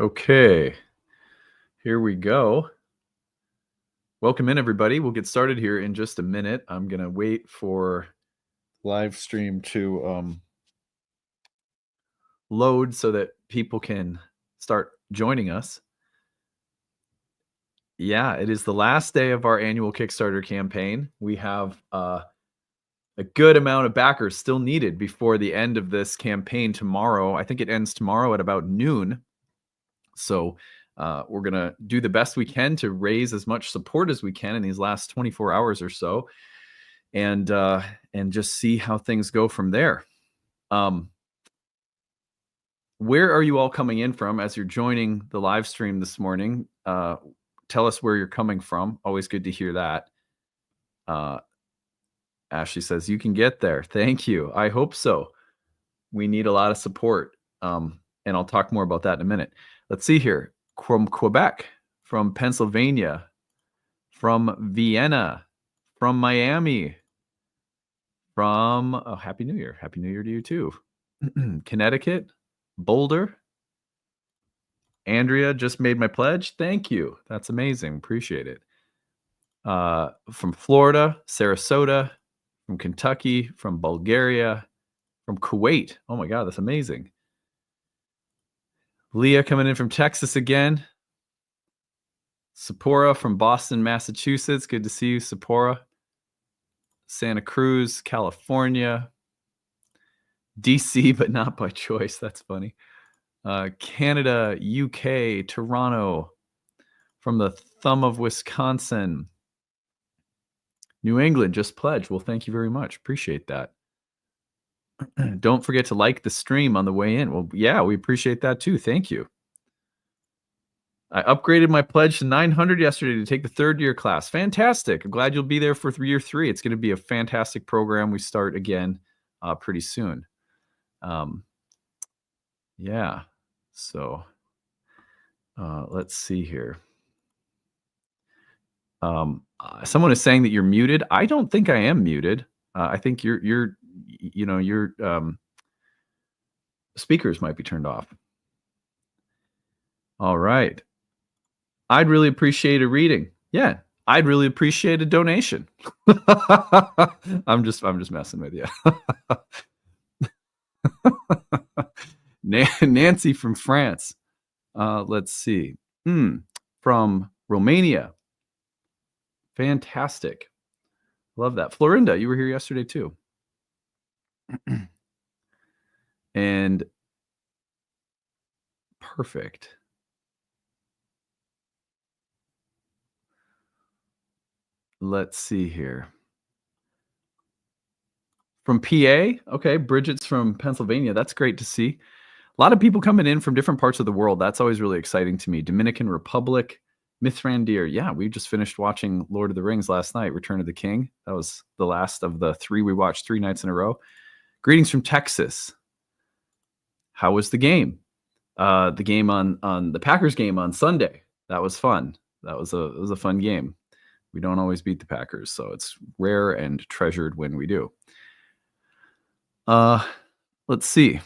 Okay, here we go. Welcome in, everybody. We'll get started here in just a minute. I'm going to wait for live stream to load so that people can start joining us. Yeah, it is the last day of our annual Kickstarter campaign. We have a good amount of backers still needed before the end of this campaign tomorrow. I think it ends tomorrow at about noon. So we're going to do the best we can to raise as much support as we can in these last 24 hours or so, and just see how things go from there. Where are you all coming in from as you're joining the live stream this morning? Tell us where you're coming from. Always good to hear that. Ashley says, you can get there. Thank you. I hope so. We need a lot of support. And I'll talk more about that in a minute. Let's see here. From Quebec, from Pennsylvania, from Vienna, from Miami, from Happy New Year. Happy New Year to you too. Connecticut, Boulder. Andrea just made my pledge. Thank you. That's amazing. Appreciate it. From Florida, Sarasota, from Kentucky, from Bulgaria, from Kuwait. Oh my God, that's amazing. Leah coming in from Texas again. Sapporo from Boston, Massachusetts. Good to see you, Sapporo. Santa Cruz, California. DC, but not by choice. That's funny. Canada, UK, Toronto. From the thumb of Wisconsin. New England just pledged. Well, thank you very much. Appreciate that. Don't forget to like the stream on the way in. Well, yeah, we appreciate that too. Thank you. I upgraded my pledge to 900 yesterday to take the third year class. Fantastic. I'm glad you'll be there for year 3. It's going to be a fantastic program. We start again pretty soon. Yeah. So let's see here. Someone is saying that you're muted. I don't think I am muted. I think your speakers might be turned off. All right. I'd really appreciate a reading. Yeah, I'd really appreciate a donation. I'm just messing with you. Nancy from France. Let's see. From Romania. Fantastic. Love that. Florinda, you were here yesterday too. And perfect. Let's see here. From PA, okay, Bridget's from Pennsylvania. That's great to see. A lot of people coming in from different parts of the world. That's always really exciting to me. Dominican Republic, Mithrandir. Yeah, we just finished watching Lord of the Rings last night, Return of the King. That was the last of the 3 we watched 3 nights in a row. Greetings from Texas. How was the game? The game on the Packers game on Sunday. That was fun. It was a fun game. We don't always beat the Packers, so it's rare and treasured when we do. Let's see.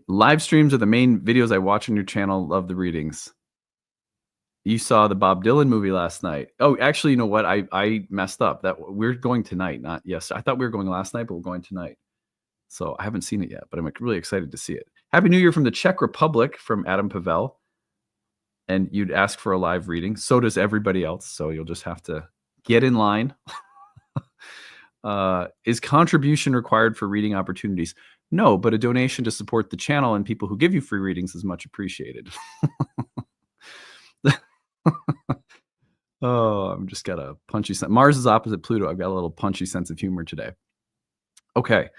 Live streams are the main videos I watch on your channel. Love the readings. You saw the Bob Dylan movie last night. Oh, actually, you know what? I messed up. That we're going tonight, not yesterday. I thought we were going last night, but we're going tonight. So I haven't seen it yet, but I'm really excited to see it. Happy New Year from the Czech Republic, from Adam Pavel. And you'd ask for a live reading. So does everybody else. So you'll just have to get in line. Is contribution required for reading opportunities? No, but a donation to support the channel and people who give you free readings is much appreciated. Oh, I'm just got a punchy sense. Mars is opposite Pluto. I've got a little punchy sense of humor today. Okay.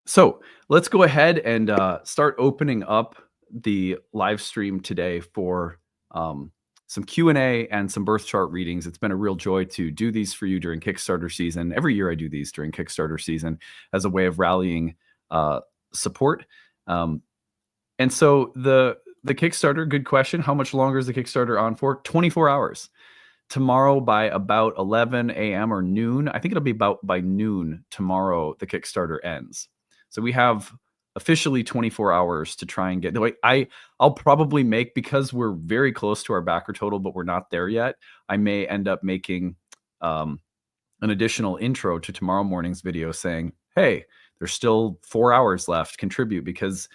So let's go ahead and start opening up the live stream today for some Q&A and some birth chart readings. It's been a real joy to do these for you during Kickstarter season. Every year I do these during Kickstarter season as a way of rallying support. And so the Kickstarter, good question. How much longer is the Kickstarter on for? 24 hours. Tomorrow by about 11 a.m. or noon. I think it'll be about by noon tomorrow the Kickstarter ends. So we have officially 24 hours to try and get the way I'll probably make, because we're very close to our backer total, but we're not there yet. I may end up making an additional intro to tomorrow morning's video saying, hey, there's still 4 hours left, contribute, because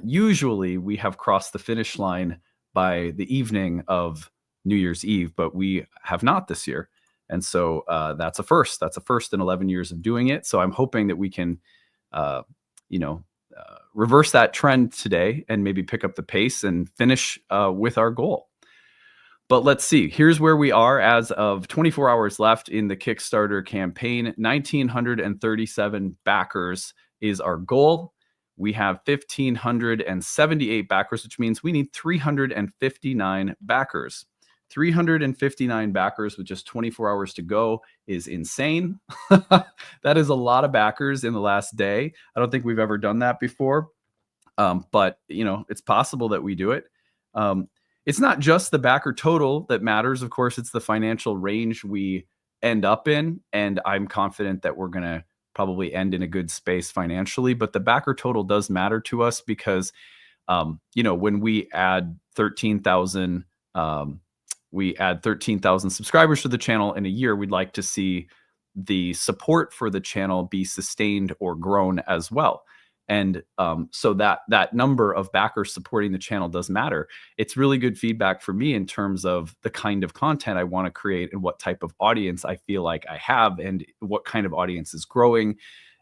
usually we have crossed the finish line by the evening of New Year's Eve, but we have not this year. And so that's a first. That's a first in 11 years of doing it. So I'm hoping that we can, reverse that trend today and maybe pick up the pace and finish with our goal. But let's see. Here's where we are as of 24 hours left in the Kickstarter campaign. 1,937 backers is our goal. We have 1,578 backers, which means we need 359 backers. 359 backers with just 24 hours to go is insane. That is a lot of backers in the last day. I don't think we've ever done that before, but it's possible that we do it. It's not just the backer total that matters. Of course, it's the financial range we end up in, and I'm confident that we're going to probably end in a good space financially, but the backer total does matter to us because, when we add 13,000, we add 13,000 subscribers to the channel in a year, we'd like to see the support for the channel be sustained or grown as well. And so that number of backers supporting the channel does matter. It's really good feedback for me in terms of the kind of content I want to create and what type of audience I feel like I have and what kind of audience is growing.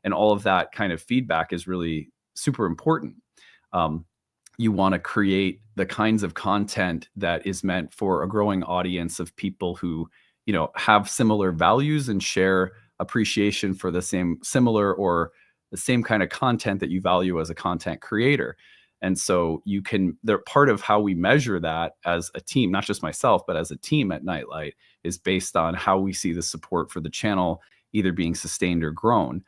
And all of that kind of feedback is really super important. You want to create the kinds of content that is meant for a growing audience of people who, have similar values and share appreciation for the similar or the same kind of content that you value as a content creator. And so they're part of how we measure that as a team, not just myself, but as a team at Nightlight, is based on how we see the support for the channel either being sustained or grown.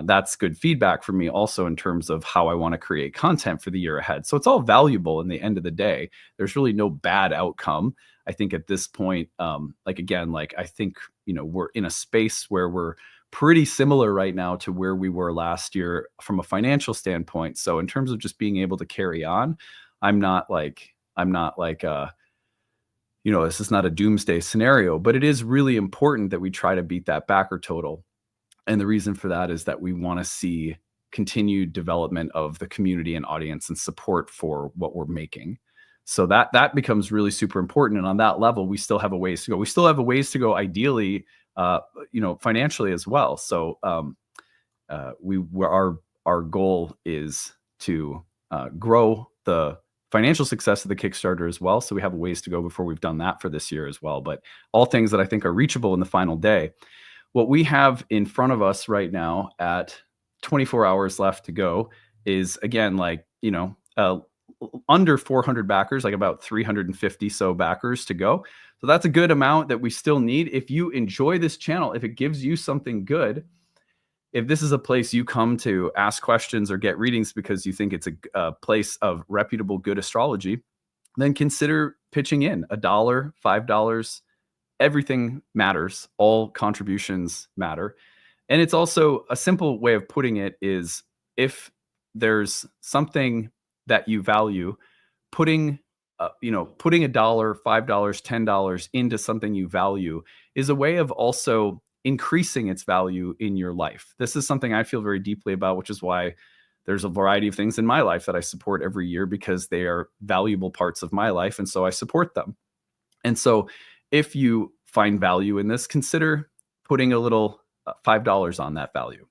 That's good feedback for me also in terms of how I want to create content for the year ahead. So it's all valuable in the end of the day. There's really no bad outcome. I think at this point, I think, we're in a space where we're pretty similar right now to where we were last year from a financial standpoint. So in terms of just being able to carry on, I'm not like, this is not a doomsday scenario, but it is really important that we try to beat that backer total. And the reason for that is that we want to see continued development of the community and audience and support for what we're making. So that becomes really super important. And on that level, we still have a ways to go. We still have a ways to go, ideally, financially as well. So our goal is to grow the financial success of the Kickstarter as well. So we have a ways to go before we've done that for this year as well. But all things that I think are reachable in the final day. What we have in front of us right now at 24 hours left to go is, again, under 400 backers, like about 350 so backers to go. So that's a good amount that we still need. If you enjoy this channel, if it gives you something good, if this is a place you come to ask questions or get readings because you think it's a place of reputable, good astrology, then consider pitching in $1, $5. Everything matters. All contributions matter. And it's also a simple way of putting it is, if there's something that you value, putting $1, $5, $10 into something you value is a way of also increasing its value in your life. This is something I feel very deeply about, which is why there's a variety of things in my life that I support every year, because they are valuable parts of my life. And so I support them. And so if you find value in this, consider putting a little $5 on that value.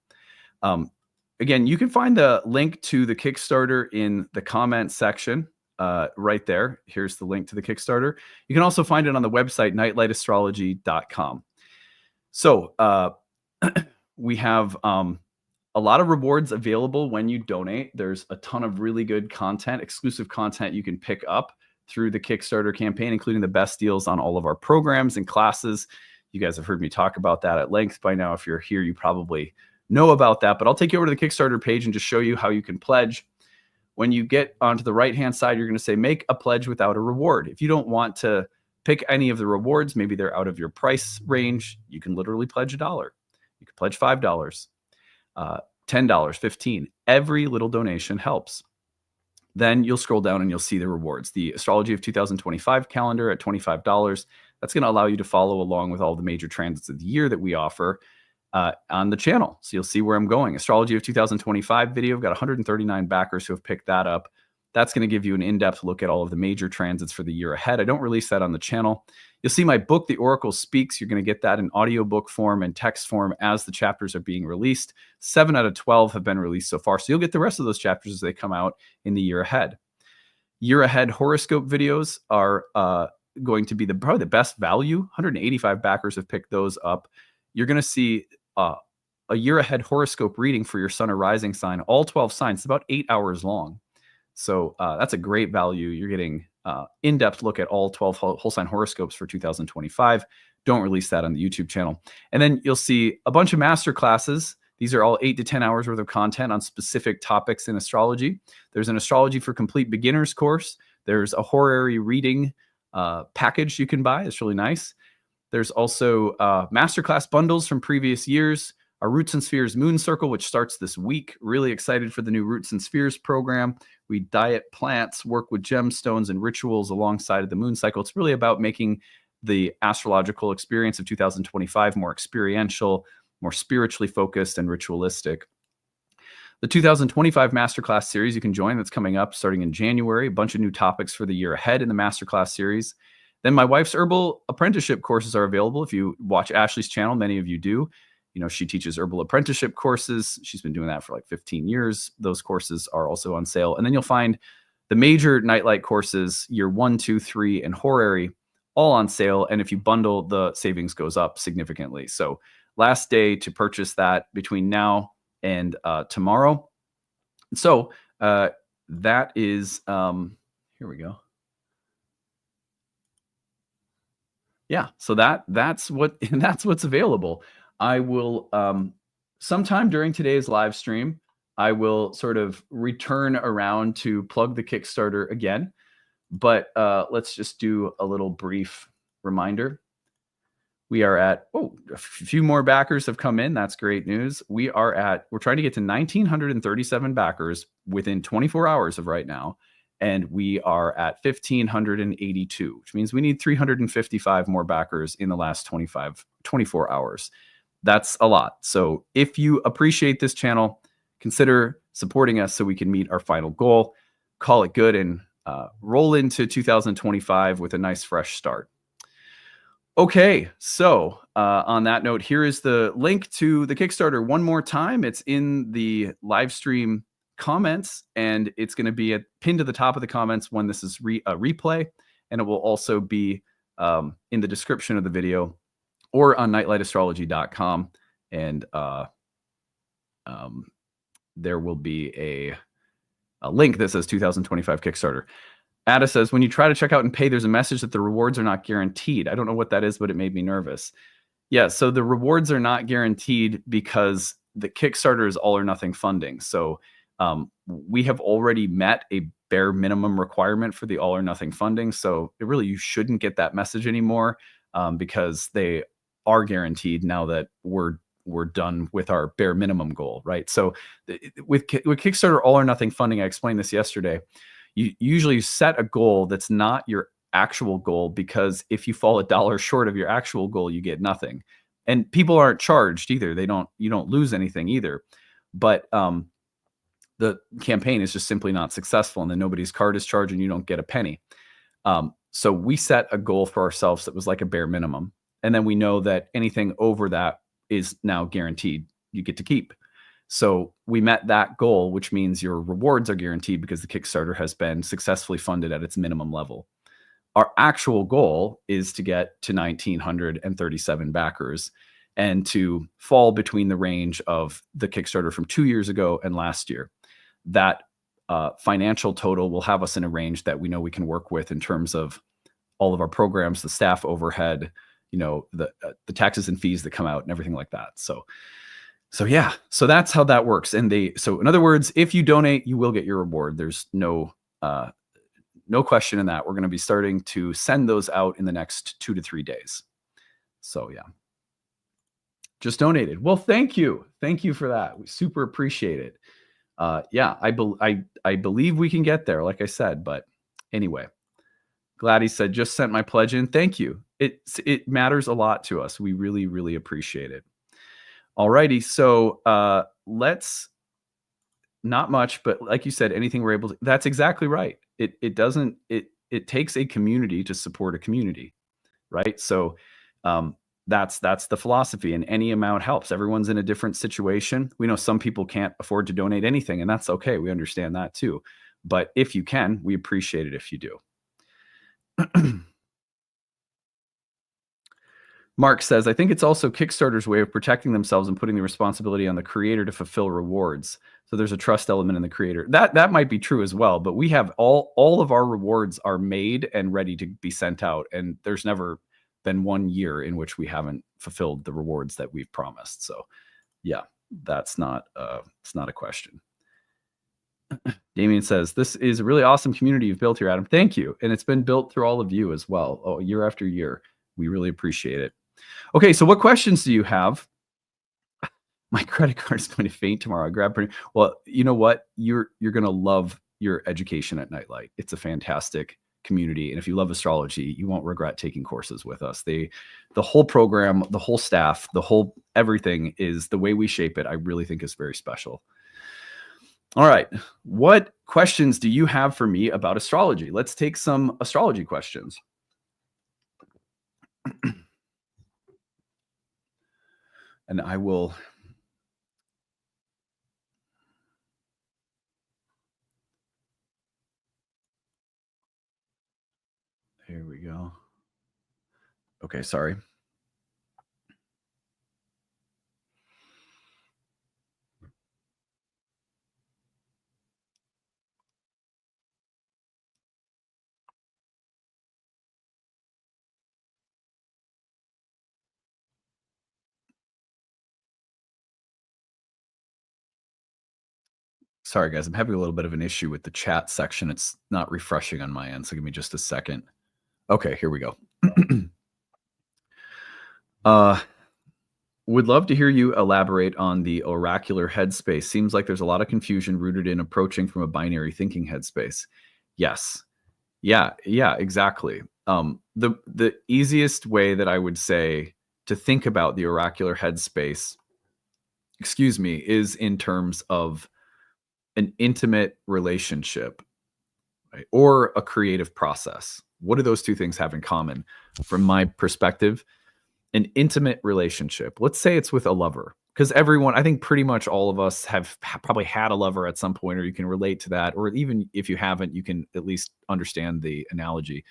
Again, you can find the link to the Kickstarter in the comment section right there. Here's the link to the Kickstarter. You can also find it on the website, nightlightastrology.com. So we have a lot of rewards available when you donate. There's a ton of really good content, exclusive content you can pick up through the Kickstarter campaign, including the best deals on all of our programs and classes. You guys have heard me talk about that at length by now. If you're here, you probably know about that, but I'll take you over to the Kickstarter page and just show you how you can pledge. When you get onto the right-hand side, you're going to say, make a pledge without a reward. If you don't want to pick any of the rewards, maybe they're out of your price range, you can literally pledge $1. You can pledge $5. $10, 15. Every little donation helps. Then you'll scroll down and you'll see the rewards. The Astrology of 2025 calendar at $25. That's going to allow you to follow along with all the major transits of the year that we offer on the channel. So you'll see where I'm going. Astrology of 2025 video. I've got 139 backers who have picked that up. That's going to give you an in-depth look at all of the major transits for the year ahead. I don't release that on the channel. You'll see my book, The Oracle Speaks. You're going to get that in audiobook form and text form as the chapters are being released. 7 out of 12 have been released so far. So you'll get the rest of those chapters as they come out in the year ahead. Year ahead horoscope videos are going to be probably the best value. 185 backers have picked those up. You're going to see a year ahead horoscope reading for your sun or rising sign, all 12 signs. It's about 8 hours long. So that's a great value. You're getting in-depth look at all 12 whole sign horoscopes for 2025. Don't release that on the YouTube channel. And then you'll see a bunch of master classes. These are all 8 to 10 hours worth of content on specific topics in astrology. There's an Astrology for Complete Beginners course. There's a horary reading package you can buy. It's really nice. There's also masterclass bundles from previous years. Our Roots and Spheres Moon Circle, which starts this week. Really excited for the new Roots and Spheres program. We diet plants, work with gemstones and rituals alongside of the moon cycle. It's really about making the astrological experience of 2025 more experiential, more spiritually focused and ritualistic. The 2025 Masterclass series you can join. That's coming up starting in January. A bunch of new topics for the year ahead in the Masterclass series. Then my wife's herbal apprenticeship courses are available. If you watch Ashley's channel, many of you do. You know, she teaches herbal apprenticeship courses. She's been doing that for like 15 years. Those courses are also on sale. And then you'll find the major Nightlight courses, year 1, 2, 3, and Horary, all on sale. And if you bundle, the savings goes up significantly. So last day to purchase that between now and tomorrow. So that is, here we go. Yeah, so that's what's available. I will sometime during today's live stream, I will sort of return around to plug the Kickstarter again. But let's just do a little brief reminder. We are at, a few more backers have come in. That's great news. We're trying to get to 1,937 backers within 24 hours of right now. And we are at 1,582, which means we need 355 more backers in the last 24 hours. That's a lot. So if you appreciate this channel, consider supporting us so we can meet our final goal, call it good, and roll into 2025 with a nice fresh start. Okay, so on that note, here is the link to the Kickstarter one more time. It's in the live stream comments, and it's going to be pinned to the top of the comments when this is a replay, and it will also be in the description of the video or on nightlightastrology.com. And there will be a link that says 2025 Kickstarter. Ada says, when you try to check out and pay, there's a message that the rewards are not guaranteed. I don't know what that is, but it made me nervous. Yeah, so the rewards are not guaranteed because the Kickstarter is all or nothing funding. So we have already met a bare minimum requirement for the all or nothing funding. So you shouldn't get that message anymore because they are guaranteed now that we're done with our bare minimum goal, right? So with Kickstarter all or nothing funding, I explained this yesterday, you usually set a goal that's not your actual goal, because if you fall $1 short of your actual goal, you get nothing. And people aren't charged either. You don't lose anything either. But the campaign is just simply not successful, and then nobody's card is charged and you don't get a penny. So we set a goal for ourselves that was like a bare minimum. And then we know that anything over that is now guaranteed you get to keep. So we met that goal, which means your rewards are guaranteed because the Kickstarter has been successfully funded at its minimum level. Our actual goal is to get to 1,937 backers and to fall between the range of the Kickstarter from 2 years ago and last year. That financial total will have us in a range that we know we can work with in terms of all of our programs, the staff overhead, the taxes and fees that come out and everything like that. So yeah, so that's how that works. And so in other words, if you donate, you will get your reward. There's no question in that. We're going to be starting to send those out in the next 2 to 3 days. So yeah. Just donated. Well, thank you. Thank you for that. We super appreciate it. Yeah, I believe we can get there, like I said. But anyway, glad he said, just sent my pledge in. Thank you. It matters a lot to us. We really, really appreciate it. All righty. So let's, not much, but like you said, anything we're able to, that's exactly right. It takes a community to support a community, right? So that's the philosophy, and any amount helps. Everyone's in a different situation. We know some people can't afford to donate anything, and that's okay. We understand that too. But if you can, we appreciate it if you do. Mark says, I think it's also Kickstarter's way of protecting themselves and putting the responsibility on the creator to fulfill rewards. So there's a trust element in the creator. That might be true as well, but we have all of our rewards are made and ready to be sent out. And there's never been 1 year in which we haven't fulfilled the rewards that we've promised. So yeah, that's not it's not a question. Damien says, this is a really awesome community you've built here, Adam. Thank you. And it's been built through all of you as well. Year after year. We really appreciate it. Okay, so what questions do you have? My credit card is going to faint tomorrow. I grab pretty well. You know what? You're going to love your education at Nightlight. It's a fantastic community, and if you love astrology, you won't regret taking courses with us. The whole program, the whole staff, the whole everything is the way we shape it. I really think is very special. All right, what questions do you have for me about astrology? Let's take some astrology questions. And I will. Here we go. Okay, sorry. Sorry, guys. I'm having a little bit of an issue with the chat section. It's not refreshing on my end, so give me just a second. Okay, here we go. Would love to hear you elaborate on the oracular headspace. Seems like there's a lot of confusion rooted in approaching from a binary thinking headspace. Yes. Yeah, exactly. The easiest way that I would say to think about the oracular headspace, is in terms of an intimate relationship, right? Or a creative process. What do those two things have in common? From my perspective, an intimate relationship. Let's say it's with a lover, because everyone, I think pretty much all of us have probably had a lover at some point, or you can relate to that, or even if you haven't, you can at least understand the analogy.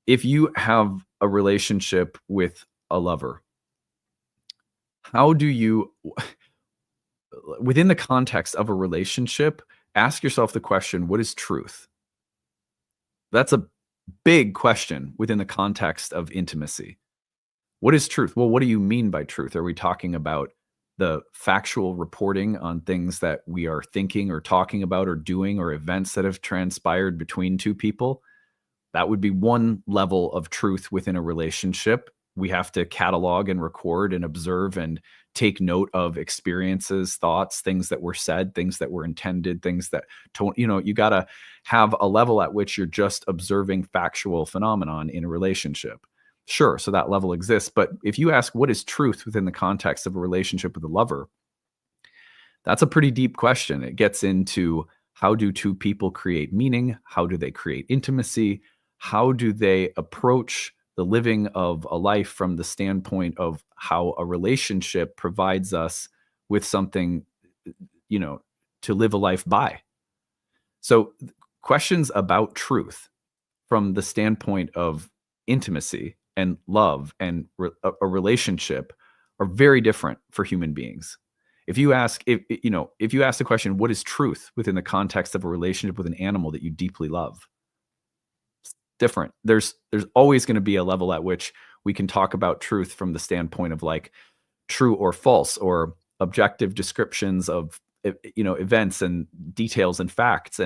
If you have a relationship with a lover, how do you, within the context of a relationship, ask yourself the question, what is truth? That's a big question within the context of intimacy. What is truth? Well, what do you mean by truth? Are we talking about the factual reporting on things that we are thinking or talking about or doing, or events that have transpired between two people? That would be one level of truth within a relationship. We have to catalog and record and observe and take note of experiences, thoughts, things that were said, things that were intended, things that you got to have a level at which you're just observing factual phenomenon in a relationship. Sure, so that level exists. But if you ask what is truth within the context of a relationship with a lover, that's a pretty deep question. It gets into, how do two people create meaning? How do they create intimacy? How do they approach the living of a life from the standpoint of how a relationship provides us with something, to live a life by? So questions about truth from the standpoint of intimacy and love and a relationship are very different for human beings. If you ask, if you ask the question, what is truth within the context of a relationship with an animal that you deeply love? It's different. There's always going to be a level at which we can talk about truth from the standpoint of like true or false, or objective descriptions of, events and details and facts.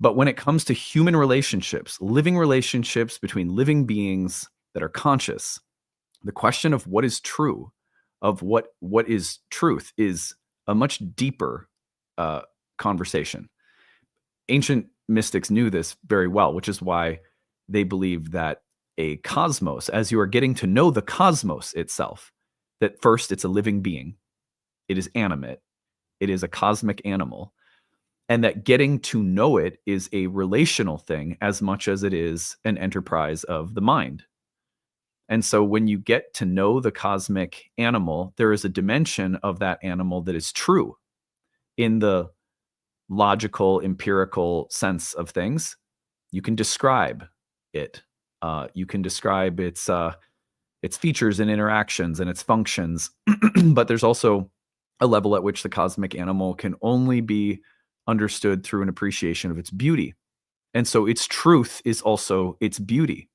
But when it comes to human relationships, living relationships between living beings that are conscious, the question of what is true of what is truth is a much deeper uh, conversation. Ancient mystics knew this very well, which is why they believed that a cosmos, as you are getting to know the cosmos itself, that first it's a living being, it is animate, it is a cosmic animal, and that getting to know it is a relational thing as much as it is an enterprise of the mind. And so when you get to know the cosmic animal, there is a dimension of that animal that is true in the logical, empirical sense of things. You can describe it. You can describe its features and interactions and its functions. But there's also a level at which the cosmic animal can only be understood through an appreciation of its beauty. And so its truth is also its beauty.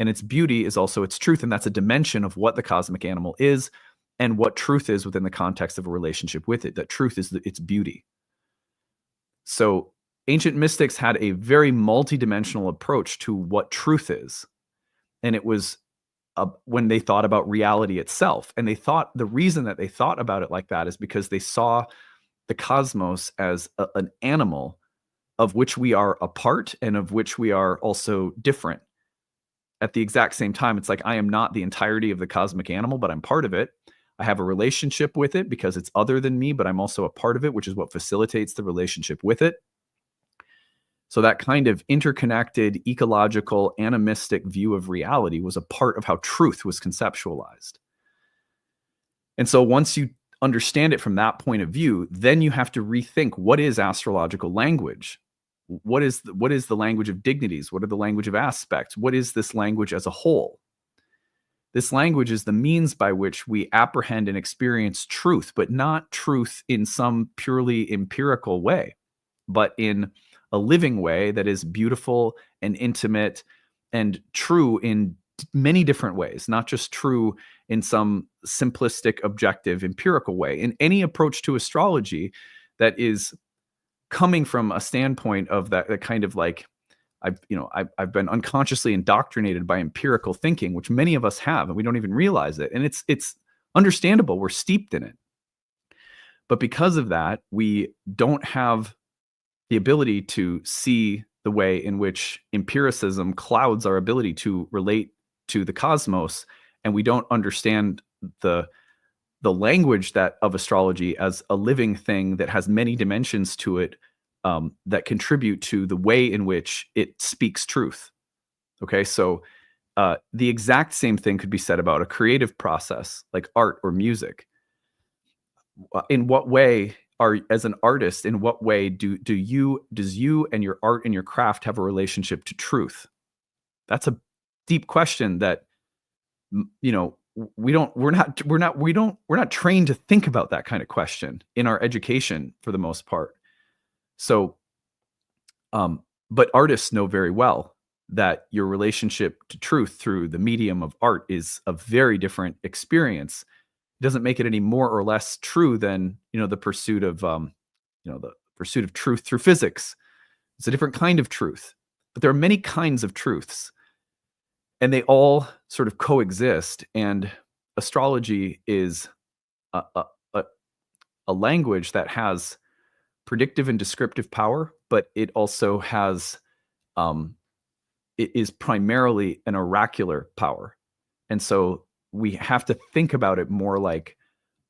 And its beauty is also its truth. And that's a dimension of what the cosmic animal is and what truth is within the context of a relationship with it. That truth is its beauty. So ancient mystics had a very multidimensional approach to what truth is. And it was when they thought about reality itself. And they thought the reason that they thought about it like that is because they saw the cosmos as an animal of which we are a part and of which we are also different. At the exact same time, it's like I am not the entirety of the cosmic animal, but I'm part of it. I have a relationship with it because it's other than me, but I'm also a part of it, which is what facilitates the relationship with it. So that kind of interconnected, ecological, animistic view of reality was a part of how truth was conceptualized. And so once you understand it from that point of view, then you have to rethink what is astrological language? What is the language of dignities? What are the language of aspects? What is this language as a whole? This language is the means by which we apprehend and experience truth, but not truth in some purely empirical way, but in a living way that is beautiful and intimate and true in many different ways, not just true in some simplistic, objective, empirical way. In any approach to astrology that is coming from a standpoint of that kind of like, I've been unconsciously indoctrinated by empirical thinking, which many of us have, and we don't even realize it. And it's understandable. We're steeped in it. But because of that, we don't have the ability to see the way in which empiricism clouds our ability to relate to the cosmos, and we don't understand the language that of astrology as a living thing that has many dimensions to it, that contribute to the way in which it speaks truth. Okay, so the exact same thing could be said about a creative process like art or music. In what way are, as an artist, in what way does you and your art and your craft have a relationship to truth? That's a deep question that we're not trained to think about that kind of question in our education for the most part. So but artists know very well that your relationship to truth through the medium of art is a very different experience. It doesn't make it any more or less true than the pursuit of truth through physics. It's a different kind of truth, but there are many kinds of truths, and they all sort of coexist. And astrology is a, a, a a language that has predictive and descriptive power, but it also has it is primarily an oracular power. And so we have to think about it more like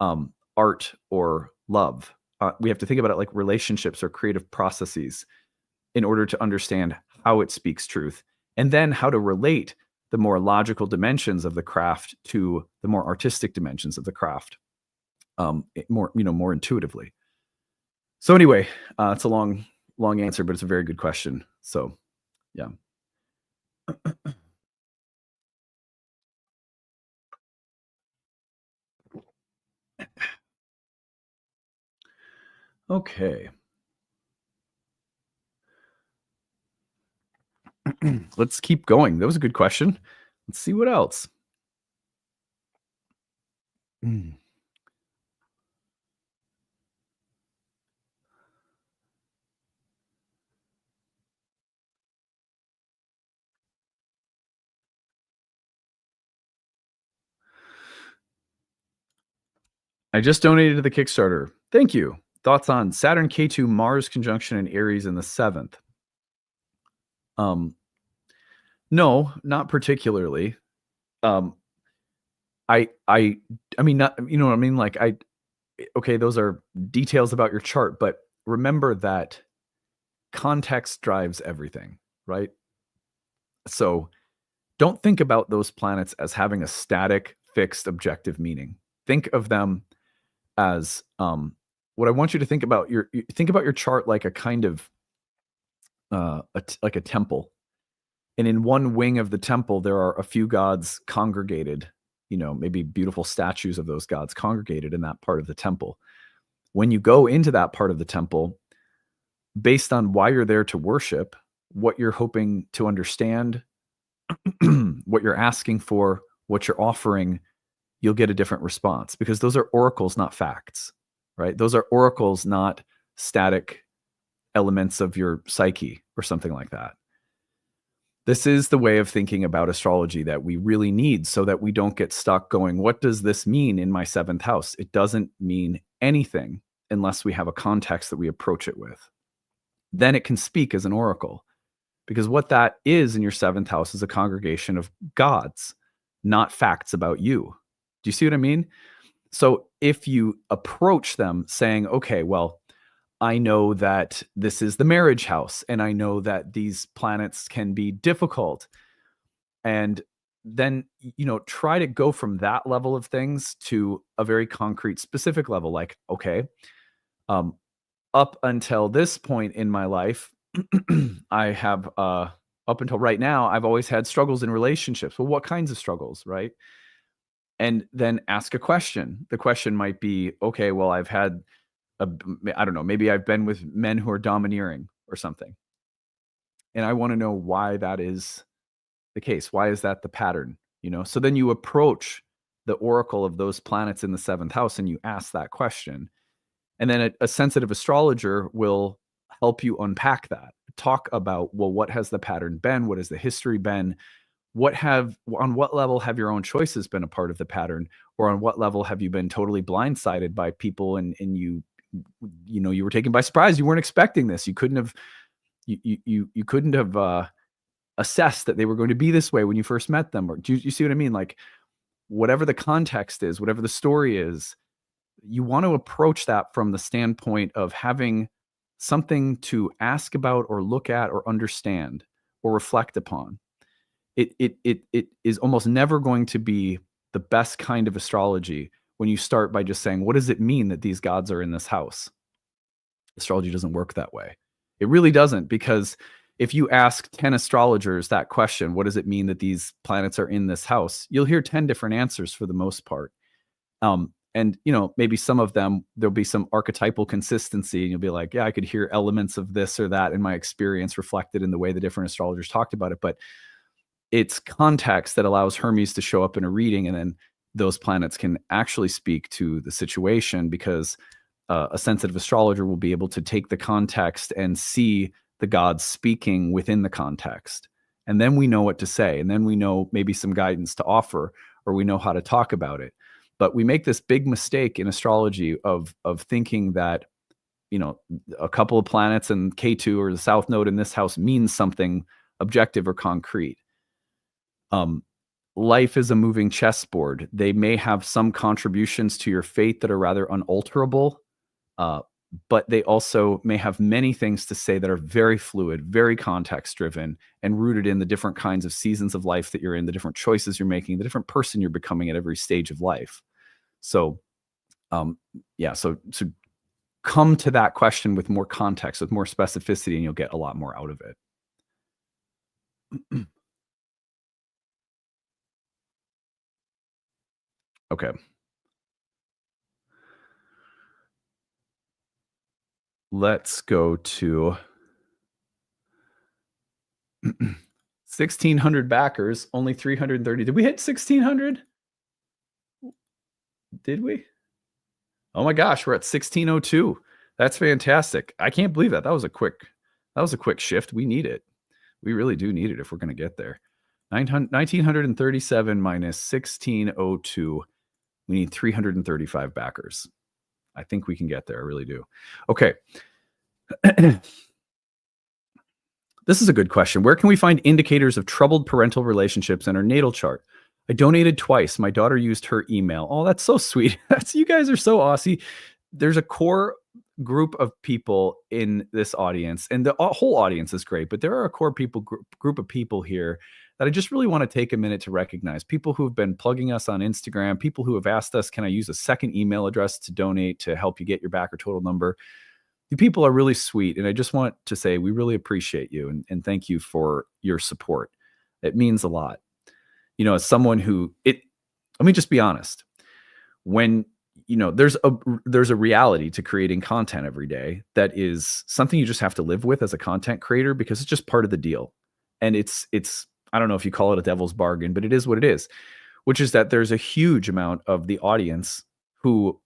art or love. We have to think about it like relationships or creative processes in order to understand how it speaks truth, and then how to relate the more logical dimensions of the craft to the more artistic dimensions of the craft, more intuitively. So anyway, it's a long answer, but it's a very good question. So yeah. Okay. Let's keep going. That was a good question. Let's see what else. Mm. I just donated to the Kickstarter. Thank you. Thoughts on Saturn K2 Mars conjunction in Aries in the 7th? No, not particularly. I mean, not, you know what I mean? Like okay, those are details about your chart, but remember that context drives everything, right? So don't think about those planets as having a static, fixed, objective meaning. Think of them as what I want you to think about. Think about your chart like a kind of like a temple, and in one wing of the temple there are a few gods congregated. You know, maybe beautiful statues of those gods congregated in that part of the temple. When you go into that part of the temple, based on why you're there to worship, what you're hoping to understand, what you're asking for, what you're offering, you'll get a different response, because those are oracles, not facts, right? Those are oracles, not static elements of your psyche or something like that. This is the way of thinking about astrology that we really need, so that we don't get stuck going, what does this mean in my 7th house? It doesn't mean anything unless we have a context that we approach it with. Then it can speak as an oracle, because what that is in your 7th house is a congregation of gods, not facts about you. Do you see what I mean? So if you approach them saying, okay, well, I know that this is the marriage house, and I know that these planets can be difficult, and then, you know, try to go from that level of things to a very concrete, specific level. Like, okay, up until this point in my life, I have, up until right now, I've always had struggles in relationships. Well, what kinds of struggles, right? And then ask a question. The question might be, okay, well, I've had I don't know, maybe I've been with men who are domineering or something. And I want to know why that is the case. Why is that the pattern? You know, so then you approach the oracle of those planets in the 7th house and you ask that question. And then a sensitive astrologer will help you unpack that. Talk about, well, what has the pattern been? What has the history been? On what level have your own choices been a part of the pattern? Or on what level have you been totally blindsided by people, and you know, you were taken by surprise. You weren't expecting this. You couldn't have, you couldn't have assessed that they were going to be this way when you first met them. Or do you see what I mean? Like, whatever the context is, whatever the story is, you want to approach that from the standpoint of having something to ask about or look at or understand or reflect upon. It is almost never going to be the best kind of astrology when you start by just saying, what does it mean that these gods are in this house? Astrology doesn't work that way. It really doesn't, because if you ask 10 astrologers that question, what does it mean that these planets are in this house? You'll hear 10 different answers for the most part. And, you know, maybe some of them, there'll be some archetypal consistency, and you'll be like, yeah, I could hear elements of this or that in my experience reflected in the way the different astrologers talked about it. But it's context that allows Hermes to show up in a reading, and then those planets can actually speak to the situation, because a sensitive astrologer will be able to take the context and see the gods speaking within the context. And then we know what to say. And then we know maybe some guidance to offer, or we know how to talk about it. But we make this big mistake in astrology of thinking that, you know, a couple of planets and K2 or the South Node in this house means something objective or concrete. Life is a moving chessboard. They may have some contributions to your fate that are rather unalterable, but they also may have many things to say that are very fluid, very context driven, and rooted in the different kinds of seasons of life that you're in, the different choices you're making, the different person you're becoming at every stage of life. So, yeah, so come to that question with more context, with more specificity, and you'll get a lot more out of it. Okay. Let's go to 1,600 backers, only 330. Did we hit 1,600? Did we? Oh my gosh, we're at 1,602. That's fantastic. I can't believe that. That was a quick shift. We need it. We really do need it if we're going to get there. 1,937 minus 1,602. We need 335 backers. I think we can get there. I really do. Okay. This is a good question. Where can we find indicators of troubled parental relationships in our natal chart? I donated twice. My daughter used her email. Oh, that's so sweet. You guys are so Aussie. There's a core group of people in this audience, and the whole audience is great, but there are a core group of people here that I just really want to take a minute to recognize. People who have been plugging us on Instagram, people who have asked us, can I use a second email address to donate to help you get your backer total number? You people are really sweet, and I just want to say we really appreciate you and thank you for your support. It means a lot. You know, as someone let me just be honest. When there's a reality to creating content every day that is something you just have to live with as a content creator, because it's just part of the deal. And it's I don't know if you call it a devil's bargain, but it is what it is, which is that there's a huge amount of the audience who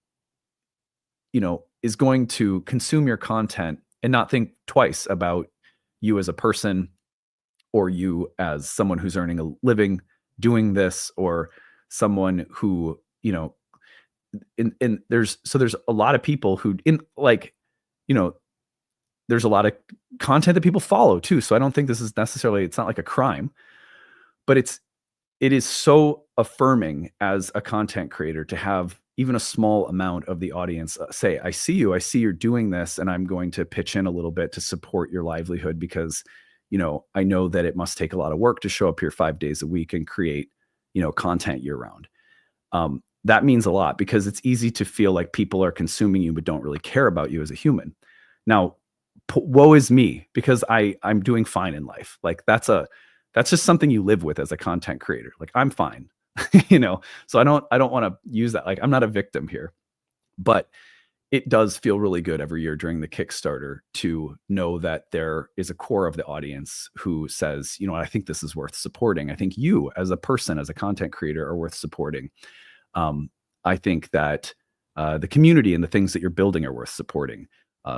is going to consume your content and not think twice about you as a person or you as someone who's earning a living doing this, or someone who, there's a lot of people who there's a lot of content that people follow too. So I don't think this is necessarily, it's not like a crime, but it is so affirming as a content creator to have even a small amount of the audience say, I see you're doing this, and I'm going to pitch in a little bit to support your livelihood because, I know that it must take a lot of work to show up here 5 days a week and create, content year round. That means a lot, because it's easy to feel like people are consuming you, but don't really care about you as a human. Now, woe is me, because I'm doing fine in life. Like that's just something you live with as a content creator. Like I'm fine. So I don't want to use that. Like I'm not a victim here, but it does feel really good every year during the Kickstarter to know that there is a core of the audience who says, I think this is worth supporting. I think you as a person, as a content creator, are worth supporting. I think that the community and the things that you're building are worth supporting.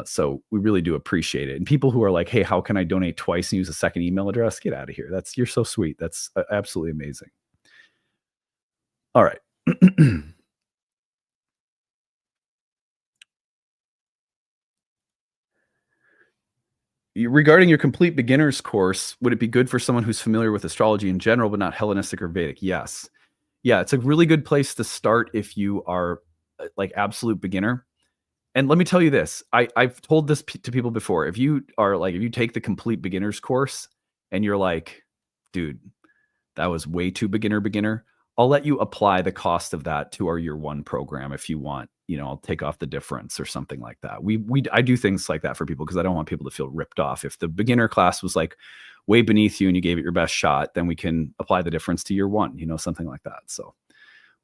So we really do appreciate it. And people who are like, hey, how can I donate twice and use a second email address? Get out of here. You're so sweet. That's absolutely amazing. All right. Regarding your complete beginners course, would it be good for someone who's familiar with astrology in general, but not Hellenistic or Vedic? Yes. Yeah, it's a really good place to start if you are like absolute beginner. And let me tell you this, I've told this to people before. If you take the complete beginners course and you're like, dude, that was way too beginner, I'll let you apply the cost of that to our year one program if you want. I'll take off the difference or something like that. I do things like that for people because I don't want people to feel ripped off. If the beginner class was like way beneath you and you gave it your best shot, then we can apply the difference to year one, something like that. So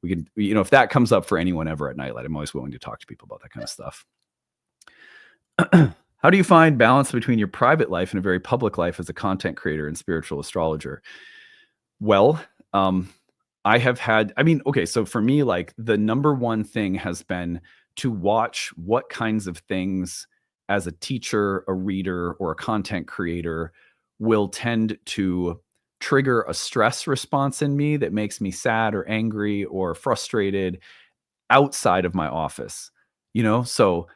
we can, if that comes up for anyone ever at Nightlight, I'm always willing to talk to people about that kind of stuff. How do you find balance between your private life and a very public life as a content creator and spiritual astrologer? Well, so for me, like the number one thing has been to watch what kinds of things as a teacher, a reader, or a content creator will tend to trigger a stress response in me that makes me sad or angry or frustrated outside of my office, So,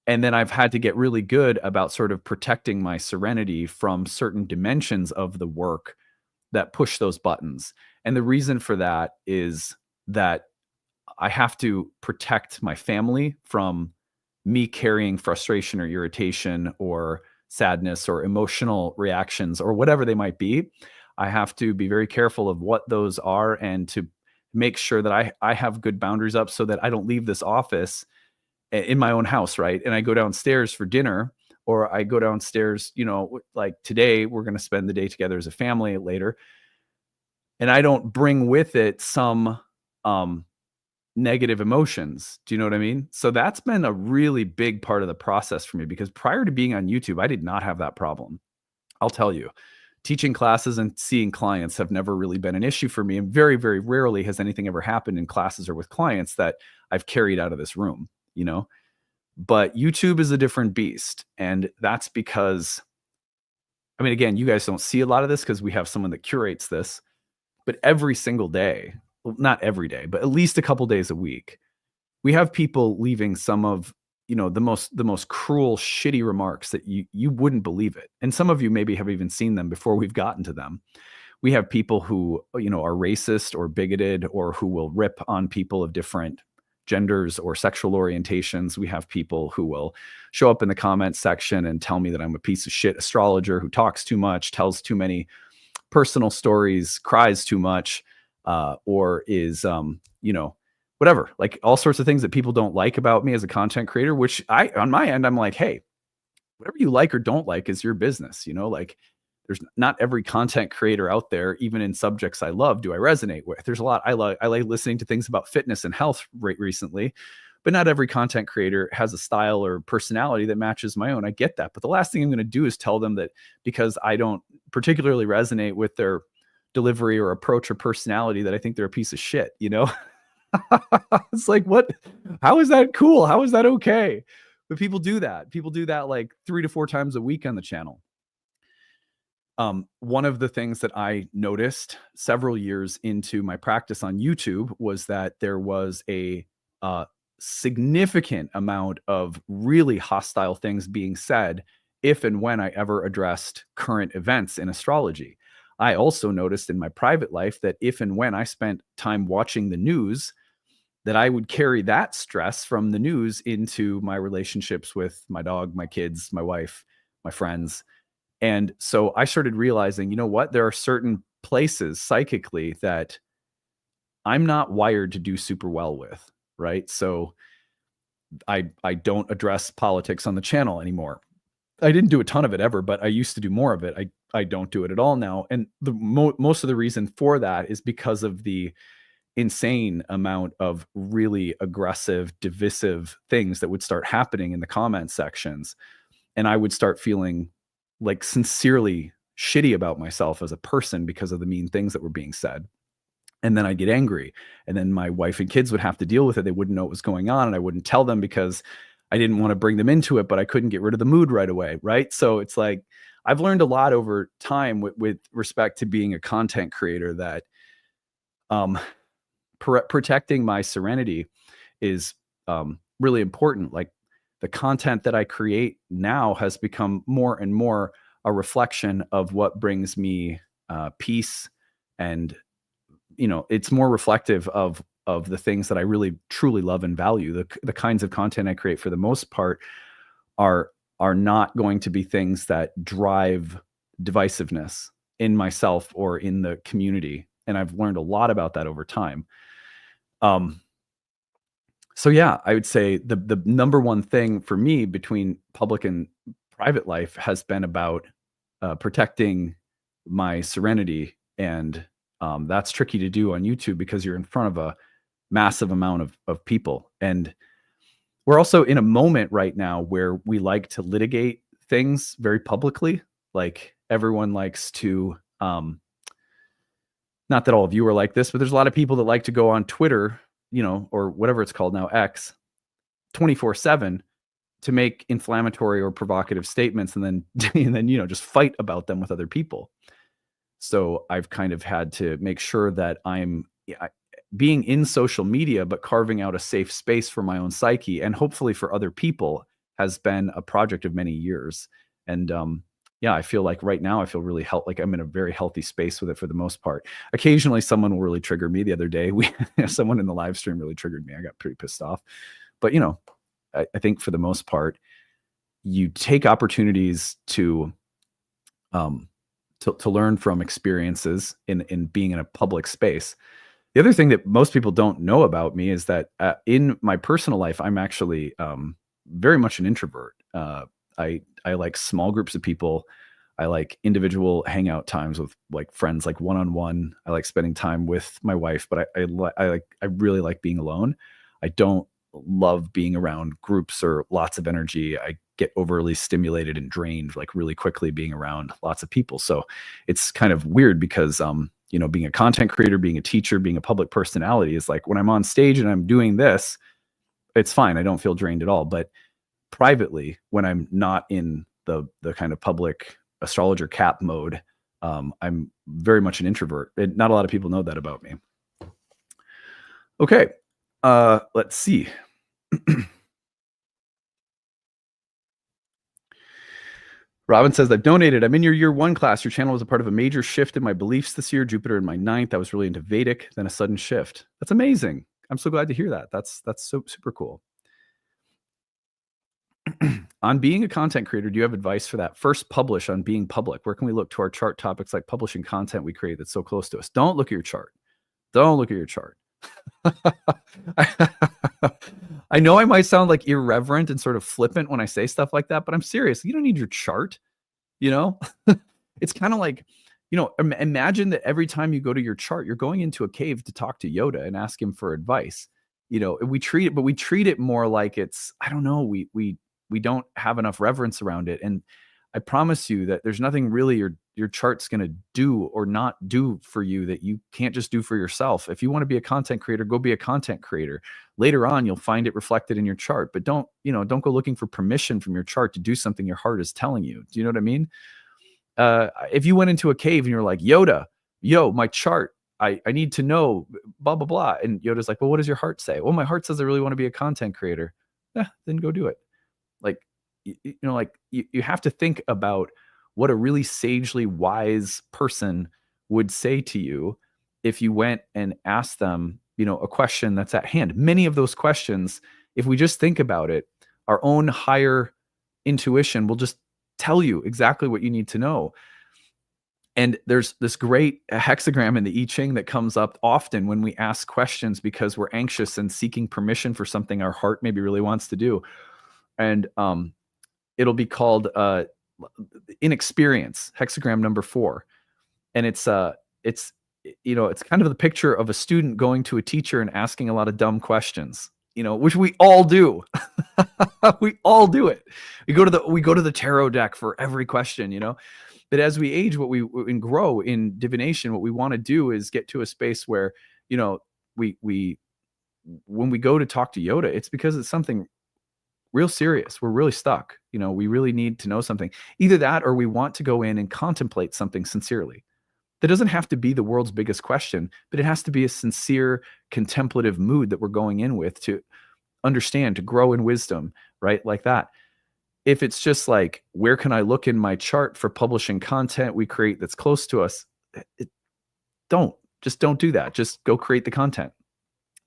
and then I've had to get really good about sort of protecting my serenity from certain dimensions of the work that push those buttons. And the reason for that is that I have to protect my family from me carrying frustration or irritation or sadness or emotional reactions or whatever they might be. I have to be very careful of what those are and to make sure that I have good boundaries up so that I don't leave this office in my own house, right? And I go downstairs for dinner, or I go downstairs, like today, we're going to spend the day together as a family later. And I don't bring with it some negative emotions. Do you know what I mean? So that's been a really big part of the process for me, because prior to being on YouTube, I did not have that problem. I'll tell you, teaching classes and seeing clients have never really been an issue for me. And very, very rarely has anything ever happened in classes or with clients that I've carried out of this room, But YouTube is a different beast. And that's because, again, you guys don't see a lot of this because we have someone that curates this. But every single day, not every day, but at least a couple days a week, we have people leaving some of, the most cruel, shitty remarks that you wouldn't believe it. And some of you maybe have even seen them before we've gotten to them. We have people who, are racist or bigoted, or who will rip on people of different genders or sexual orientations. We have people who will show up in the comments section and tell me that I'm a piece of shit astrologer who talks too much, tells too many personal stories, cries too much, or is, whatever, like all sorts of things that people don't like about me as a content creator, which on my end, I'm like, hey, whatever you like or don't like is your business. Like, there's not every content creator out there, even in subjects I love, do I resonate with. There's a lot. I like listening to things about fitness and health recently, but not every content creator has a style or personality that matches my own. I get that. But the last thing I'm going to do is tell them that because I don't particularly resonate with their delivery or approach or personality, that I think they're a piece of shit, It's like, what? How is that cool? How is that okay? But people do that. People do that like 3 to 4 times a week on the channel. One of the things that I noticed several years into my practice on YouTube was that there was a significant amount of really hostile things being said if and when I ever addressed current events in astrology. I also noticed in my private life that if and when I spent time watching the news, that I would carry that stress from the news into my relationships with my dog, my kids, my wife, my friends. And so I started realizing, there are certain places psychically that I'm not wired to do super well with, right? So I don't address politics on the channel anymore. I didn't do a ton of it ever, but I used to do more of it. I don't do it at all now. And the most of the reason for that is because of the insane amount of really aggressive, divisive things that would start happening in the comment sections. And I would start feeling like sincerely shitty about myself as a person because of the mean things that were being said. And then I'd get angry, and then my wife and kids would have to deal with it. They wouldn't know what was going on, and I wouldn't tell them because I didn't want to bring them into it, but I couldn't get rid of the mood right away. Right. So it's like, I've learned a lot over time with respect to being a content creator that, protecting my serenity is, really important. Like, the content that I create now has become more and more a reflection of what brings me peace. And, it's more reflective of the things that I really truly love and value. The kinds of content I create for the most part are not going to be things that drive divisiveness in myself or in the community. And I've learned a lot about that over time. So yeah, I would say the number one thing for me between public and private life has been about protecting my serenity. And that's tricky to do on YouTube because you're in front of a massive amount of people. And we're also in a moment right now where we like to litigate things very publicly. Like, everyone likes to, not that all of you are like this, but there's a lot of people that like to go on Twitter, or whatever it's called now, X, 24/7 to make inflammatory or provocative statements and then just fight about them with other people. So I've kind of had to make sure that I'm being in social media, but carving out a safe space for my own psyche and hopefully for other people has been a project of many years. And I feel like right now I feel really like I'm in a very healthy space with it for the most part. Occasionally someone will really trigger me. The other day, someone in the live stream really triggered me. I got pretty pissed off. But, I think for the most part, you take opportunities to learn from experiences in being in a public space. The other thing that most people don't know about me is that in my personal life, I'm actually very much an introvert. I like small groups of people. I like individual hangout times with like friends, like one-on-one. I like spending time with my wife, but I really like being alone. I don't love being around groups or lots of energy. I get overly stimulated and drained like really quickly being around lots of people. So it's kind of weird because, being a content creator, being a teacher, being a public personality is like when I'm on stage and I'm doing this, it's fine. I don't feel drained at all. But privately, when I'm not in the kind of public astrologer cap mode, I'm very much an introvert. Not a lot of people know that about me. Okay. Let's see. Robin says, I've donated. I'm in your year 1 class. Your channel was a part of a major shift in my beliefs this year. Jupiter in my 9th. I was really into Vedic, then a sudden shift. That's amazing. I'm so glad to hear that. That's so super cool. On being a content creator, do you have advice for that? First, publish on being public. Where can we look to our chart topics like publishing content we create that's so close to us? Don't look at your chart. Don't look at your chart. I know I might sound like irreverent and sort of flippant when I say stuff like that, but I'm serious. You don't need your chart. You know, it's kind of like, imagine that every time you go to your chart, you're going into a cave to talk to Yoda and ask him for advice. We treat it more like it's, I don't know, we don't have enough reverence around it. And I promise you that there's nothing really your chart's going to do or not do for you that you can't just do for yourself. If you want to be a content creator, go be a content creator. Later on, you'll find it reflected in your chart, but don't go looking for permission from your chart to do something your heart is telling you. Do you know what I mean? If you went into a cave and you're like, Yoda, yo, my chart, I need to know, blah, blah, blah. And Yoda's like, well, what does your heart say? Well, my heart says I really want to be a content creator. Then go do it. Like, you have to think about what a really sagely wise person would say to you if you went and asked them, a question that's at hand. Many of those questions, if we just think about it, our own higher intuition will just tell you exactly what you need to know. And there's this great hexagram in the I Ching that comes up often when we ask questions because we're anxious and seeking permission for something our heart maybe really wants to do. And it'll be called inexperience, hexagram number 4. And it's kind of the picture of a student going to a teacher and asking a lot of dumb questions, which we all do. We all do it. We go to the tarot deck for every question, But as we age, and grow in divination, what we want to do is get to a space where, we when we go to talk to Yoda, it's because it's something real serious. We're really stuck. We really need to know something. Either that or we want to go in and contemplate something sincerely. That doesn't have to be the world's biggest question, but it has to be a sincere contemplative mood that we're going in with to understand, to grow in wisdom, right? Like that. If it's just like, where can I look in my chart for publishing content we create that's close to us? Don't do that. Just go create the content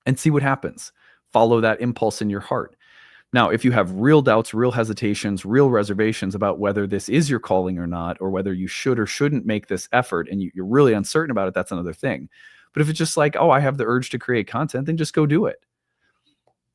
and see what happens. Follow that impulse in your heart. Now, if you have real doubts, real hesitations, real reservations about whether this is your calling or not, or whether you should or shouldn't make this effort, and you're really uncertain about it, that's another thing. But if it's just like, oh, I have the urge to create content, then just go do it.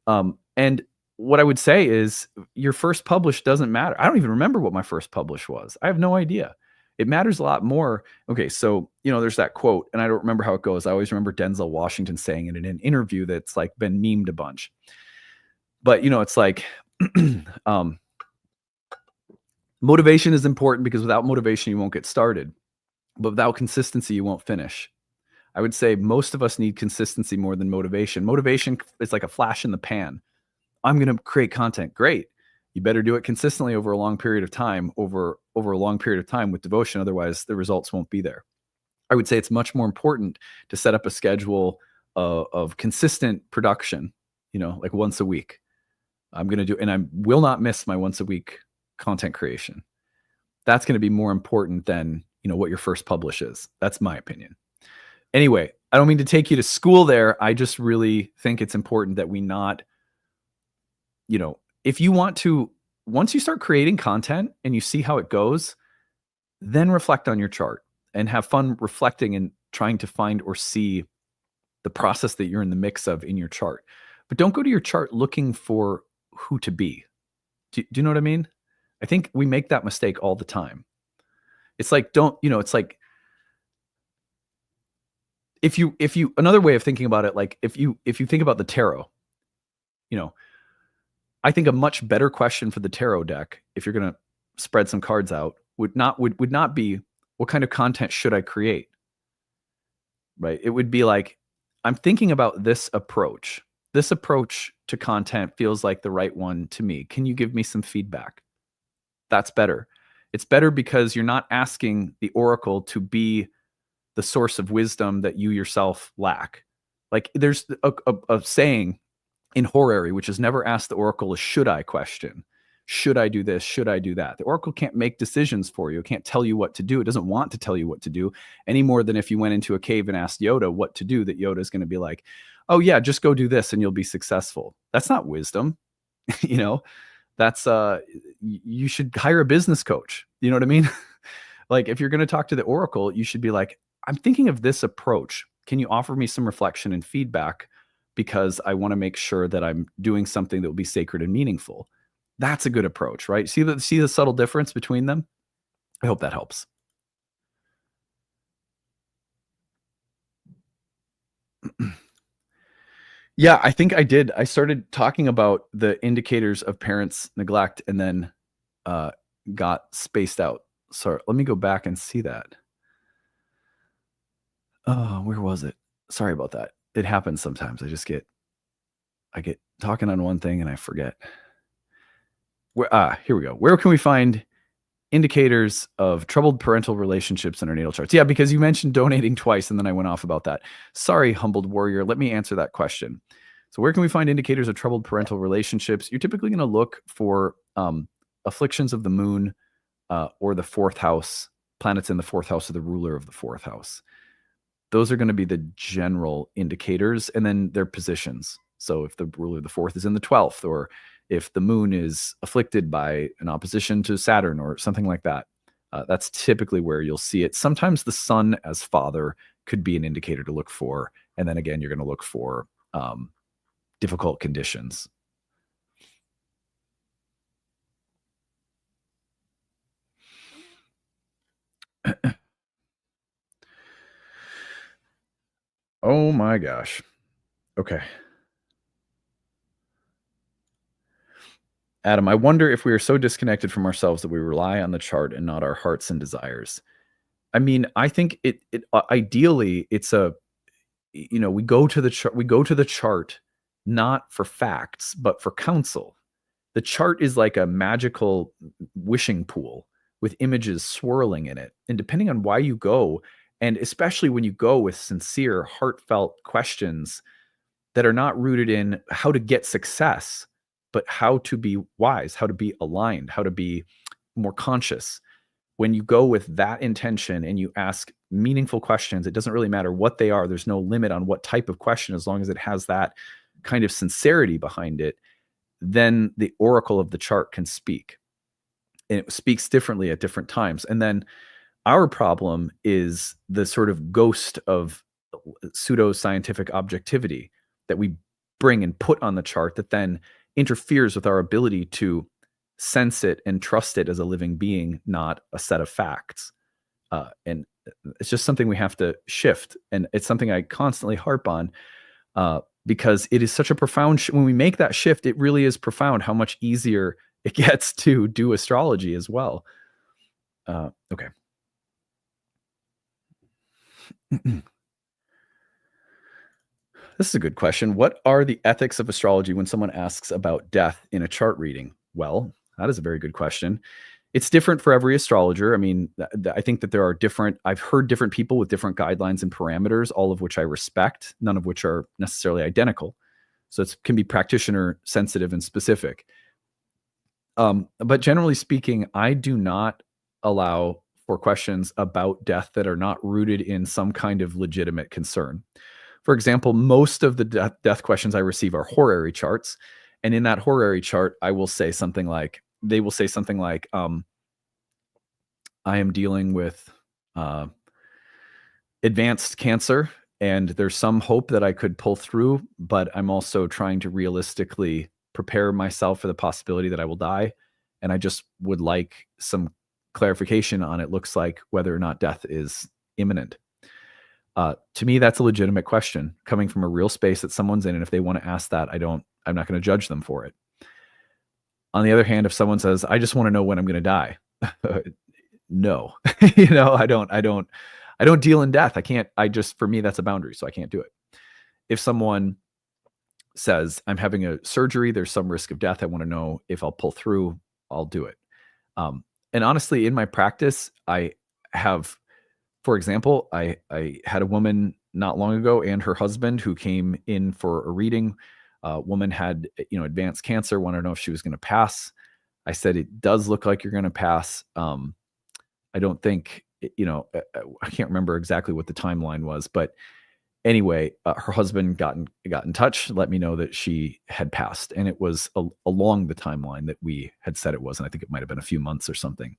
And what I would say is your first publish doesn't matter. I don't even remember what my first publish was. I have no idea. It matters a lot more. Okay, so, there's that quote, and I don't remember how it goes. I always remember Denzel Washington saying it in an interview that's like been memed a bunch. But, it's like, motivation is important because without motivation, you won't get started. But without consistency, you won't finish. I would say most of us need consistency more than motivation. Motivation is like a flash in the pan. I'm going to create content. Great. You better do it consistently over a long period of time, over a long period of time with devotion. Otherwise, the results won't be there. I would say it's much more important to set up a schedule of consistent production, like once a week. I'm going to do, and I will not miss my once a week content creation. That's going to be more important than, what your first publish is. That's my opinion. Anyway, I don't mean to take you to school there. I just really think it's important that we not, if you want to, once you start creating content and you see how it goes, then reflect on your chart and have fun reflecting and trying to find or see the process that you're in the mix of in your chart. But don't go to your chart looking for who to be. Do you know what I mean? I think we make that mistake all the time. It's like, it's like, if you, another way of thinking about it, like if you think about the tarot, I think a much better question for the tarot deck, if you're going to spread some cards out, would not be, what kind of content should I create? Right? It would be like, I'm thinking about this approach. This approach to content feels like the right one to me. Can you give me some feedback? That's better. It's better because you're not asking the oracle to be the source of wisdom that you yourself lack. Like there's a saying in horary, which is never ask the oracle a should I question. Should I do this? Should I do that? The oracle can't make decisions for you. It can't tell you what to do. It doesn't want to tell you what to do any more than if you went into a cave and asked Yoda what to do, that Yoda is going to be like, oh yeah, just go do this and you'll be successful. That's not wisdom. You know, that's you should hire a business coach. You know what I mean? Like if you're going to talk to the oracle, you should be like, I'm thinking of this approach. Can you offer me some reflection and feedback? Because I want to make sure that I'm doing something that will be sacred and meaningful. That's a good approach, right? See the subtle difference between them? I hope that helps. Yeah, I think I did. I started talking about the indicators of parents' neglect and then got spaced out. Sorry, let me go back and see that. Oh, where was it? Sorry about that. It happens sometimes. I get talking on one thing and I forget. Here we go. Where can we find indicators of troubled parental relationships in our natal charts? Yeah, because you mentioned donating twice and then I went off about that. Sorry, humbled warrior. Let me answer that question. So where can we find indicators of troubled parental relationships? You're typically going to look for afflictions of the moon or the fourth house, planets in the fourth house of the ruler of the fourth house. Those are going to be the general indicators, and then their positions. So if the ruler of the fourth is in the 12th, or if the moon is afflicted by an opposition to Saturn or something like that, that's typically where you'll see it. Sometimes the sun as father could be an indicator to look for. And then again, you're going to look for difficult conditions. Oh my gosh. Okay. Adam, I wonder if we are so disconnected from ourselves that we rely on the chart and not our hearts and desires. I mean, I think it ideally it's we go to the chart not for facts, but for counsel. The chart is like a magical wishing pool with images swirling in it. And depending on why you go, and especially when you go with sincere, heartfelt questions that are not rooted in how to get success, but how to be wise, how to be aligned, how to be more conscious. When you go with that intention and you ask meaningful questions, it doesn't really matter what they are. There's no limit on what type of question, as long as it has that kind of sincerity behind it, then the oracle of the chart can speak. And it speaks differently at different times. And then our problem is the sort of ghost of pseudo-scientific objectivity that we bring and put on the chart that then interferes with our ability to sense it and trust it as a living being, not a set of facts. And it's just something we have to shift. And it's something I constantly harp on because it is such a profound, when we make that shift, it really is profound how much easier it gets to do astrology as well. Okay. This is a good question. What are the ethics of astrology when someone asks about death in a chart reading? Well, that is a very good question. It's different for every astrologer. I mean, I think that there are I've heard different people with different guidelines and parameters, all of which I respect, none of which are necessarily identical. So it can be practitioner sensitive and specific. But generally speaking, I do not allow for questions about death that are not rooted in some kind of legitimate concern. For example, most of the death questions I receive are horary charts. And in that horary chart, they will say something like, I am dealing with advanced cancer, and there's some hope that I could pull through, but I'm also trying to realistically prepare myself for the possibility that I will die. And I just would like some clarification on it looks like whether or not death is imminent. To me, that's a legitimate question coming from a real space that someone's in. And if they want to ask that, I'm not going to judge them for it. On the other hand, if someone says, I just want to know when I'm going to die, no, I don't deal in death. For me, that's a boundary. So I can't do it. If someone says I'm having a surgery, there's some risk of death, I want to know if I'll pull through, I'll do it. And honestly, in my practice, I have, for example, I had a woman not long ago, and her husband, who came in for a reading. Woman had, advanced cancer, wanted to know if she was going to pass. I said, it does look like you're going to pass. I don't think, I can't remember exactly what the timeline was, but anyway, her husband got in touch, let me know that she had passed, and it was along the timeline that we had said it was, and I think it might have been a few months or something.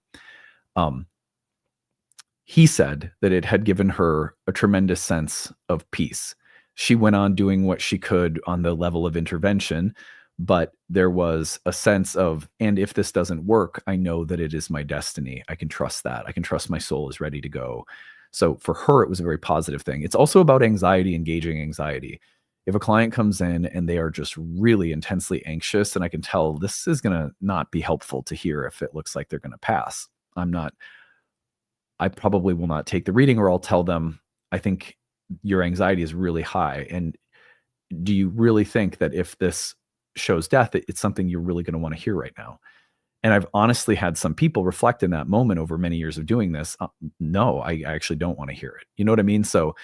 He said that it had given her a tremendous sense of peace. She went on doing what she could on the level of intervention, but there was a sense of, and if this doesn't work, I know that it is my destiny. I can trust that. I can trust my soul is ready to go. So for her, it was a very positive thing. It's also about anxiety, engaging anxiety. If a client comes in and they are just really intensely anxious, and I can tell this is going to not be helpful to hear if it looks like they're going to pass, I probably will not take the reading, or I'll tell them, I think your anxiety is really high. And do you really think that if this shows death, it's something you're really going to want to hear right now? And I've honestly had some people reflect in that moment over many years of doing this. No, I actually don't want to hear it. You know what I mean? So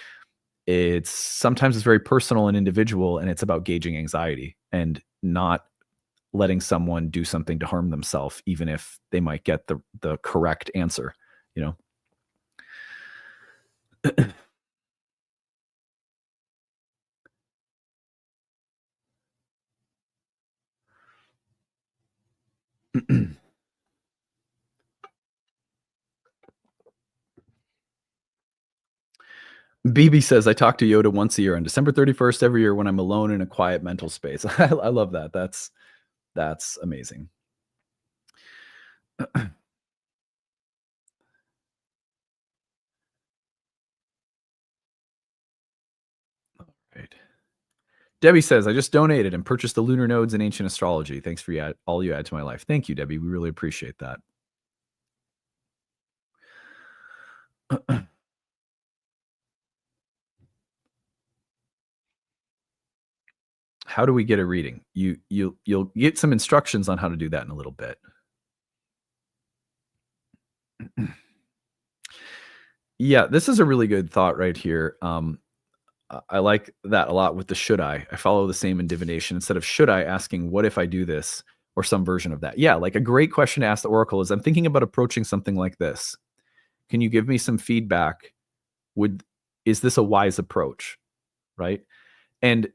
sometimes it's very personal and individual, and it's about gauging anxiety and not letting someone do something to harm themselves, even if they might get the correct answer, BB says, I talk to Yoda once a year on December 31st every year when I'm alone in a quiet mental space. I love that. That's amazing. Right. Debbie says, I just donated and purchased the lunar nodes in ancient astrology. Thanks for all you add to my life. Thank you, Debbie. We really appreciate that. How do we get a reading? You'll get some instructions on how to do that in a little bit. Yeah, this is a really good thought right here. I like that a lot with the should I. I follow the same in divination. Instead of should I, asking what if I do this, or some version of that. Yeah, like a great question to ask the oracle is, I'm thinking about approaching something like this. Can you give me some feedback? Is this a wise approach? Right? And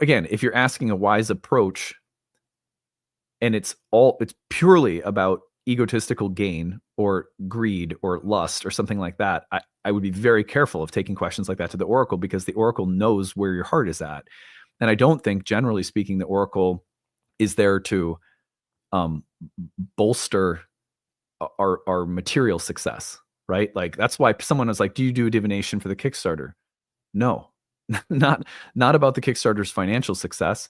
again, if you're asking a wise approach and it's purely about egotistical gain or greed or lust or something like that, I would be very careful of taking questions like that to the oracle, because the oracle knows where your heart is at. And I don't think, generally speaking, the oracle is there to bolster our material success, right? Like, that's why someone is like, do you do a divination for the Kickstarter? No, not about the Kickstarter's financial success.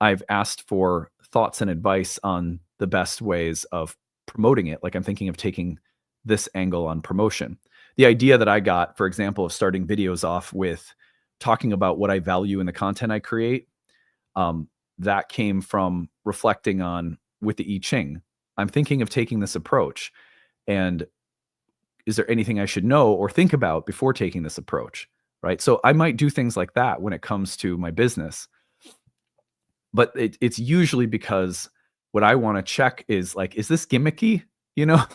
I've asked for thoughts and advice on the best ways of promoting it. Like, I'm thinking of taking this angle on promotion. The idea that I got, for example, of starting videos off with talking about what I value in the content I create, that came from reflecting on with the I Ching. I'm thinking of taking this approach, and is there anything I should know or think about before taking this approach? Right. So I might do things like that when it comes to my business, but it's usually because what I want to check is like, is this gimmicky?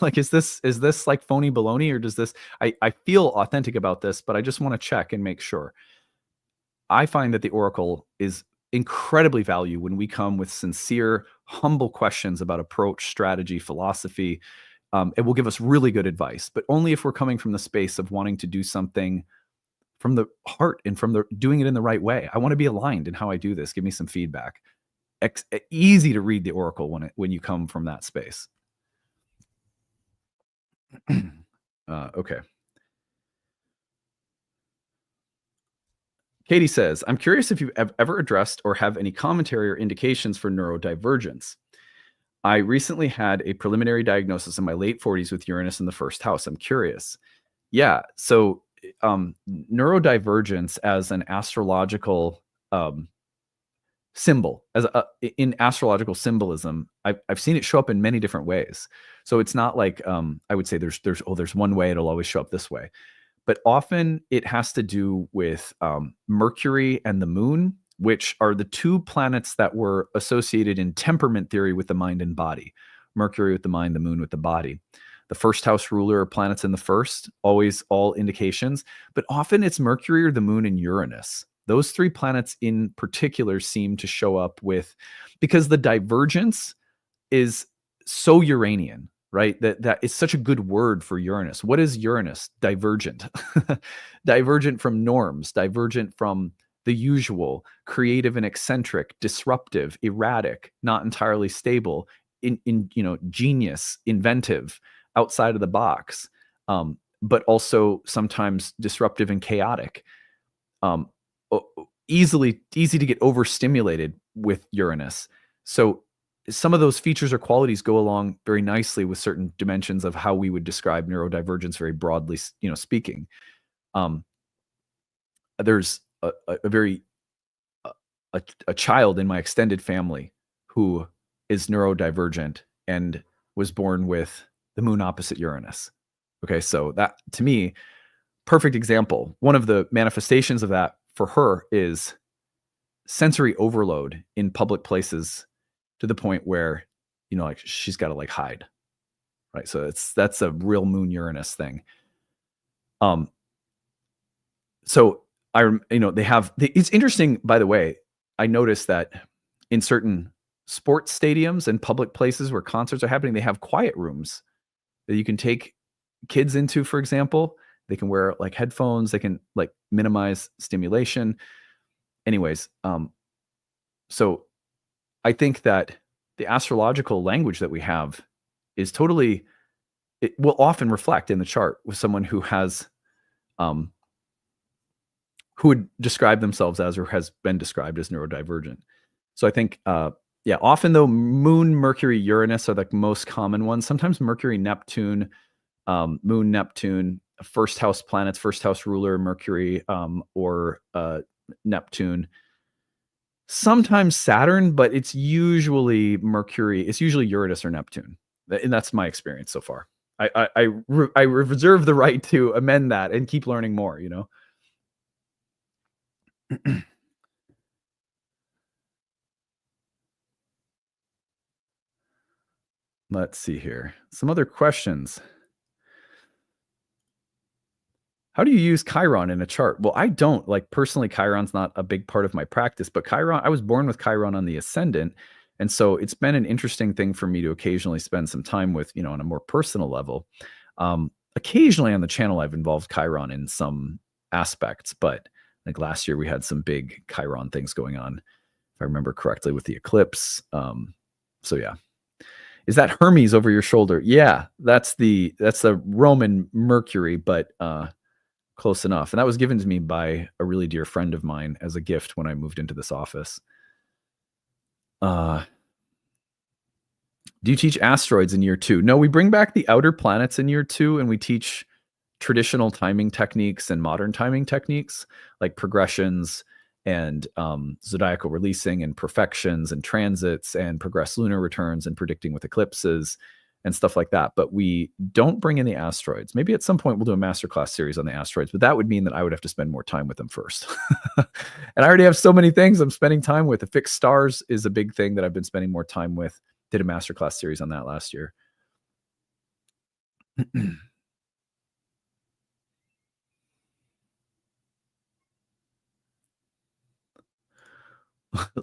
Like, is this like phony baloney, or does this, I feel authentic about this, but I just want to check and make sure. I find that the oracle is incredibly valuable when we come with sincere, humble questions about approach, strategy, philosophy. It will give us really good advice, but only if we're coming from the space of wanting to do something from the heart and from doing it in the right way. I want to be aligned in how I do this. Give me some feedback. Easy to read the oracle when you come from that space. Okay. Katie says, I'm curious if you've ever addressed or have any commentary or indications for neurodivergence. I recently had a preliminary diagnosis in my late 40s with Uranus in the first house. I'm curious. Yeah. So neurodivergence as an astrological symbol, in astrological symbolism, I've seen it show up in many different ways. So it's not like I would say there's one way, it'll always show up this way. but often it has to do with Mercury and the moon, which are the two planets that were associated in temperament theory with the mind and body. Mercury with the mind, the moon with the body. The first house ruler are planets in the first, always all indications, but often it's Mercury or the moon and Uranus. Those three planets in particular seem to show up with, because the divergence is so Uranian, right? That is such a good word for Uranus. What is Uranus? Divergent. Divergent from norms, divergent from the usual, creative and eccentric, disruptive, erratic, not entirely stable, genius, inventive, outside of the box, but also sometimes disruptive and chaotic. Easy to get overstimulated with Uranus. So some of those features or qualities go along very nicely with certain dimensions of how we would describe neurodivergence, very broadly, speaking. There's a child in my extended family who is neurodivergent and was born with the moon opposite Uranus. Okay, so that, to me, perfect example. One of the manifestations of that for her is sensory overload in public places, to the point where, like, she's got to like hide, right? So that's a real moon Uranus thing. So they have, it's interesting, by the way, I noticed that in certain sports stadiums and public places where concerts are happening, they have quiet rooms that you can take kids into, for example. They can wear like headphones, they can like minimize stimulation. Anyways, so I think that the astrological language that we have is totally, it will often reflect in the chart with someone who has, who would describe themselves as, or has been described as, neurodivergent. So I think, often though, moon, Mercury, Uranus are the most common ones. Sometimes Mercury, Neptune, moon, Neptune, first house planets, first house ruler, Mercury, or Neptune. Sometimes Saturn, but it's usually Mercury. It's usually Uranus or Neptune. And that's my experience so far. I reserve the right to amend that and keep learning more, Let's see here. Some other questions. How do you use Chiron in a chart? Well, I don't. Like, personally, Chiron's not a big part of my practice, but Chiron, I was born with Chiron on the ascendant. And so it's been an interesting thing for me to occasionally spend some time with, on a more personal level. Occasionally on the channel, I've involved Chiron in some aspects, but like last year we had some big Chiron things going on, if I remember correctly, with the eclipse. So yeah. Is that Hermes over your shoulder? Yeah, that's the Roman Mercury, but close enough. And that was given to me by a really dear friend of mine as a gift when I moved into this office. Do you teach asteroids in year 2? No, we bring back the outer planets in year 2, and we teach traditional timing techniques and modern timing techniques, like progressions and zodiacal releasing and perfections and transits and progressed lunar returns and predicting with eclipses and stuff like that. But we don't bring in the asteroids. Maybe at some point we'll do a masterclass series on the asteroids, but that would mean that I would have to spend more time with them first. And I already have so many things I'm spending time with. The fixed stars is a big thing that I've been spending more time with. Did a masterclass series on that last year.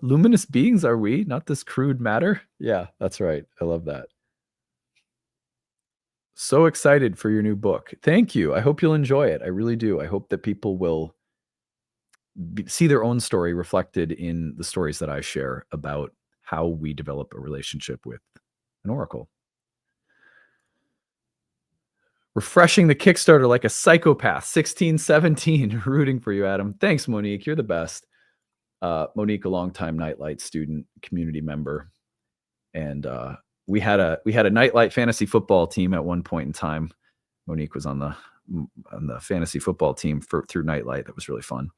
Luminous beings are we, not this crude matter? Yeah, that's right. I love that. So excited for your new book. Thank you. I hope you'll enjoy it. I really do. I hope that people will see their own story reflected in the stories that I share about how we develop a relationship with an oracle. Refreshing the Kickstarter like a psychopath. 1617. Rooting for you, Adam. Thanks, Monique. You're the best. Monique, a longtime Nightlight student, community member, and we had a Nightlight fantasy football team at one point in time. Monique was on the fantasy football team through Nightlight. That was really fun.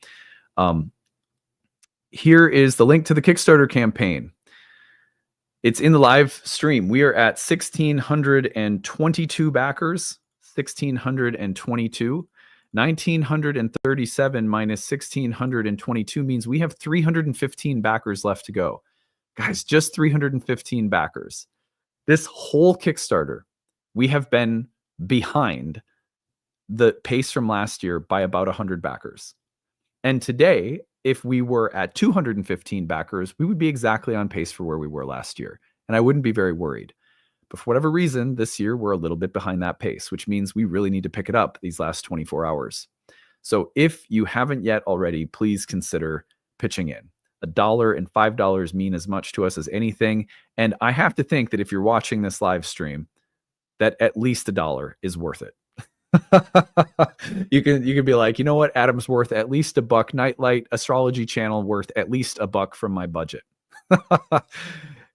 Here is the link to the Kickstarter campaign. It's in the live stream. We are at 1,622 backers. 1,622. 1,937 minus 1,622 means we have 315 backers left to go. Guys, just 315 backers. This whole Kickstarter, we have been behind the pace from last year by about 100 backers. And today, if we were at 215 backers, we would be exactly on pace for where we were last year. And I wouldn't be very worried. But for whatever reason, this year, we're a little bit behind that pace, which means we really need to pick it up these last 24 hours. So if you haven't yet already, please consider pitching in. $1 and $5 mean as much to us as anything. And I have to think that if you're watching this live stream, that at least $1 is worth it. You can be like, you know what, Adam's worth at least $1. Nightlight Astrology channel worth at least $1 from my budget.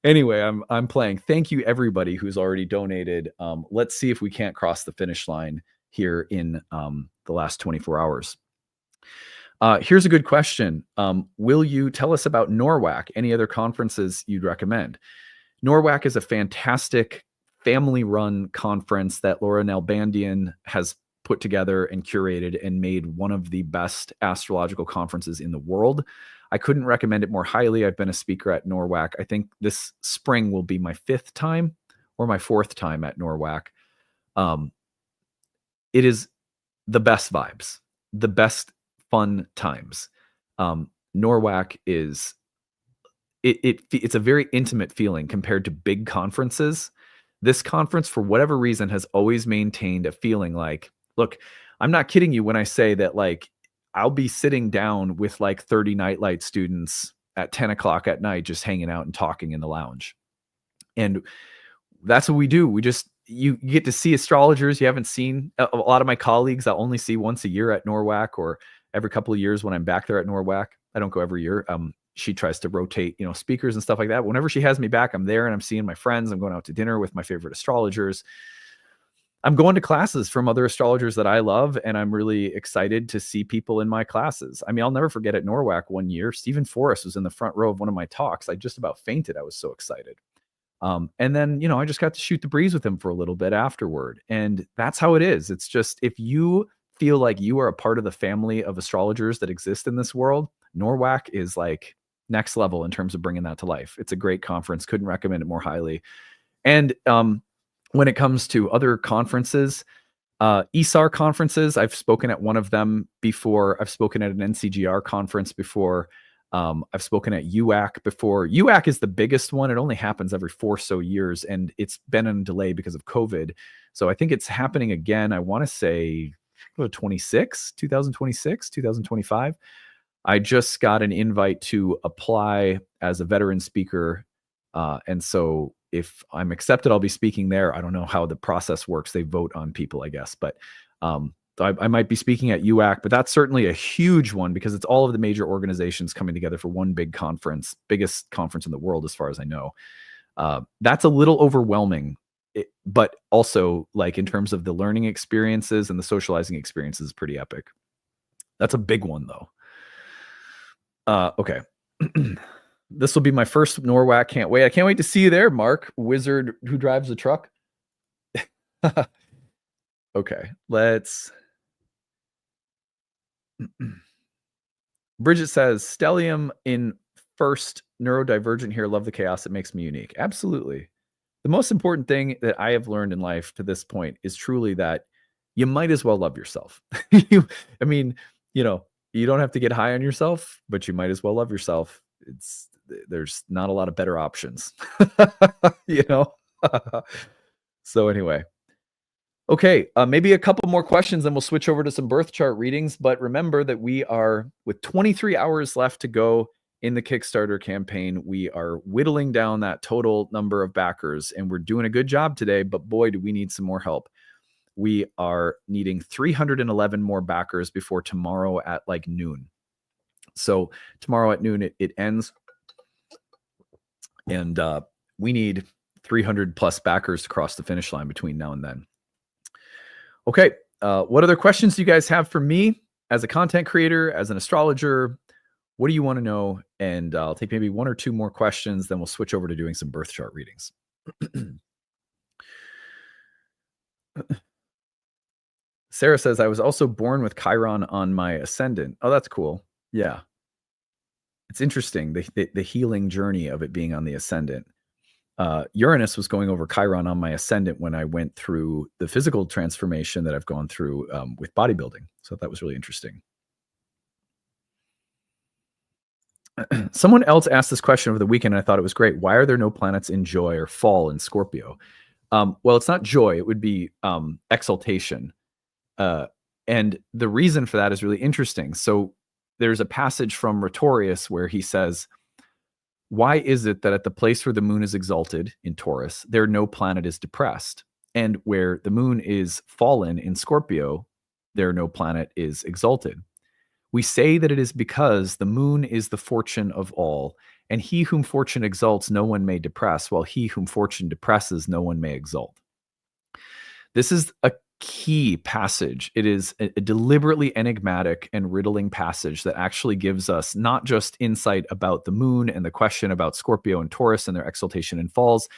Anyway, I'm playing. Thank you everybody who's already donated. Let's see if we can't cross the finish line here in the last 24 hours. Here's a good question. Will you tell us about NORWAC? Any other conferences you'd recommend? NORWAC is a fantastic family-run conference that Laura Nalbandian has put together and curated and made one of the best astrological conferences in the world. I couldn't recommend it more highly. I've been a speaker at NORWAC. I think this spring will be my 5th time or my 4th time at NORWAC. It is the best vibes, the best fun times. NORWAC is, it's a very intimate feeling compared to big conferences. This conference, for whatever reason, has always maintained a feeling like, look, I'm not kidding you when I say that, like, I'll be sitting down with like 30 Nightlight students at 10 o'clock at night, just hanging out and talking in the lounge. And that's what we do. You get to see astrologers you haven't seen. A lot of my colleagues I'll only see once a year at NORWAC, or every couple of years when I'm back there at NORWAC. I don't go every year. She tries to rotate, speakers and stuff like that. Whenever she has me back, I'm there and I'm seeing my friends. I'm going out to dinner with my favorite astrologers. I'm going to classes from other astrologers that I love, and I'm really excited to see people in my classes. I mean, I'll never forget at NORWAC one year, Stephen Forrest was in the front row of one of my talks. I just about fainted. I was so excited. And then, I just got to shoot the breeze with him for a little bit afterward. And that's how it is. It's just, if you feel like you are a part of the family of astrologers that exist in this world, NORWAC is like next level in terms of bringing that to life. It's a great conference. Couldn't recommend it more highly. And when it comes to other conferences, ESAR conferences, I've spoken at one of them before. I've spoken at an NCGR conference before. I've spoken at UAC before. UAC is the biggest one. It only happens every 4 or so years, and it's been in delay because of COVID. So I think it's happening again. I want to say 2026, 2025. I just got an invite to apply as a veteran speaker. And so if I'm accepted, I'll be speaking there. I don't know how the process works. They vote on people, I guess. But I might be speaking at UAC, but that's certainly a huge one because it's all of the major organizations coming together for one big conference, biggest conference in the world, as far as I know. That's a little overwhelming, but also, like, in terms of the learning experiences and the socializing experiences, pretty epic. That's a big one, though. Okay. This will be my first NORWAC. Can't wait. I can't wait to see you there, Mark, wizard who drives the truck. Okay, let's. Bridget says, stellium in first, neurodivergent here. Love the chaos. It makes me unique. Absolutely. The most important thing that I have learned in life to this point is truly that you might as well love yourself. You don't have to get high on yourself, but you might as well love yourself. There's not a lot of better options, So anyway, okay, maybe a couple more questions, then we'll switch over to some birth chart readings. But remember that we are, with 23 hours left to go in the Kickstarter campaign, we are whittling down that total number of backers, and we're doing a good job today, but boy, do we need some more help. We are needing 311 more backers before tomorrow at like noon. So tomorrow at noon, it ends. And we need 300 plus backers to cross the finish line between now and then. Okay. What other questions do you guys have for me as a content creator, as an astrologer? What do you want to know? And I'll take maybe 1 or 2 more questions. Then we'll switch over to doing some birth chart readings. Sarah says, I was also born with Chiron on my ascendant. Oh, that's cool. Yeah. It's interesting, the healing journey of it being on the ascendant. Uranus was going over Chiron on my ascendant when I went through the physical transformation that I've gone through with bodybuilding. So that was really interesting. Someone else asked this question over the weekend, and I thought it was great. Why are there no planets in joy or fall in Scorpio? Well, it's not joy. It would be exaltation. And the reason for that is really interesting. So there's a passage from Rhetorius where he says, why is it that at the place where the moon is exalted in Taurus, there no planet is depressed? And where the moon is fallen in Scorpio, there no planet is exalted. We say that it is because the moon is the fortune of all, and he whom fortune exalts, no one may depress, while he whom fortune depresses, no one may exalt. This is a key passage. It is a deliberately enigmatic and riddling passage that actually gives us not just insight about the moon and the question about Scorpio and Taurus and their exaltation and falls,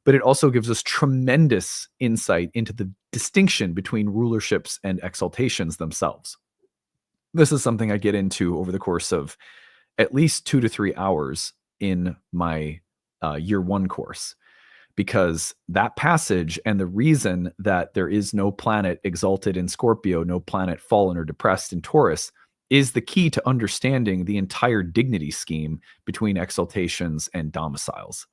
but it also gives us tremendous insight into the distinction between rulerships and exaltations themselves. This is something I get into over the course of at least 2 to 3 hours in my year one course, because that passage and the reason that there is no planet exalted in Scorpio, no planet fallen or depressed in Taurus, is the key to understanding the entire dignity scheme between exaltations and domiciles.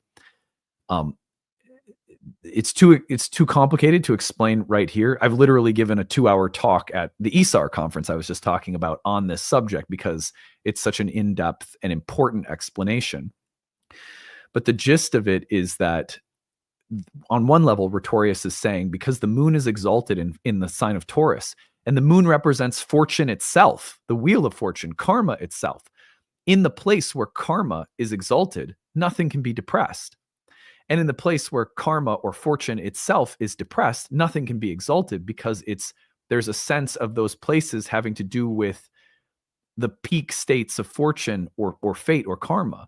It's too complicated to explain right here. I've literally given a 2-hour talk at the ESAR conference I was just talking about on this subject because it's such an in-depth and important explanation. But the gist of it is that on one level, Rhetorius is saying, because the moon is exalted in the sign of Taurus, and the moon represents fortune itself, the wheel of fortune, karma itself. In the place where karma is exalted, nothing can be depressed. And in the place where karma or fortune itself is depressed, nothing can be exalted because there's a sense of those places having to do with the peak states of fortune or fate or karma.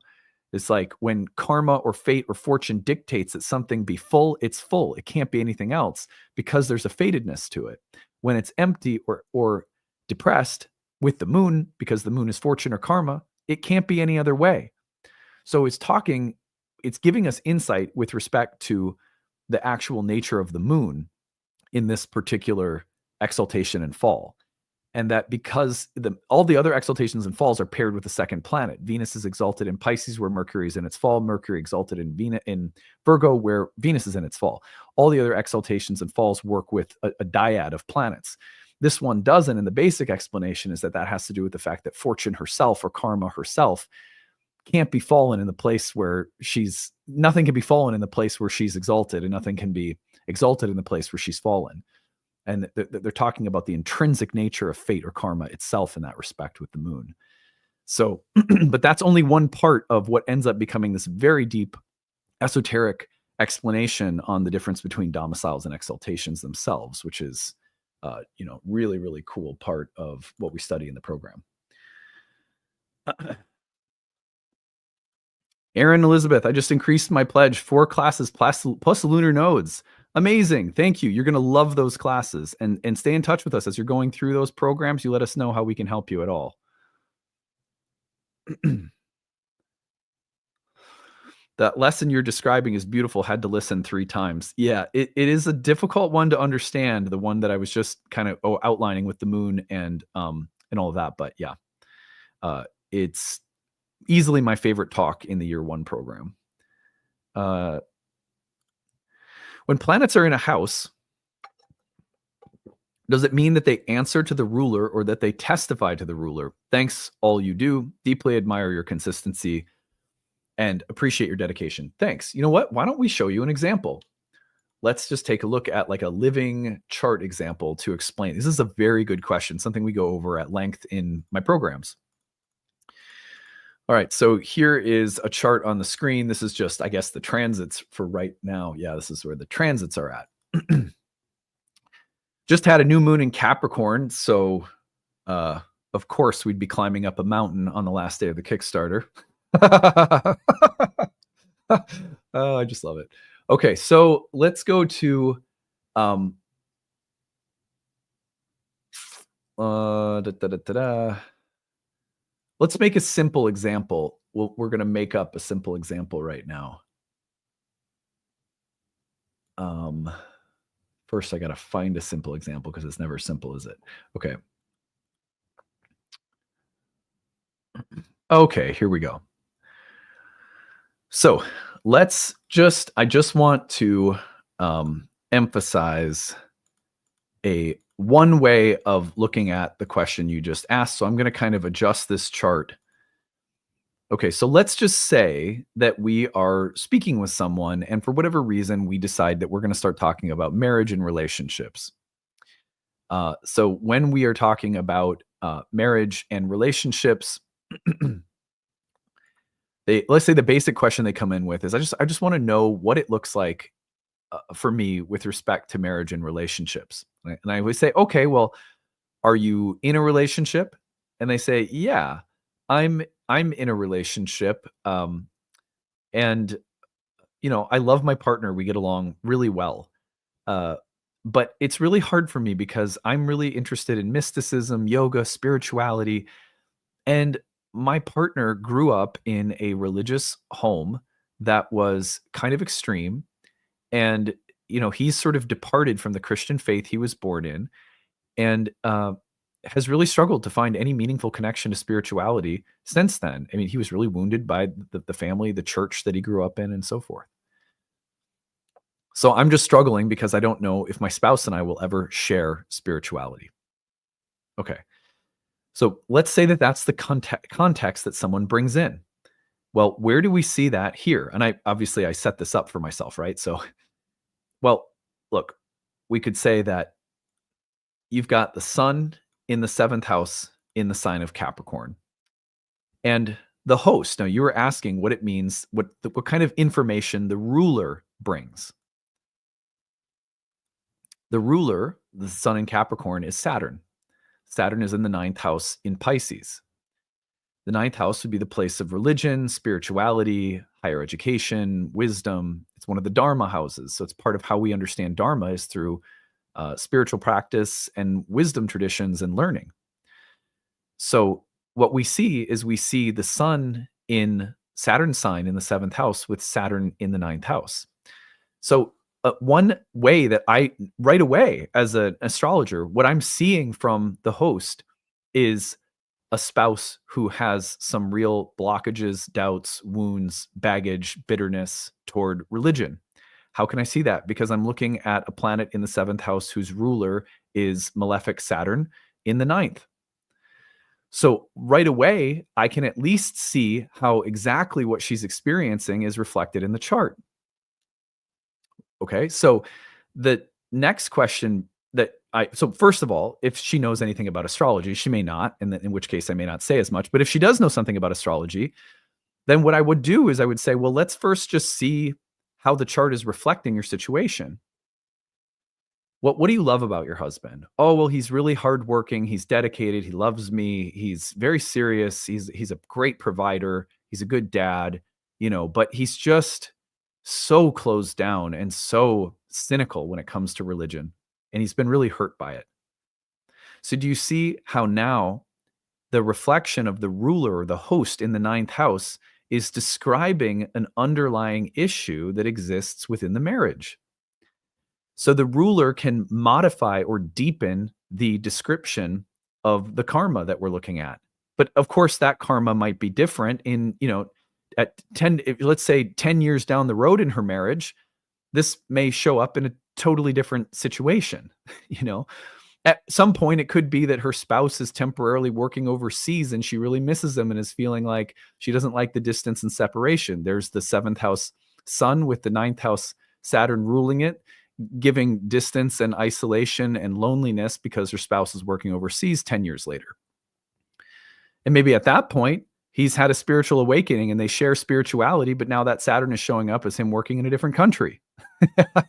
It's like when karma or fate or fortune dictates that something be full, it's full. It can't be anything else because there's a fatedness to it. When it's empty or depressed with the moon, because the moon is fortune or karma, it can't be any other way. So it's giving us insight with respect to the actual nature of the moon in this particular exaltation and fall. And that because all the other exaltations and falls are paired with the second planet. Venus is exalted in Pisces where Mercury is in its fall. Mercury exalted in Virgo where Venus is in its fall. All the other exaltations and falls work with a dyad of planets. This one doesn't. And the basic explanation is that has to do with the fact that fortune herself or karma herself can't be fallen in the place where nothing can be fallen in the place where she's exalted, and nothing can be exalted in the place where she's fallen. And they're talking about the intrinsic nature of fate or karma itself in that respect with the moon. So, but that's only one part of what ends up becoming this very deep esoteric explanation on the difference between domiciles and exaltations themselves, which is, really, really cool part of what we study in the program. Aaron Elizabeth, I just increased my pledge 4 classes plus lunar nodes. Amazing. Thank you. You're going to love those classes, and stay in touch with us as you're going through those programs. You let us know how we can help you at all. That lesson you're describing is beautiful. Had to listen 3 times. Yeah, it is a difficult one to understand, the one that I was just kind of outlining with the moon and all of that. But yeah, it's easily my favorite talk in the year 1 program. When planets are in a house, does it mean that they answer to the ruler or that they testify to the ruler? Thanks, all you do. Deeply admire your consistency and appreciate your dedication. Thanks. You know what? Why don't we show you an example? Let's just take a look at like a living chart example to explain. This is a very good question, something we go over at length in my programs. All right, so here is a chart on the screen. This is just, I guess, the transits for right now. Yeah, this is where the transits are at. Just had a new moon in Capricorn, so of course we'd be climbing up a mountain on the last day of the Kickstarter. Oh, I just love it. Okay, so let's go to Da, da, da, da, da. Let's make a simple example. We're going to make up a simple example right now. Um, First, I got to find a simple example because it's never simple, is it? Okay. Okay, here we go. So I just want to emphasize a one way of looking at the question you just asked. So I'm going to kind of adjust this chart. Okay, so let's just say that we are speaking with someone, and for whatever reason, we decide that we're going to start talking about marriage and relationships. So when we are talking about marriage and relationships, let's say the basic question they come in with is, I just want to know what it looks like for me with respect to marriage and relationships. Right? And I always say, okay, well, are you in a relationship? And they say, yeah, I'm in a relationship. And I love my partner. We get along really well. Uh, but it's really hard for me because I'm really interested in mysticism, yoga, spirituality, and my partner grew up in a religious home that was kind of extreme. And, he's sort of departed from the Christian faith he was born in, and has really struggled to find any meaningful connection to spirituality since then. I mean, he was really wounded by the family, the church that he grew up in, and so forth. So I'm just struggling because I don't know if my spouse and I will ever share spirituality. Okay. So let's say that that's the context that someone brings in. Well, where do we see that here? And I set this up for myself, right? So, well, look, we could say that you've got the sun in the seventh house in the sign of Capricorn. And the host, now you were asking what it means, what kind of information the ruler brings. The ruler, the sun in Capricorn, is Saturn. Saturn is in the ninth house in Pisces. The ninth house would be the place of religion, spirituality, higher education, wisdom. It's one of the Dharma houses. So it's part of how we understand Dharma is through spiritual practice and wisdom traditions and learning. So what we see the sun in Saturn sign in the seventh house with Saturn in the ninth house. So one way that right away as an astrologer, what I'm seeing from the host is a spouse who has some real blockages, doubts, wounds, baggage, bitterness toward religion. How can I see that? Because I'm looking at a planet in the seventh house whose ruler is malefic Saturn in the ninth. So right away, I can at least see how exactly what she's experiencing is reflected in the chart. Okay, so the next question so first of all, if she knows anything about astrology, she may not, and in which case I may not say as much. But if she does know something about astrology, then what I would do is I would say, well, let's first just see how the chart is reflecting your situation. What do you love about your husband? Oh, well, he's really hardworking. He's dedicated. He loves me. He's very serious. He's a great provider. He's a good dad, but he's just so closed down and so cynical when it comes to religion. And he's been really hurt by it. So do you see how now the reflection of the ruler or the host in the ninth house is describing an underlying issue that exists within the marriage? So the ruler can modify or deepen the description of the karma that we're looking at. But of course, that karma might be different at 10, let's say 10 years down the road in her marriage, this may show up in a totally different situation. At some point, it could be that her spouse is temporarily working overseas and she really misses him and is feeling like she doesn't like the distance and separation. There's the seventh house sun with the ninth house Saturn ruling it, giving distance and isolation and loneliness because her spouse is working overseas 10 years later. And maybe at that point, he's had a spiritual awakening and they share spirituality, but now that Saturn is showing up as him working in a different country.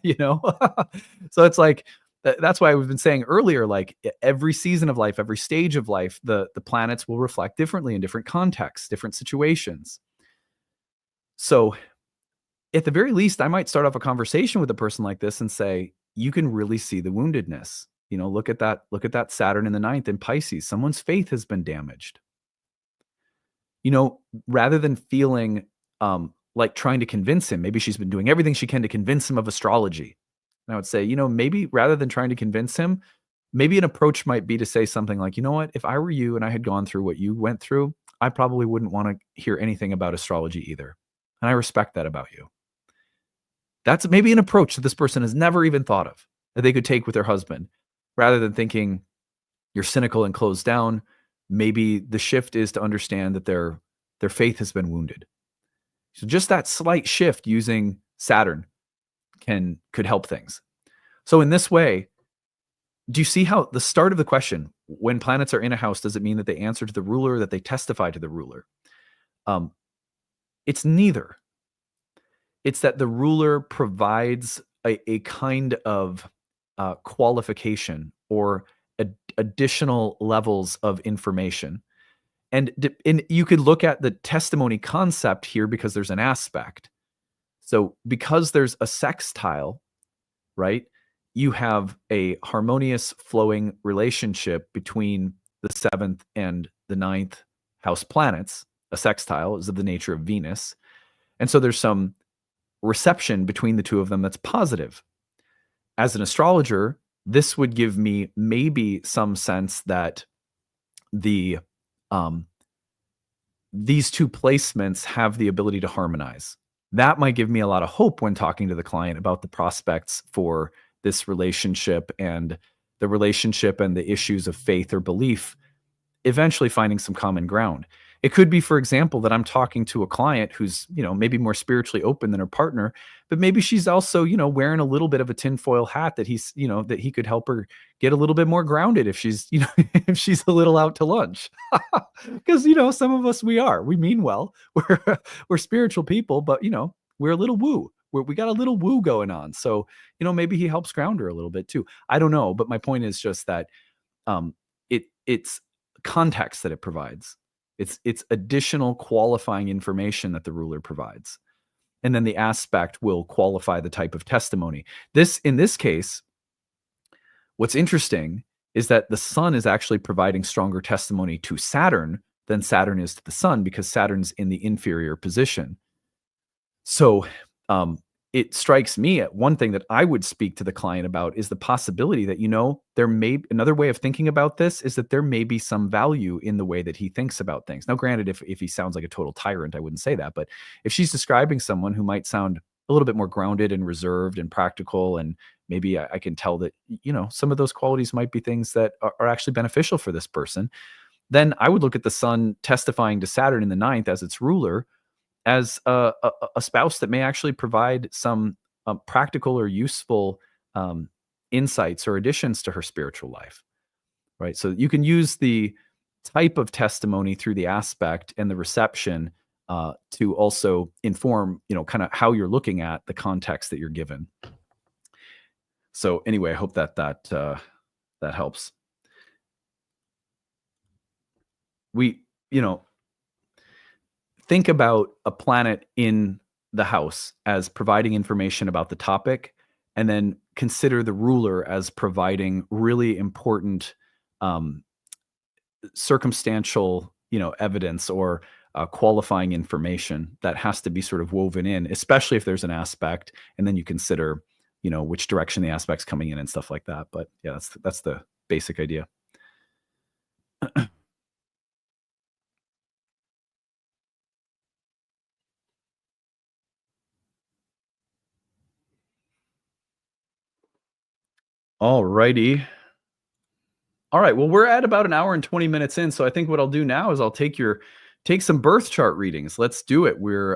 So it's like, that's why we've been saying earlier, like every season of life, every stage of life, the planets will reflect differently in different contexts, different situations. So at the very least, I might start off a conversation with a person like this and say, you can really see the woundedness. Look at that Saturn in the ninth in Pisces. Someone's faith has been damaged. Rather than feeling like trying to convince him, maybe she's been doing everything she can to convince him of astrology. And I would say, maybe rather than trying to convince him, maybe an approach might be to say something like, you know what, if I were you and I had gone through what you went through, I probably wouldn't want to hear anything about astrology either. And I respect that about you. That's maybe an approach that this person has never even thought of that they could take with their husband. Rather than thinking you're cynical and closed down, maybe the shift is to understand that their faith has been wounded. So just that slight shift using Saturn could help things. So in this way, do you see how the start of the question, when planets are in a house, does it mean that they answer to the ruler or that they testify to the ruler? It's neither. It's that the ruler provides a kind of qualification or additional levels of information. And you could look at the testimony concept here because there's an aspect. So because there's a sextile, right, you have a harmonious flowing relationship between the 7th and the 9th house planets. A sextile is of the nature of Venus. And so there's some reception between the two of them that's positive. As an astrologer, this would give me maybe some sense that these two placements have the ability to harmonize. That might give me a lot of hope when talking to the client about the prospects for this relationship and the issues of faith or belief, eventually finding some common ground. It could be, for example, that I'm talking to a client who's, maybe more spiritually open than her partner, but maybe she's also, wearing a little bit of a tinfoil hat that that he could help her get a little bit more grounded if she's, if she's a little out to lunch. Because, some of us, we mean well, we're spiritual people, but, we're a little woo. We got a little woo going on. So, maybe he helps ground her a little bit too. I don't know. But my point is just that it's context that it provides. It's additional qualifying information that the ruler provides. And then the aspect will qualify the type of testimony. In this case, what's interesting is that the sun is actually providing stronger testimony to Saturn than Saturn is to the sun, because Saturn's in the inferior position. So it strikes me at one thing that I would speak to the client about is the possibility that, there may another way of thinking about this is that there may be some value in the way that he thinks about things. Now, granted, if he sounds like a total tyrant, I wouldn't say that. But if she's describing someone who might sound a little bit more grounded and reserved and practical, and maybe I can tell that, some of those qualities might be things that are actually beneficial for this person, then I would look at the sun testifying to Saturn in the ninth as its ruler as a spouse that may actually provide some practical or useful insights or additions to her spiritual life, right? So you can use the type of testimony through the aspect and the reception to also inform, kind of how you're looking at the context that you're given. So anyway, I hope that helps. Think about a planet in the house as providing information about the topic, and then consider the ruler as providing really important circumstantial, evidence or qualifying information that has to be sort of woven in, especially if there's an aspect, and then you consider, which direction the aspect's coming in and stuff like that. But yeah, that's the basic idea. All righty. All right. Well, we're at about an hour and 20 minutes in. So I think what I'll do now is I'll take some birth chart readings. Let's do it. We're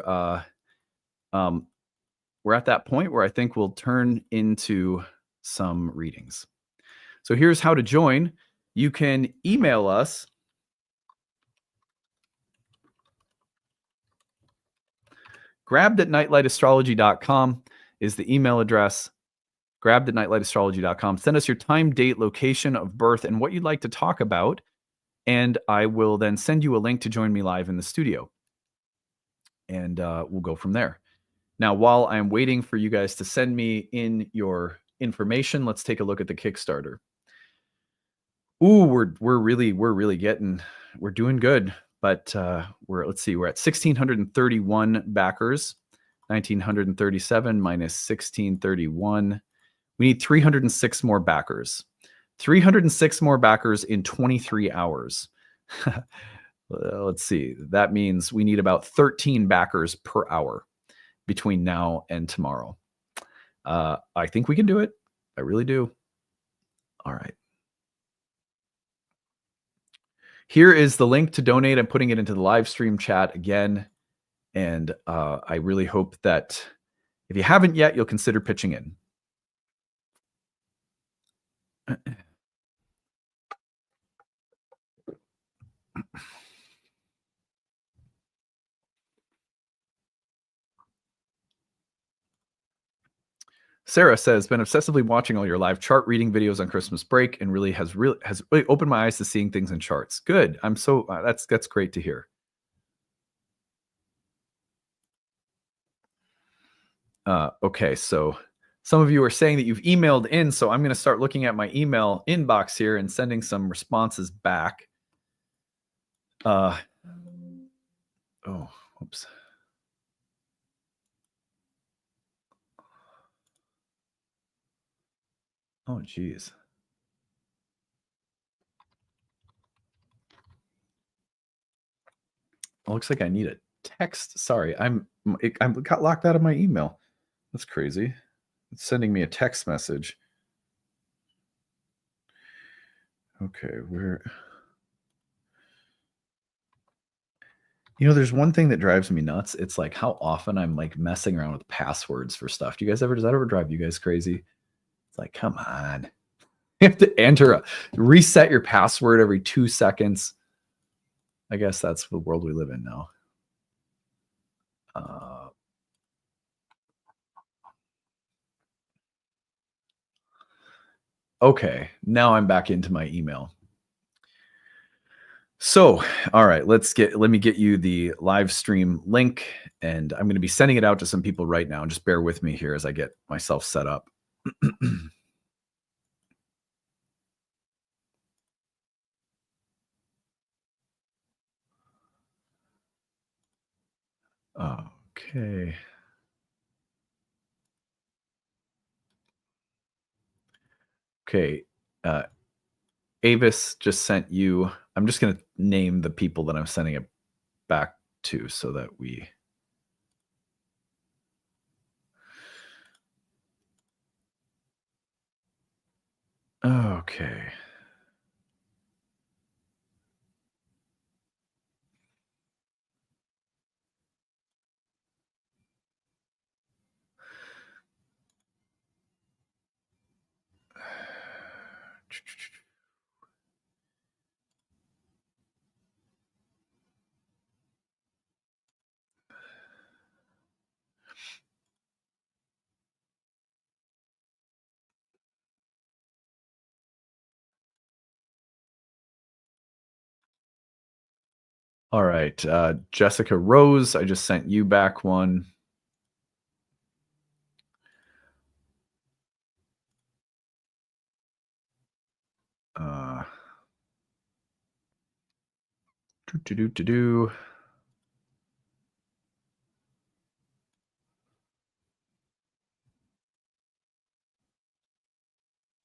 at that point where I think we'll turn into some readings. So here's how to join. You can email us. grabbed@nightlightastrology.com is the email address. grabbed@nightlightastrology.com. Send us your time, date, location of birth, and what you'd like to talk about. And I will then send you a link to join me live in the studio. And we'll go from there. Now, while I'm waiting for you guys to send me in your information, let's take a look at the Kickstarter. Ooh, we're doing good, but we're at 1,631 backers. 1,937 minus 1,631. We need 306 more backers. 306 more backers in 23 hours. Let's see. That means we need about 13 backers per hour between now and tomorrow. I think we can do it. I really do. All right. Here is the link to donate. I'm putting it into the live stream chat again. And I really hope that if you haven't yet, you'll consider pitching in. Sarah says, been obsessively watching all your live chart reading videos on Christmas break and has really opened my eyes to seeing things in charts. Good. I'm so that's great to hear. Okay, so some of you are saying that you've emailed in, so I'm going to start looking at my email inbox here and sending some responses back. Oh, oops. Oh, geez. It looks like I need a text. Sorry, I got locked out of my email. That's crazy. It's sending me a text message. Okay, there's one thing that drives me nuts. It's like how often I'm like messing around with passwords for stuff. Does that ever drive you guys crazy? It's like, come on. You have to reset your password every 2 seconds. I guess that's the world we live in now. Okay, now I'm back into my email. So, all right, let me get you the live stream link, and I'm going to be sending it out to some people right now. Just bear with me here as I get myself set up. Okay. Okay. Avis just sent you. I'm just going to name the people that I'm sending it back to so that we. Okay. All right, Jessica Rose, I just sent you back one.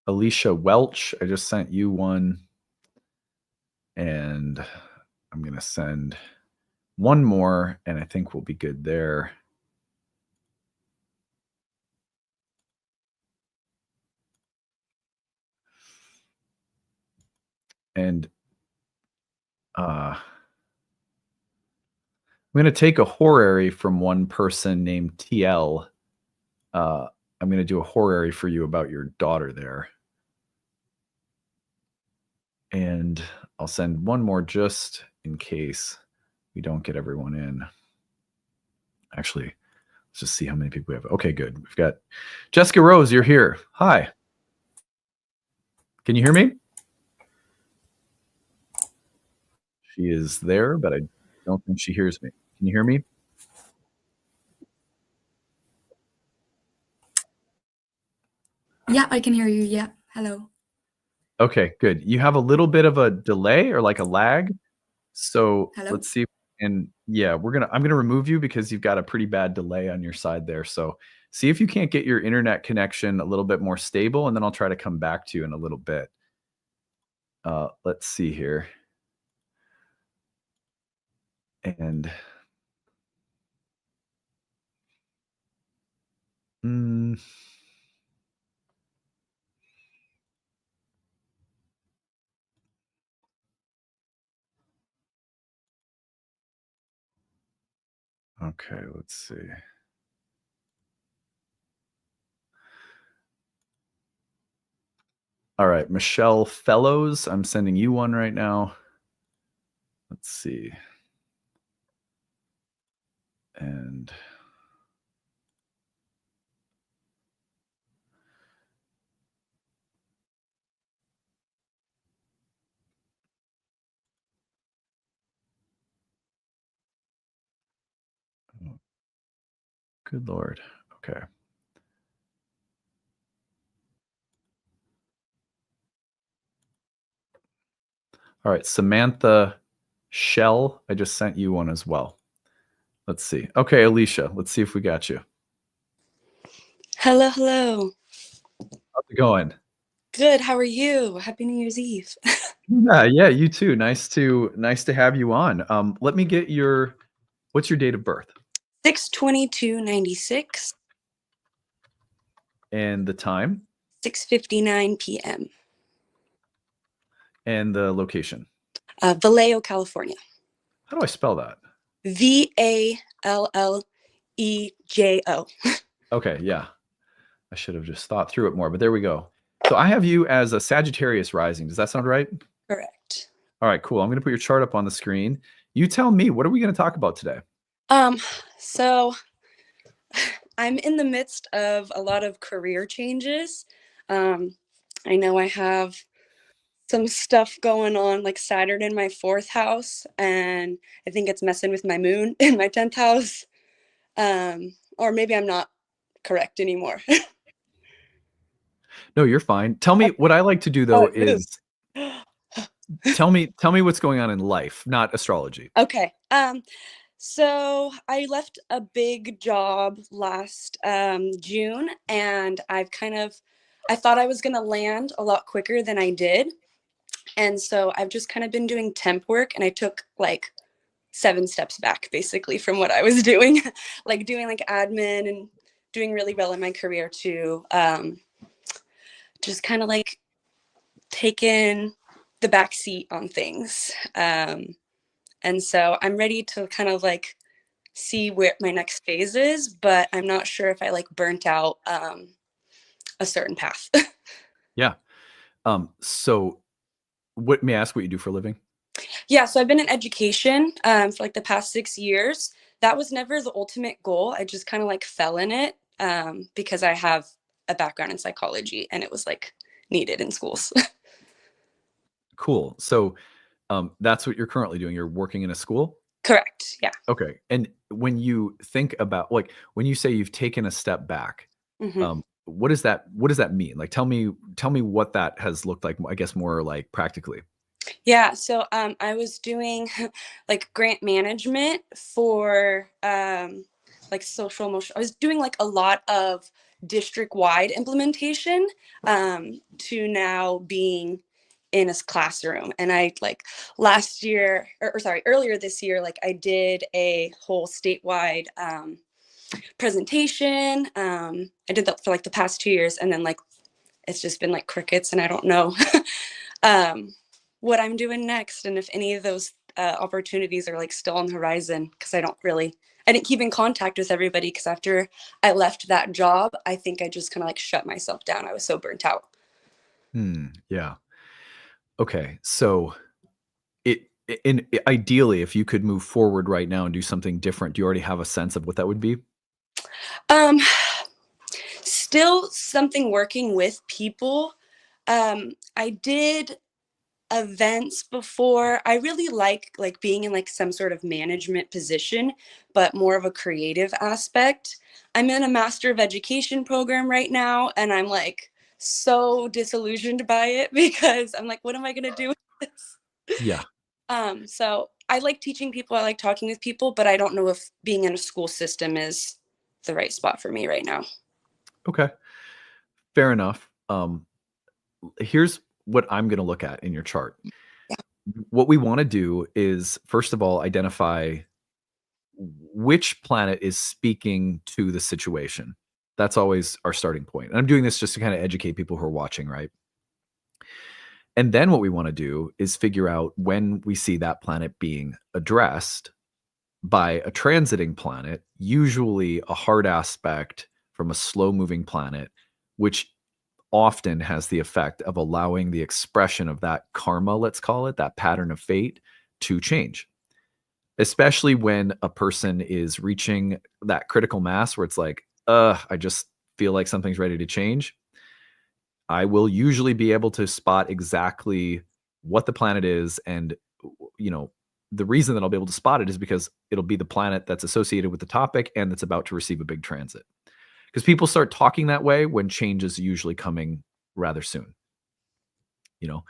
Alicia Welch, I just sent you one. And I'm going to send one more, and I think we'll be good there. And I'm going to take a horary from one person named TL. I'm going to do a horary for you about your daughter there. And I'll send one more just in case we don't get everyone in. Actually, let's just see how many people we have. Okay, good. We've got Jessica Rose, you're here. Hi. Can you hear me? She is there, but I don't think she hears me. Can you hear me? Yeah, I can hear you. Yeah. Hello. Okay, good. You have a little bit of a delay or like a lag. So Hello? let's see. And yeah, I'm gonna remove you because you've got a pretty bad delay on your side there. So see if you can't get your internet connection a little bit more stable, and then I'll try to come back to you in a little bit. Let's see here. And mm, okay, let's see. All right, Michelle Fellows, I'm sending you one right now. Let's see. And oh, good Lord. Okay. All right, Samantha Shell, I just sent you one as well. Let's see. Okay, Alicia, let's see if we got you. Hello, hello. How's it going? Good. How are you? Happy New Year's Eve. Yeah, you too. Nice to have you on. Let me get what's your date of birth 6/22/96, and the time 6:59 p.m. and the location? Vallejo, California. How do I spell that? VALLEJO. Okay, yeah. I should have just thought through it more, but there we go. So I have you as a Sagittarius rising. Does that sound right? Correct. All right, cool. I'm going to put your chart up on the screen. You tell me, what are we going to talk about today? So I'm in the midst of a lot of career changes. I know I have some stuff going on, like Saturn in my 4th house, and I think it's messing with my moon in my 10th house. Or maybe I'm not correct anymore. No, you're fine. Tell me what I like to do Oh, though it moved. is tell me what's going on in life, not astrology. Okay. So I left a big job last June, and I thought I was gonna land a lot quicker than I did. And so I've just kind of been doing temp work, and I took like 7 steps back basically from what I was doing, like doing like admin and doing really well in my career too. Just kind of like taking the back seat on things. And so I'm ready to kind of like see where my next phase is, but I'm not sure if I like burnt out a certain path. Yeah. So what may I ask what you do for a living? Yeah, so I've been in education for like the past 6 years. That was never the ultimate goal. I just kind of like fell in it because I have a background in psychology and it was like needed in schools. Cool. So that's what you're currently doing. You're working in a school? Correct. Yeah. Okay. And when you think about like when you say you've taken a step back, Hmm. what does that mean? Like tell me what that has looked like, I guess more like practically. Yeah. So I was doing like grant management for like social emotional. I was doing like a lot of district wide implementation to now being in a classroom. And I like last year, or sorry, earlier this year, like I did a whole statewide presentation. I did that for like the past 2 years, and then like it's just been like crickets, and I don't know um, what I'm doing next, and if any of those opportunities are like still on the horizon, because I didn't keep in contact with everybody because after I left that job, I think I just kind of like shut myself down. I was so burnt out. Yeah. Okay. So it in ideally, if you could move forward right now and do something different, do you already have a sense of what that would be? Um, Still something working with people. I did events before. I really like being in like some sort of management position, but more of a creative aspect. I'm in a Master of Education program right now, and I'm like so disillusioned by it because I'm like, what am I gonna do with this? Yeah. So I like teaching people, I like talking with people, but I don't know if being in a school system is the right spot for me right now. Okay. Fair enough. Here's what I'm going to look at in your chart. Yeah. What we want to do is, first of all, identify which planet is speaking to the situation. That's always our starting point. And I'm doing this just to kind of educate people who are watching, right? And then what we want to do is figure out when we see that planet being addressed by a transiting planet, usually a hard aspect from a slow moving planet, which often has the effect of allowing the expression of that karma, let's call it, that pattern of fate, to change. Especially when a person is reaching that critical mass where it's like, I just feel like something's ready to change. I will usually be able to spot exactly what the planet is. And, you know, the reason that I'll be able to spot it is because it'll be the planet that's associated with the topic and that's about to receive a big transit. Because people start talking that way when change is usually coming rather soon, you know,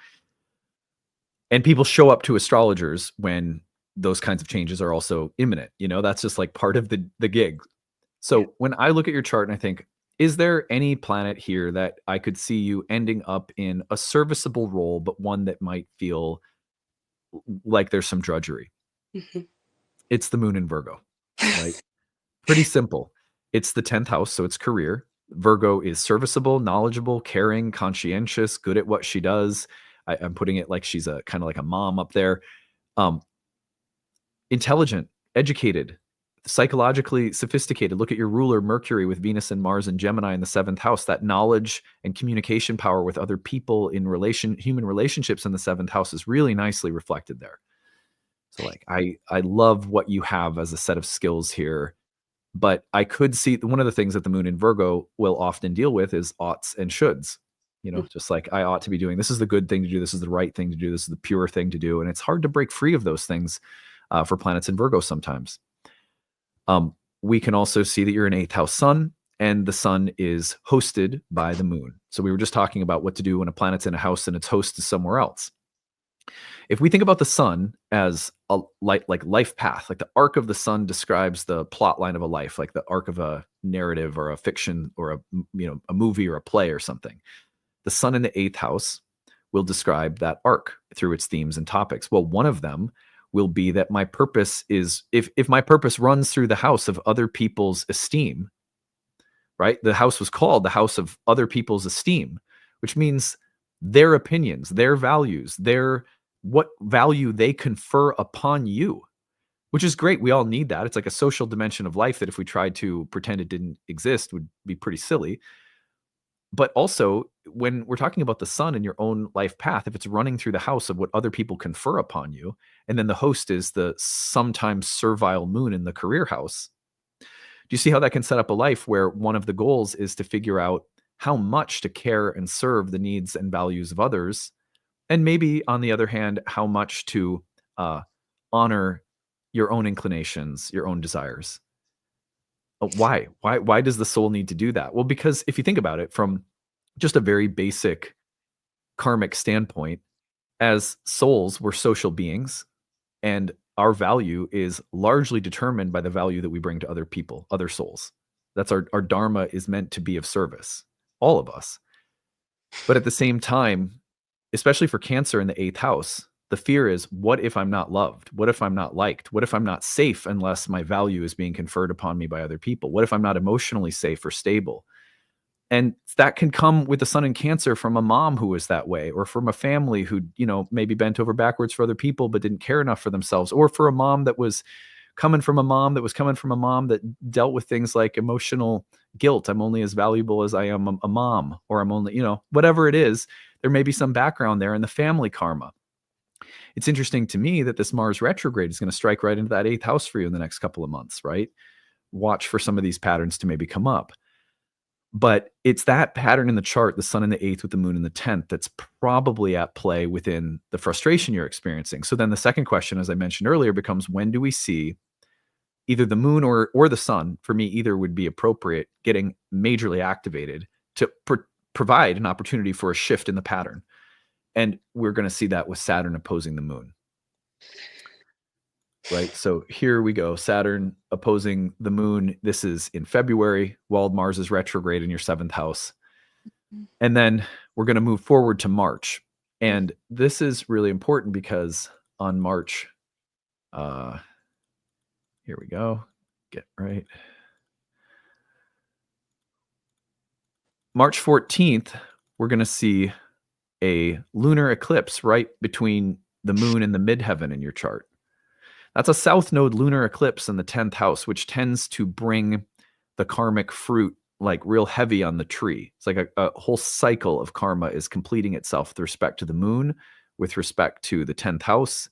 and people show up to astrologers when those kinds of changes are also imminent. You know, that's just like part of the gig. Yeah. So when I look at your chart and I think, is there any planet here that I could see you ending up in a serviceable role, but one that might feel like there's some drudgery? Mhm. It's the moon in Virgo, right? Pretty simple. It's the 10th house, so it's career. Virgo is serviceable, knowledgeable, caring, conscientious, good at what she does. I'm putting it like she's a kind of like a mom up there. Um, Intelligent, educated, psychologically sophisticated. Look at your ruler, Mercury, with Venus and Mars and Gemini in the 7th house. That knowledge and communication power with other people in human relationships in the 7th house is really nicely reflected there. So like I love what you have as a set of skills here, but I could see one of the things that the moon in Virgo will often deal with is oughts and shoulds. You know, just like I ought to be doing, this is the good thing to do, this is the right thing to do, this is the pure thing to do. And it's hard to break free of those things for planets in Virgo sometimes. We can also see that you're an 8th house sun, and the sun is hosted by the moon. So we were just talking about what to do when a planet's in a house and its host is somewhere else. If we think about the sun as a like life path, like the arc of the sun describes the plot line of a life, like the arc of a narrative or a fiction or a movie or a play or something. The sun in the 8th house will describe that arc through its themes and topics. Well, one of them will be that my purpose is, if my purpose runs through the house of other people's esteem, right? The house was called the house of other people's esteem, which means their opinions, their values, what value they confer upon you, which is great. We all need that. It's like a social dimension of life that if we tried to pretend it didn't exist would be pretty silly. But also, when we're talking about the sun in your own life path, if it's running through the house of what other people confer upon you, and then the host is the sometimes servile moon in the career house, do you see how that can set up a life where one of the goals is to figure out how much to care and serve the needs and values of others? And maybe, on the other hand, how much to honor your own inclinations, your own desires? Why? Why does the soul need to do that? Well, because if you think about it from just a very basic karmic standpoint, as souls, we're social beings, and our value is largely determined by the value that we bring to other people, other souls. That's our dharma is meant to be of service, all of us. But at the same time, especially for Cancer in the 8th house, the fear is, what if I'm not loved? What if I'm not liked? What if I'm not safe unless my value is being conferred upon me by other people? What if I'm not emotionally safe or stable? And that can come with the sun in Cancer from a mom who was that way, or from a family who, maybe bent over backwards for other people, but didn't care enough for themselves, or for a mom that was coming from a mom that dealt with things like emotional guilt. I'm only as valuable as I am a mom, or I'm only, whatever it is, there may be some background there in the family karma. It's interesting to me that this Mars retrograde is going to strike right into that 8th house for you in the next couple of months, right? Watch for some of these patterns to maybe come up. But it's that pattern in the chart, the sun in the 8th with the moon in the 10th, that's probably at play within the frustration you're experiencing. So then the second question, as I mentioned earlier, becomes, when do we see either the moon or the sun? For me, either would be appropriate, getting majorly activated to provide an opportunity for a shift in the pattern. And we're going to see that with Saturn opposing the moon. Right? So here we go. Saturn opposing the moon. This is in February, while Mars is retrograde in your 7th house. And then we're going to move forward to March. And this is really important because on March, here we go. Get right. March 14th, we're going to see a lunar eclipse right between the moon and the midheaven in your chart. That's a south node lunar eclipse in the 10th house, which tends to bring the karmic fruit like real heavy on the tree. It's like a whole cycle of karma is completing itself with respect to the moon, with respect to the 10th house,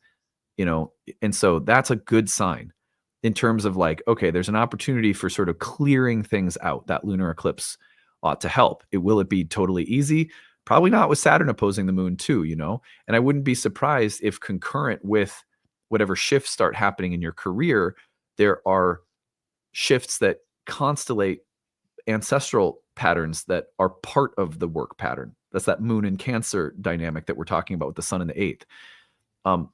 you know, and so that's a good sign in terms of like, okay, there's an opportunity for sort of clearing things out. That lunar eclipse ought to help. Will it be totally easy? Probably not with Saturn opposing the moon too, you know, and I wouldn't be surprised if concurrent with whatever shifts start happening in your career, there are shifts that constellate ancestral patterns that are part of the work pattern. That's that moon and Cancer dynamic that we're talking about with the sun in the 8th.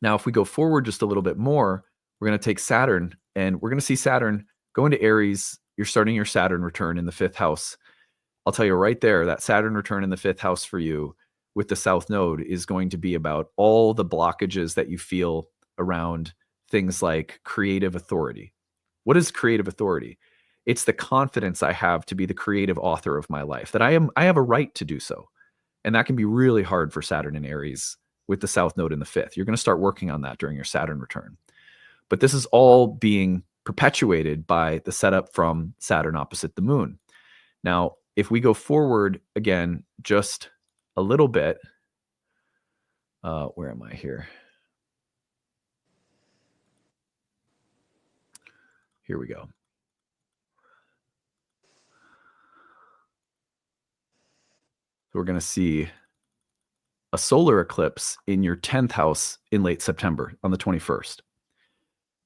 Now, if we go forward just a little bit more, we're going to take Saturn and we're going to see Saturn go into Aries. You're starting your Saturn return in the 5th house. I'll tell you right there, that Saturn return in the 5th house for you with the South Node is going to be about all the blockages that you feel around things like creative authority. What is creative authority? It's the confidence I have to be the creative author of my life, that I have a right to do so. And that can be really hard for Saturn in Aries with the South Node in the 5th. You're going to start working on that during your Saturn return. But this is all being perpetuated by the setup from Saturn opposite the moon. Now, if we go forward again, just a little bit, where am I here? Here we go. So we're going to see a solar eclipse in your 10th house in late September on the 21st.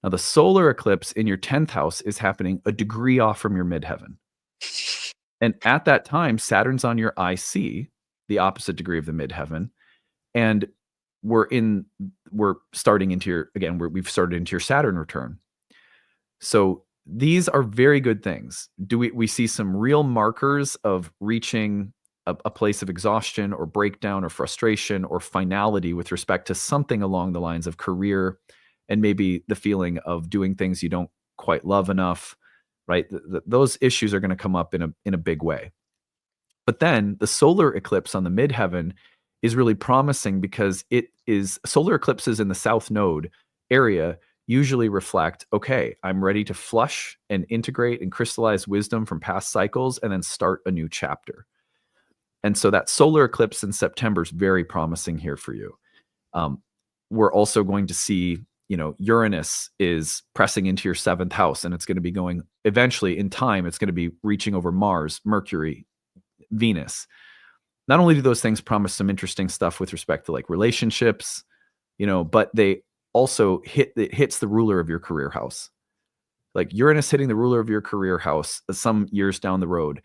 Now, the solar eclipse in your 10th house is happening a degree off from your midheaven. And at that time, Saturn's on your IC, the opposite degree of the midheaven. And we've started into your Saturn return. So these are very good things. We see some real markers of reaching a place of exhaustion or breakdown or frustration or finality with respect to something along the lines of career and maybe the feeling of doing things you don't quite love enough, right? Those issues are going to come up in a big way. But then the solar eclipse on the midheaven is really promising because solar eclipses in the South Node area usually reflect, okay, I'm ready to flush and integrate and crystallize wisdom from past cycles and then start a new chapter. And so that solar eclipse in September is very promising here for you. We're also going to see, Uranus is pressing into your 7th house, and it's going to be going eventually in time. It's going to be reaching over Mars, Mercury, Venus. Not only do those things promise some interesting stuff with respect to like relationships, but they also hits the ruler of your career house. Like Uranus hitting the ruler of your career house some years down the road,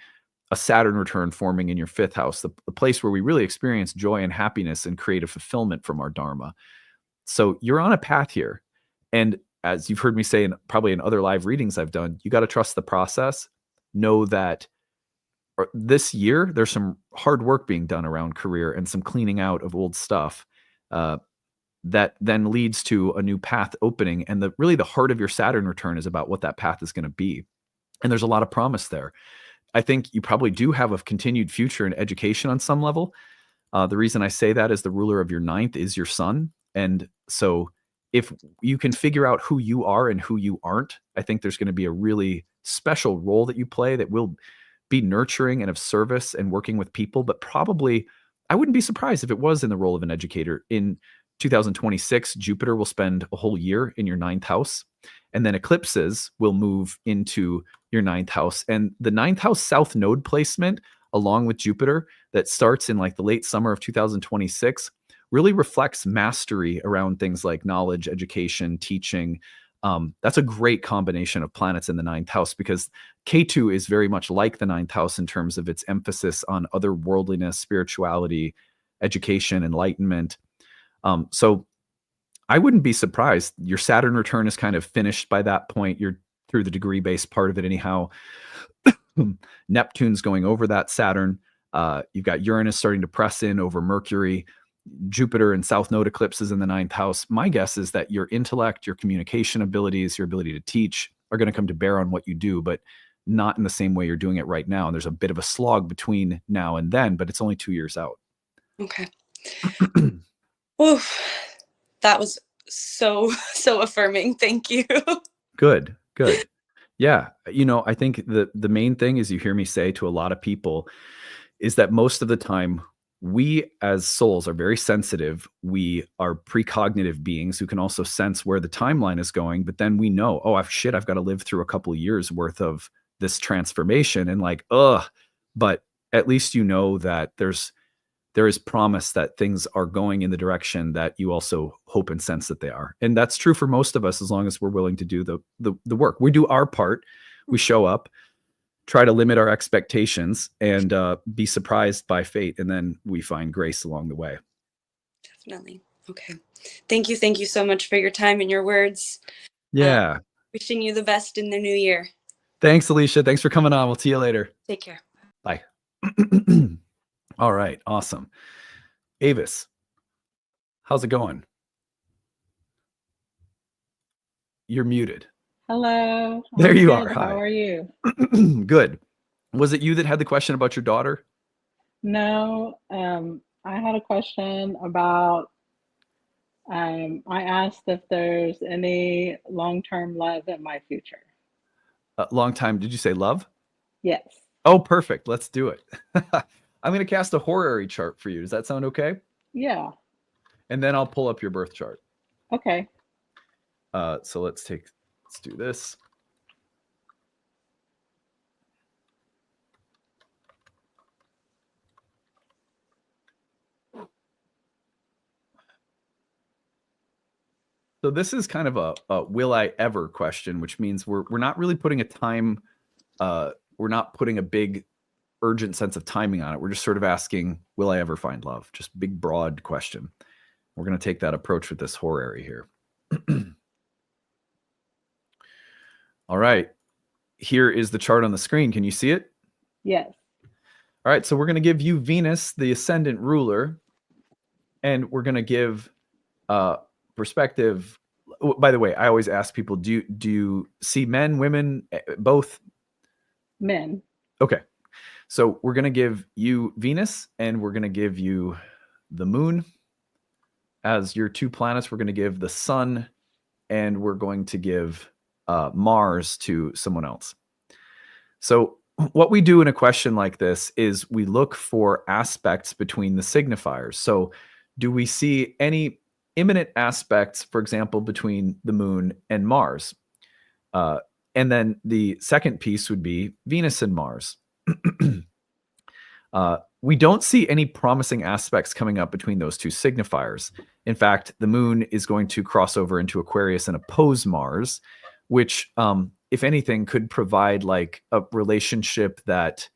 a Saturn return forming in your 5th house, the place where we really experience joy and happiness and creative fulfillment from our Dharma. So you're on a path here. And as you've heard me say, probably in other live readings I've done, you got to trust the process. Know that this year, there's some hard work being done around career and some cleaning out of old stuff that then leads to a new path opening. And really the heart of your Saturn return is about what that path is going to be. And there's a lot of promise there. I think you probably do have a continued future in education on some level. The reason I say that is the ruler of your 9th is your sun. And so if you can figure out who you are and who you aren't, I think there's going to be a really special role that you play that will be nurturing and of service and working with people. But probably, I wouldn't be surprised if it was in the role of an educator. In 2026, Jupiter will spend a whole year in your 9th house. And then eclipses will move into your 9th house. And the 9th house South Node placement, along with Jupiter, that starts in like the late summer of 2026, really reflects mastery around things like knowledge, education, teaching, That's a great combination of planets in the ninth house, because K2 is very much like the ninth house in terms of its emphasis on otherworldliness, spirituality, education, enlightenment. So I wouldn't be surprised. Your Saturn return is kind of finished by that point. You're through the degree-based part of it anyhow. Neptune's going over that Saturn. You've got Uranus starting to press in over Mercury. Jupiter and South Node eclipses in the ninth house. My guess is that your intellect, your communication abilities, your ability to teach are going to come to bear on what you do, but not in the same way you're doing it right now. And there's a bit of a slog between now and then, but it's only 2 years out. Okay. Oof. That was so affirming. Thank you. Good. Yeah. I think the main thing is, you hear me say to a lot of people, is that most of the time we as souls are very sensitive. We are precognitive beings who can also sense where the timeline is going, but then we know, oh, I've got to live through a couple of years worth of this transformation, and like, but at least you know that there is promise that things are going in the direction that you also hope and sense that they are. And that's true for most of us, as long as we're willing to do the work. We do our part. We show up, try to limit our expectations, and be surprised by fate. And then we find grace along the way. Definitely. Okay. Thank you so much for your time and your words. Yeah. Wishing you the best in the new year. Thanks, Alicia. Thanks for coming on. We'll see you later. Take care. Bye. All right. Awesome. Avis, how's it going? You're muted. Hello. There you good. are. Hi. How are you? Good. Was it you that had the question about your daughter? No, I had a question about, I asked if there's any long-term love in my future. Long time. Did you say love? Yes. Oh, perfect. Let's do it. I'm going to cast a horary chart for you. Does that sound okay? Yeah. And then I'll pull up your birth chart. Okay. So let's do this. So this is kind of a will I ever question, which means we're not really putting a time, we're not putting a big urgent sense of timing on it. We're just sort of asking, will I ever find love? Just big, broad question. We're going to take that approach with this horary here. All right. Here is the chart on the screen. Can you see it? Yes. All right. So we're going to give you Venus, the ascendant ruler, and we're going to give perspective. By the way, I always ask people, do you see men, women, both? Men. Okay. So we're going to give you Venus, and we're going to give you the moon as your two planets. We're going to give the sun, and we're going to give Mars to someone else. So what we do in a question like this is we look for aspects between the signifiers. So do we see any imminent aspects, for example, between the moon and Mars? And then the second piece would be Venus and Mars. We don't see any promising aspects coming up between those two signifiers. In fact, the moon is going to cross over into Aquarius and oppose Mars, which, if anything, could provide like a relationship that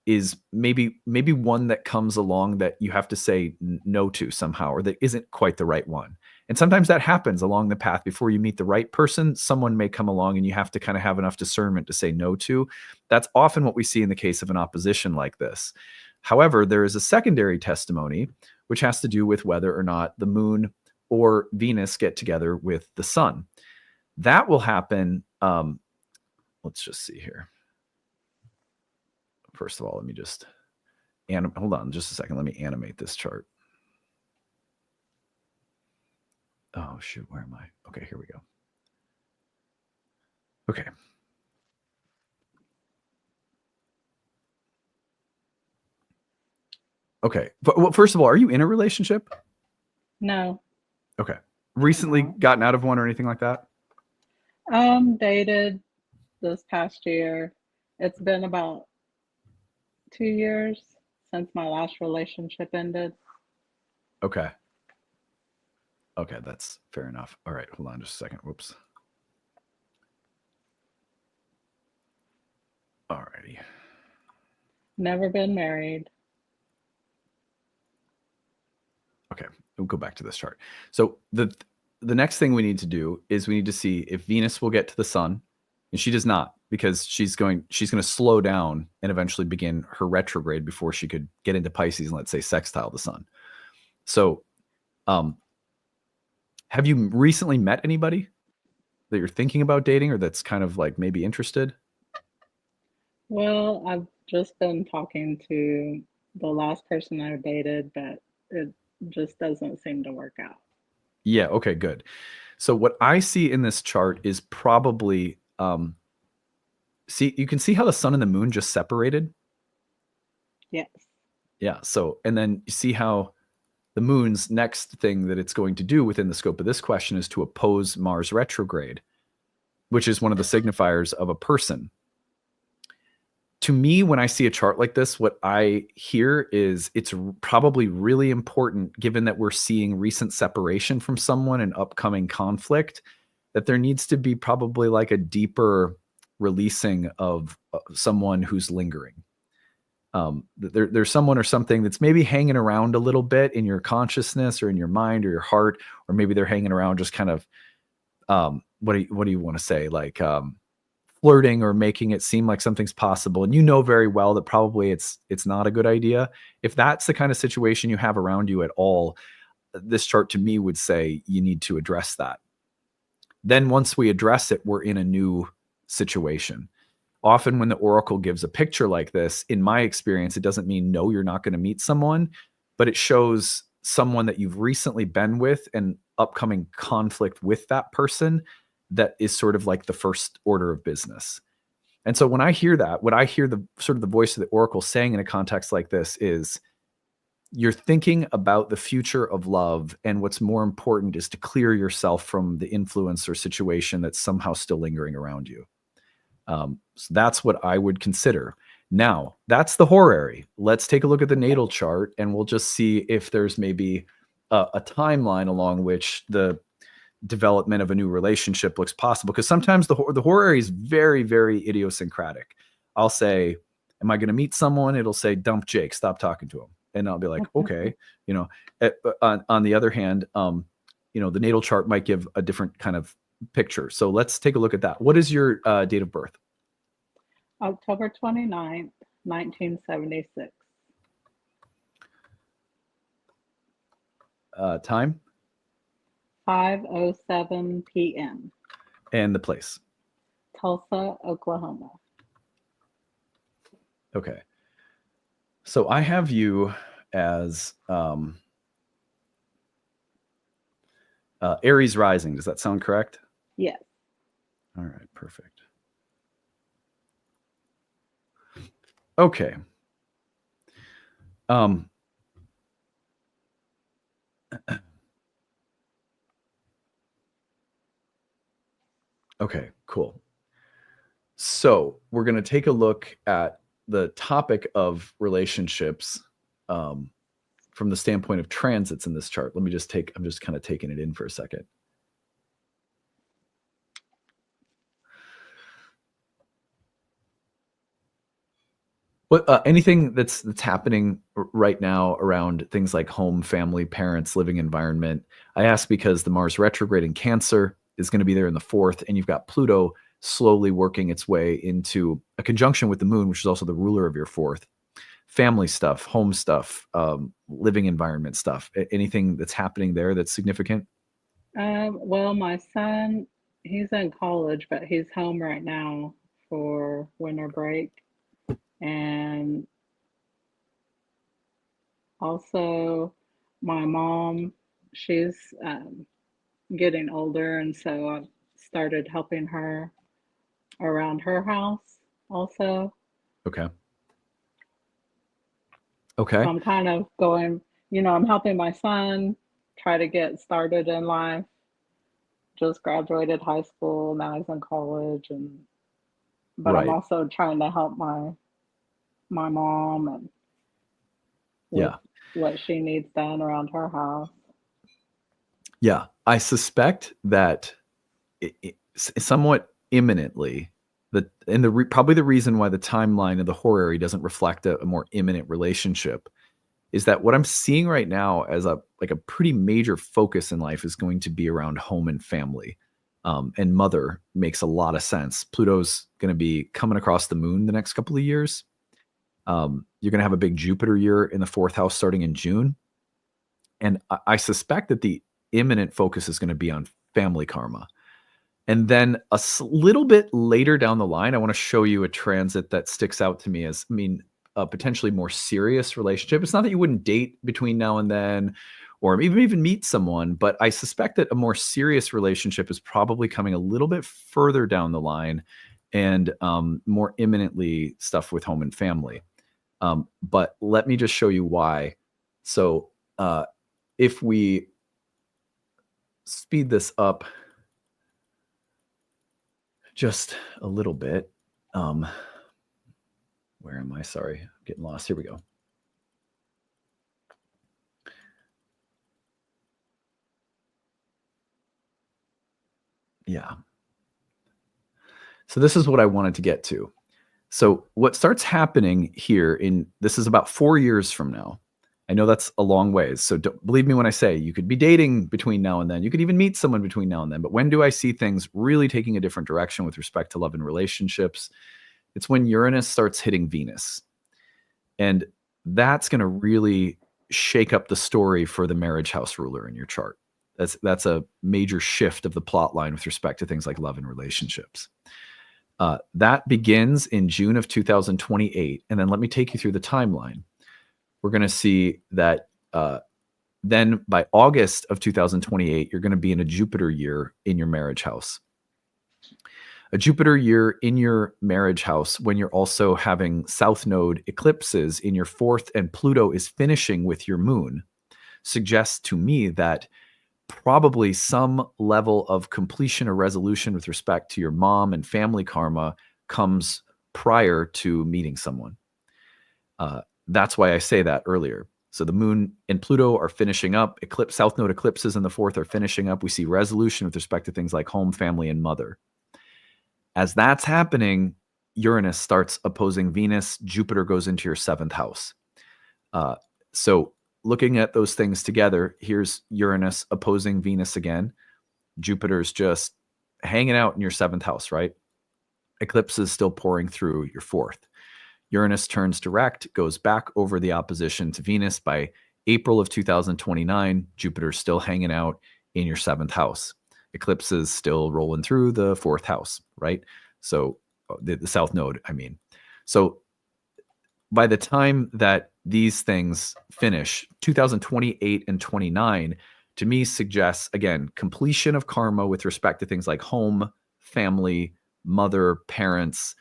is maybe one that comes along that you have to say no to somehow, or that isn't quite the right one. And sometimes that happens along the path. Before you meet the right person, someone may come along and you have to kind of have enough discernment to say no to. That's often what we see in the case of an opposition like this. However, there is a secondary testimony, which has to do with whether or not the moon or Venus get together with the sun. That will happen. Let's just see here. First of all, let me just hold on just a second. Let me animate this chart. Oh, shoot. Where am I? Okay, here we go. Okay. Okay. But, well, first of all, are you in a relationship? No. Okay. Recently gotten out of one or anything like that? Dated this past year. It's been about 2 years since my last relationship ended. Okay. Okay, that's fair enough. All right, hold on just a second. Whoops. Alrighty. Never been married. Okay, we'll go back to this chart. So the next thing we need to do is we need to see if Venus will get to the sun, and she does not, because she's going to slow down and eventually begin her retrograde before she could get into Pisces and, let's say, sextile the sun. So have you recently met anybody that you're thinking about dating, or that's kind of like maybe interested? Well, I've just been talking to the last person I dated, but it just doesn't seem to work out. Yeah, okay, good. So what I see in this chart is probably see, you can see how the sun and the moon just separated? Yes. Yeah, so, and then you see how the moon's next thing that it's going to do within the scope of this question is to oppose Mars retrograde, which is one of the signifiers of a person. To me, when I see a chart like this, what I hear is it's probably really important, given that we're seeing recent separation from someone and upcoming conflict, that there needs to be probably like a deeper releasing of someone who's lingering. There's someone or something that's maybe hanging around a little bit in your consciousness or in your mind or your heart, or maybe they're hanging around just kind of, what do you want to say? Like, flirting or making it seem like something's possible. And you know very well that probably it's not a good idea. If that's the kind of situation you have around you at all, this chart to me would say you need to address that. Then once we address it, we're in a new situation. Often when the oracle gives a picture like this, in my experience, it doesn't mean no, you're not going to meet someone, but it shows someone that you've recently been with and upcoming conflict with that person that is sort of like the first order of business. And so when I hear that, what I hear the sort of the voice of the oracle saying in a context like this is, you're thinking about the future of love, and what's more important is to clear yourself from the influence or situation that's somehow still lingering around you. So that's what I would consider. Now, that's the horary. Let's take a look at the natal chart, and we'll just see if there's maybe a timeline along which the development of a new relationship looks possible. Because sometimes the horary is very, very idiosyncratic. I'll say, am I going to meet someone? It'll say, dump Jake, stop talking to him. And I'll be like, okay, you know. On the other hand, you know, the natal chart might give a different kind of picture. So let's take a look at that. What is your date of birth? October 29th, 1976. Time? 5:07 p.m. And the place? Tulsa, Oklahoma. Okay. So I have you as Aries rising. Does that sound correct? Yes. All right, perfect. Okay. Okay, cool. So we're going to take a look at the topic of relationships from the standpoint of transits in this chart. I'm just kind of taking it in for a second. What anything that's happening right now around things like home, family, parents, living environment? I ask because the Mars retrograde in Cancer is going to be there in the 4th, and you've got Pluto slowly working its way into a conjunction with the moon, which is also the ruler of your 4th. Family stuff, home stuff, living environment stuff. Anything that's happening there that's significant? Well, my son, he's in college, but he's home right now for winter break. And also my mom, she's getting older, and so I've started helping her around her house also. Okay. Okay. So I'm kind of going, you know, I'm helping my son try to get started in life. Just graduated high school, now he's in college, but I'm Right. also trying to help my mom and with what she needs done around her house. Yeah, I suspect that somewhat imminently, probably the reason why the timeline of the horary doesn't reflect a more imminent relationship is that what I'm seeing right now as a pretty major focus in life is going to be around home and family. And mother makes a lot of sense. Pluto's going to be coming across the moon the next couple of years. You're going to have a big Jupiter year in the 4th house starting in June. And I suspect that the imminent focus is going to be on family karma. And then little bit later down the line, I want to show you a transit that sticks out to me as, a potentially more serious relationship. It's not that you wouldn't date between now and then, or even meet someone, but I suspect that a more serious relationship is probably coming a little bit further down the line, and more imminently stuff with home and family. But let me just show you why. So if we speed this up just a little bit, where am I? Sorry, I'm getting lost. Here we go. Yeah. So this is what I wanted to get to. So what starts happening here this is about 4 years from now. I know that's a long ways. So don't believe me when I say you could be dating between now and then. You could even meet someone between now and then. But when do I see things really taking a different direction with respect to love and relationships? It's when Uranus starts hitting Venus. And that's going to really shake up the story for the marriage house ruler in your chart. That's a major shift of the plot line with respect to things like love and relationships. That begins in June of 2028. And then let me take you through the timeline. We're going to see that then by August of 2028, you're going to be in a Jupiter year in your marriage house. A Jupiter year in your marriage house when you're also having South Node eclipses in your 4th and Pluto is finishing with your moon suggests to me that probably some level of completion or resolution with respect to your mom and family karma comes prior to meeting someone. That's why I say that earlier. So the moon and Pluto are finishing up. South Node eclipses in the 4th are finishing up. We see resolution with respect to things like home, family, and mother. As that's happening, Uranus starts opposing Venus. Jupiter goes into your 7th house. So looking at those things together, here's Uranus opposing Venus again. Jupiter's just hanging out in your 7th house, right? Eclipse is still pouring through your 4th. Uranus turns direct, goes back over the opposition to Venus by April of 2029. Jupiter's still hanging out in your 7th house. Eclipse is still rolling through the 4th house, right? So the South Node, I mean. So by the time that these things finish, 2028 and 29, to me suggests, again, completion of karma with respect to things like home, family, mother, parents.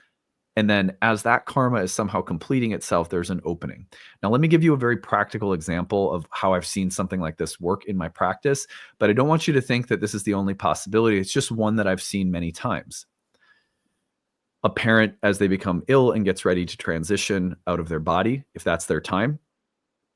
And then as that karma is somehow completing itself, there's an opening. Now, let me give you a very practical example of how I've seen something like this work in my practice, but I don't want you to think that this is the only possibility. It's just one that I've seen many times. A parent, as they become ill and gets ready to transition out of their body, if that's their time,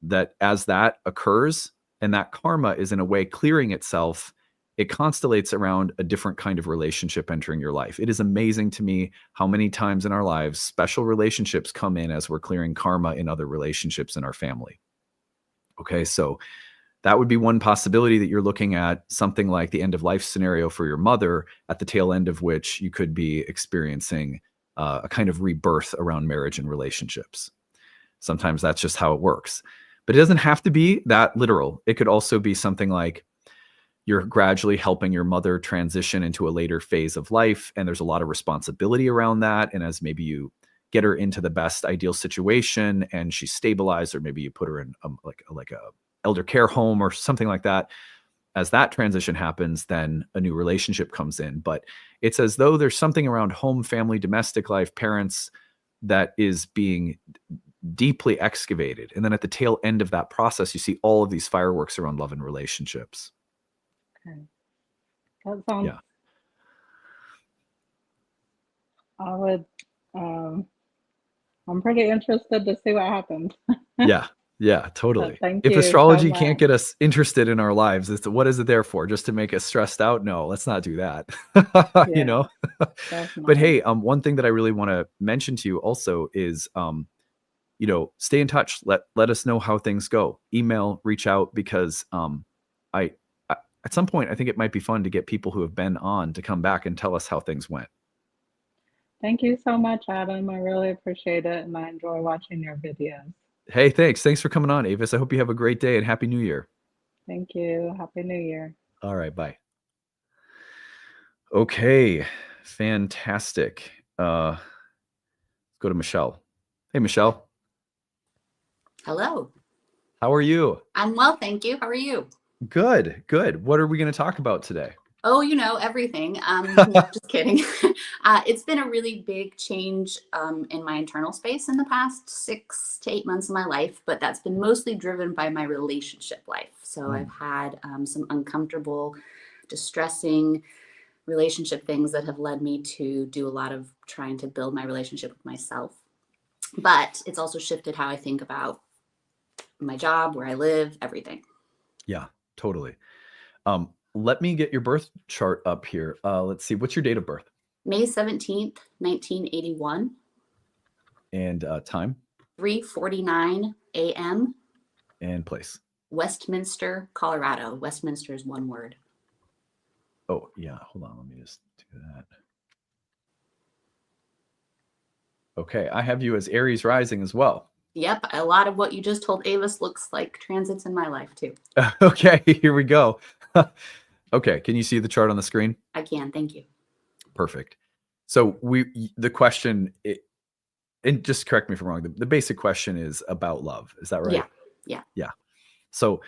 that as that occurs and that karma is in a way clearing itself, it constellates around a different kind of relationship entering your life. It is amazing to me how many times in our lives special relationships come in as we're clearing karma in other relationships in our family. Okay, so that would be one possibility, that you're looking at something like the end of life scenario for your mother, at the tail end of which you could be experiencing a kind of rebirth around marriage and relationships. Sometimes that's just how it works. But it doesn't have to be that literal. It could also be something like you're gradually helping your mother transition into a later phase of life, and there's a lot of responsibility around that. And as maybe you get her into the best ideal situation and she's stabilized, or maybe you put her in like a elder care home or something like that, as that transition happens, then a new relationship comes in. But it's as though there's something around home, family, domestic life, parents that is being deeply excavated. And then at the tail end of that process, you see all of these fireworks around love and relationships. Okay. That sounds, Yeah. I would, I'm pretty interested to see what happens. Yeah. Yeah, totally. Thank If you so astrology can't much. get us interested in our lives, what is it there for? Just to make us stressed out? No, let's not do that. You Yeah, know? But definitely. hey, one thing that I really want to mention to you also is, stay in touch. Let us know how things go. Email, reach out, because I, I at some point I think it might be fun to get people who have been on to come back and tell us how things went. Thank you so much, Adam. I really appreciate it, and I enjoy watching your videos. Hey, thanks. Thanks for coming on, Avis. I hope you have a great day and Happy New Year. Thank you. Happy New Year. All right, bye. Okay, fantastic. Let's go to Michelle. Hey, Michelle. Hello. How are you? I'm well, thank you. How are you? Good, good. What are we going to talk about today? Oh, everything. Just kidding. It's been a really big change in my internal space in the past 6 to 8 months of my life, but that's been mostly driven by my relationship life. So I've had some uncomfortable, distressing relationship things that have led me to do a lot of trying to build my relationship with myself. But it's also shifted how I think about my job, where I live, everything. Yeah, totally. Let me get your birth chart up here. Let's see. What's your date of birth? May 17th, 1981. And time? 3:49 a.m. And place? Westminster, Colorado. Westminster is one word. Oh, yeah. Hold on. Let me just do that. Okay. I have you as Aries rising as well. Yep. A lot of what you just told Avis looks like transits in my life too. Okay. Here we go. Okay. Can you see the chart on the screen? I can. Thank you. Perfect. So the question, and just correct me if I'm wrong, the basic question is about love. Is that right? Yeah. So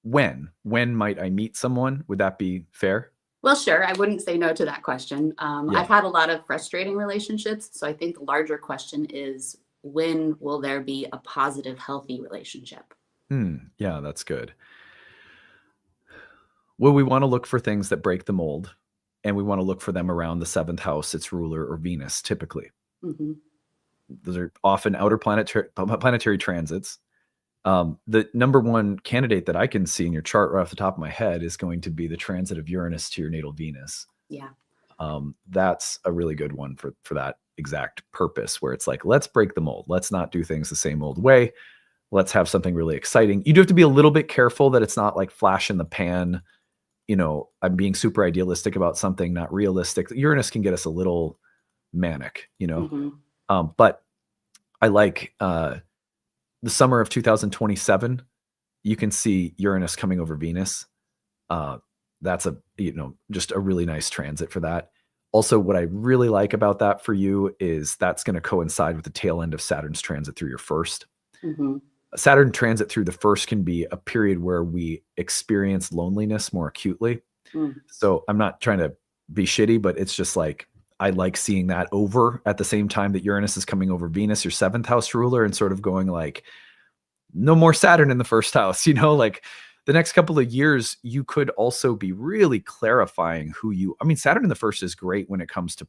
when might I meet someone? Would that be fair? Well, sure. I wouldn't say no to that question. I've had a lot of frustrating relationships. So I think the larger question is, when will there be a positive, healthy relationship? Yeah, that's good. Well, we want to look for things that break the mold, and we want to look for them around the 7th house, its ruler, or Venus, typically. Mm-hmm. Those are often outer planetary transits. The number one candidate that I can see in your chart right off the top of my head is going to be the transit of Uranus to your natal Venus. Yeah. That's a really good one for that exact purpose, where it's like, let's break the mold. Let's not do things the same old way. Let's have something really exciting. You do have to be a little bit careful that it's not like flash in the pan. I'm being super idealistic about something, not realistic. Uranus can get us a little manic, Mm-hmm. But I like the summer of 2027. You can see Uranus coming over Venus. That's just a really nice transit for that. Also, what I really like about that for you is that's going to coincide with the tail end of Saturn's transit through your first. Mm-hmm. Saturn transit through the first can be a period where we experience loneliness more acutely. So I'm not trying to be shitty, but it's just like, I like seeing that over at the same time that Uranus is coming over Venus, your 7th house ruler, and sort of going like, no more Saturn in the first house, like the next couple of years, you could also be really clarifying Saturn in the first is great when it comes to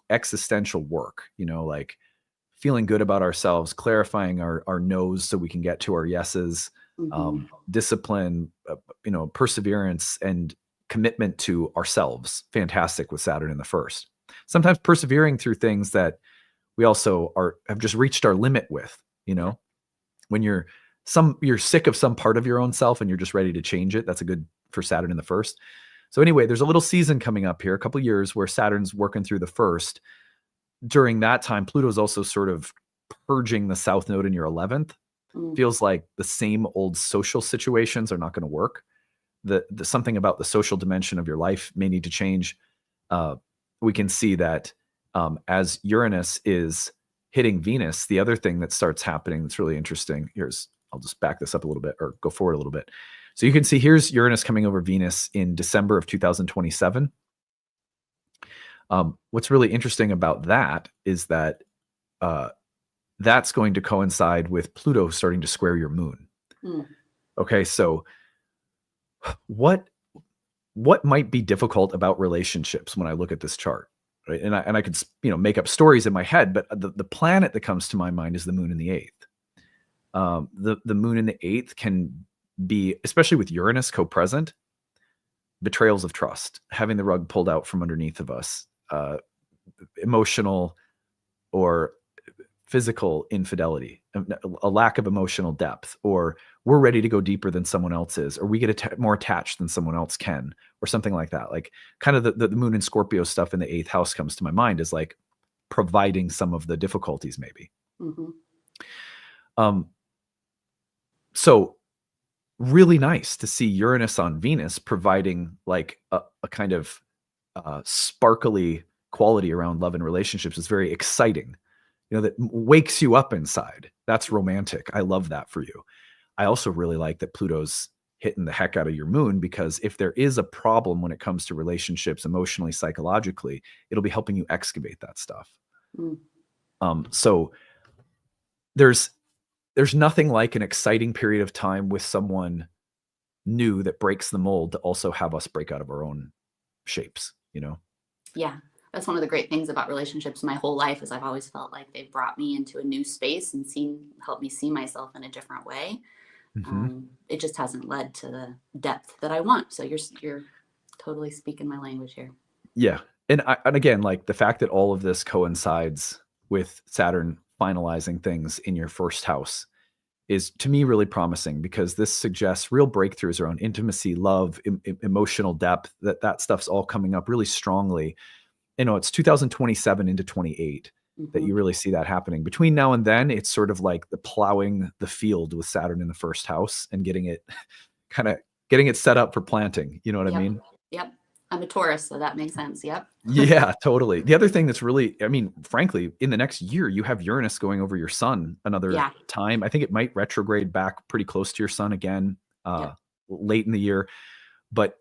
existential work, like feeling good about ourselves, clarifying our no's so we can get to our yeses, Mm-hmm. discipline, perseverance and commitment to ourselves. Fantastic with Saturn in the first. Sometimes persevering through things that we also have just reached our limit with, when you're sick of some part of your own self and you're just ready to change it. That's a good for Saturn in the first. So anyway, there's a little season coming up here, a couple of years where Saturn's working through the first. During that time, Pluto's also sort of purging the south node in your 11th. Feels like the same old social situations are not going to work. The something about the social dimension of your life may need to change. We can see that as Uranus is hitting Venus, the other thing that starts happening that's really interesting, I'll just back this up a little bit or go forward a little bit. So you can see here's Uranus coming over Venus in December of 2027. What's really interesting about that is that that's going to coincide with Pluto starting to square your moon. Okay, so what might be difficult about relationships when I look at this chart, right? And I could make up stories in my head, but the planet that comes to my mind is the moon in the 8th. The moon in the 8th can be, especially with Uranus co-present, betrayals of trust, having the rug pulled out from underneath of us, emotional or physical infidelity, a lack of emotional depth, or we're ready to go deeper than someone else is, or we get more attached than someone else can, or something like that. Like kind of the moon and Scorpio stuff in the 8th house comes to my mind as like providing some of the difficulties maybe. So really nice to see Uranus on Venus providing like a kind of sparkly quality around love and relationships. Is very exciting, you know, that wakes you up inside. That's romantic. I love that for you. I also really like that Pluto's hitting the heck out of your moon, because if there is a problem when it comes to relationships, emotionally, psychologically, it'll be helping you excavate that stuff. So there's nothing like an exciting period of time with someone new that breaks the mold to also have us break out of our own shapes, you know? Yeah. That's one of the great things about relationships my whole life, is I've always felt like they've brought me into a new space and helped me see myself in a different way. It just hasn't led to the depth that I want. So you're totally speaking my language here. Yeah. And again, like the fact that all of this coincides with Saturn finalizing things in your first house is to me really promising, because this suggests real breakthroughs around intimacy, love, emotional depth, that stuff's all coming up really strongly. You know, it's 2027 into 28 that you really see that happening. Between now and then, it's sort of like the plowing the field with Saturn in the first house and getting it set up for planting. You know what I mean? Yep. I'm a Taurus, so that makes sense. Yep. Yeah, totally. The other thing that's really, I mean, frankly, in the next year, you have Uranus going over your sun another time. I think it might retrograde back pretty close to your sun again, late in the year. But,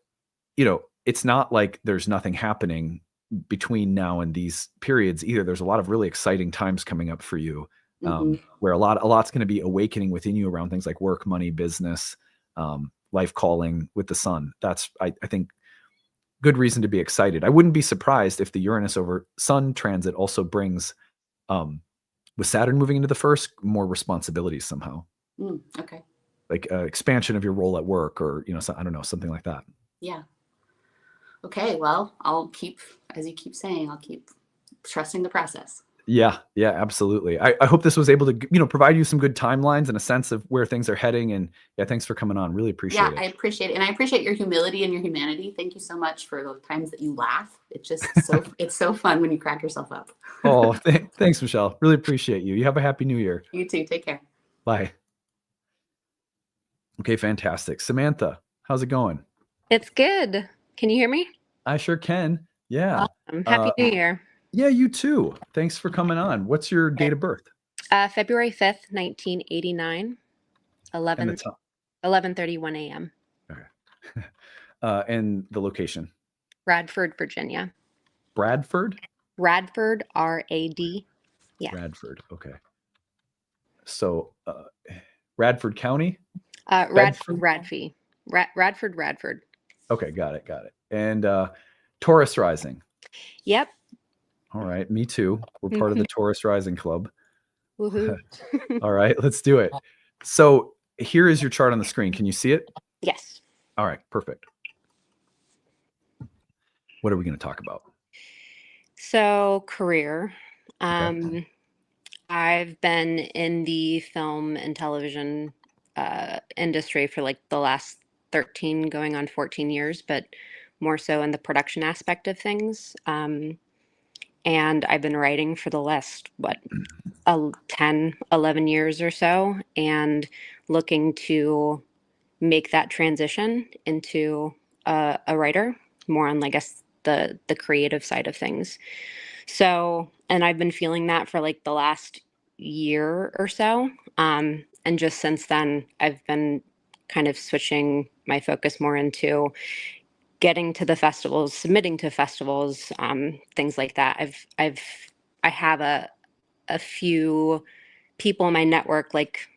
you know, it's not like there's nothing happening between now and these periods either. There's a lot of really exciting times coming up for you, where a lot's going to be awakening within you around things like work, money, business, life calling with the sun. That's, I think, good reason to be excited. I wouldn't be surprised if the Uranus over Sun transit also brings, with Saturn moving into the first, more responsibilities somehow. Okay. Like expansion of your role at work, or, you know, I don't know, something like that. Yeah. Okay. Well, I'll keep, as you keep saying, I'll keep trusting the process. Yeah, absolutely. I hope this was able to, you know, provide you some good timelines and a sense of where things are heading. And yeah, thanks for coming on. Really appreciate it. Yeah, I appreciate it. And I appreciate your humility and your humanity. Thank you so much for those times that you laugh. It's just so, it's so fun when you crack yourself up. Oh, thanks, Michelle. Really appreciate you. You have a happy new year. You too. Take care. Bye. Okay, fantastic. Samantha, how's it going? It's good. Can you hear me? I sure can. Yeah. Awesome. Happy New Year. Yeah, you too. Thanks for coming on. What's your date of birth? February 5th, 1989, 11:31 a.m. Okay. And the location? Radford, Virginia. Bradford? Radford, R-A-D. Yeah. Radford. Okay. So, Radford County? Radford. Radford. Okay, got it. And Taurus rising. Yep. All right, me too. We're part of the Taurus Rising Club. Woohoo. All right, let's do it. So here is your chart on the screen. Can you see it? Yes. All right, perfect. What are we going to talk about? So, career. Okay. I've been in the film and television industry for like the last 13 going on 14 years, but more so in the production aspect of things. And I've been writing for the last, 10, 11 years or so, and looking to make that transition into a writer, more on, I guess, the creative side of things. So, and I've been feeling that for like the last year or so. And just since then, I've been kind of switching my focus more into getting to the festivals, submitting to festivals, things like that. I have a few people in my network, like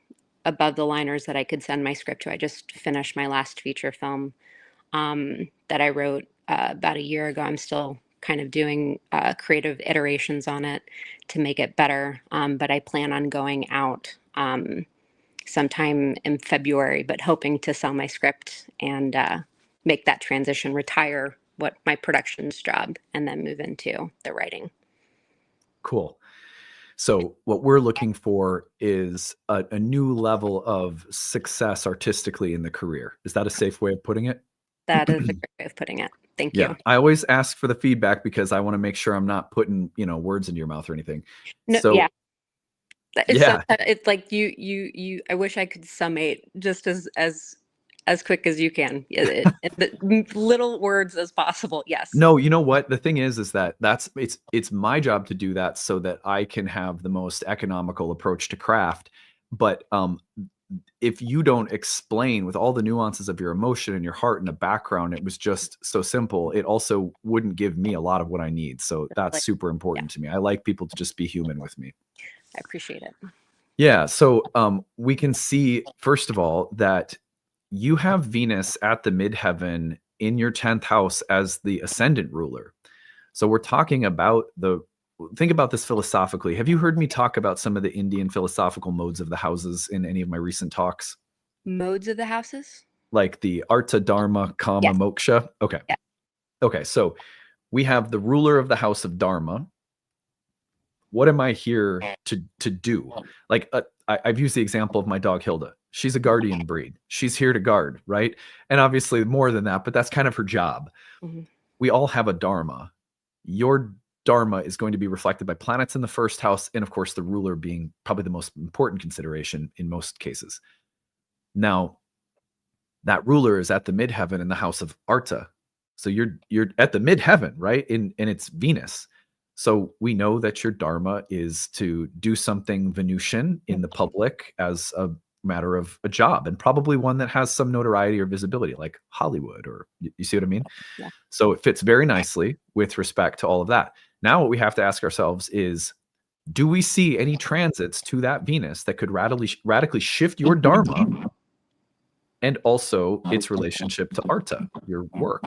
above the liners, that I could send my script to. I just finished my last feature film that I wrote about a year ago. I'm still kind of doing creative iterations on it to make it better, but I plan on going out sometime in February, but hoping to sell my script and make that transition, retire what my production's job, and then move into the writing. Cool. So what we're looking for is a new level of success artistically in the career. Is that a safe way of putting it? That is a great way of putting it. Thank you. I always ask for the feedback because I want to make sure I'm not putting, words into your mouth or anything. No, So yeah. It's, yeah. it's like you. I wish I could summate just as quick as you can. The little words as possible. Yes. No, you know what? The thing is that it's my job to do that so that I can have the most economical approach to craft. But if you don't explain with all the nuances of your emotion and your heart and the background, it was just so simple. It also wouldn't give me a lot of what I need. So that's super important to me. I like people to just be human with me. I appreciate it. Yeah. So we can see, first of all, that you have Venus at the midheaven in your 10th house as the ascendant ruler. So we're talking about think about this philosophically. Have you heard me talk about some of the Indian philosophical modes of the houses in any of my recent talks? Modes of the houses? Like the Artha, Dharma, Kama, Yes. Moksha? Okay. Yeah. Okay. So we have the ruler of the house of Dharma. What am I here to do? Like I've used the example of my dog Hilda. She's a guardian breed. She's here to guard, right? And obviously more than that, but that's kind of her job. Mm-hmm. We all have a Dharma. Your Dharma is going to be reflected by planets in the first house, and of course the ruler being probably the most important consideration in most cases. Now, that ruler is at the midheaven in the house of Artha. So you're at the midheaven, right? And it's Venus. So we know that your Dharma is to do something Venusian in the public as a matter of a job, and probably one that has some notoriety or visibility, like Hollywood, or you see what I mean? Yeah. So it fits very nicely with respect to all of that. Now what we have to ask ourselves is, do we see any transits to that Venus that could radically shift your Dharma and also its relationship to Artha, your work?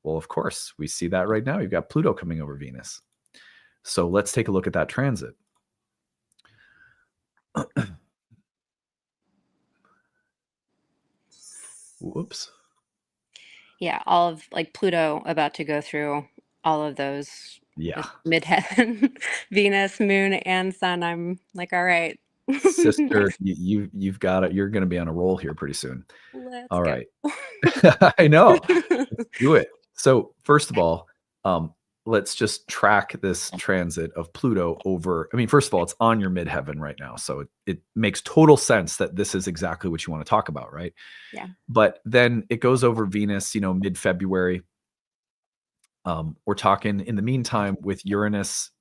Well, of course, we see that right now. You've got Pluto coming over Venus. So let's take a look at that transit. Whoops. Yeah, all of like Pluto about to go through all of those. Yeah. Midheaven, Venus, Moon, and Sun. I'm like, all right. Sister, you've got it. You're going to be on a roll here pretty soon. Let's all go. Right. I know. Let's do it. So first of all, let's just track this transit of Pluto over. I mean, first of all, it's on your midheaven right now. So it makes total sense that this is exactly what you want to talk about, right? Yeah. But then it goes over Venus, mid-February. We're talking in the meantime with Uranus,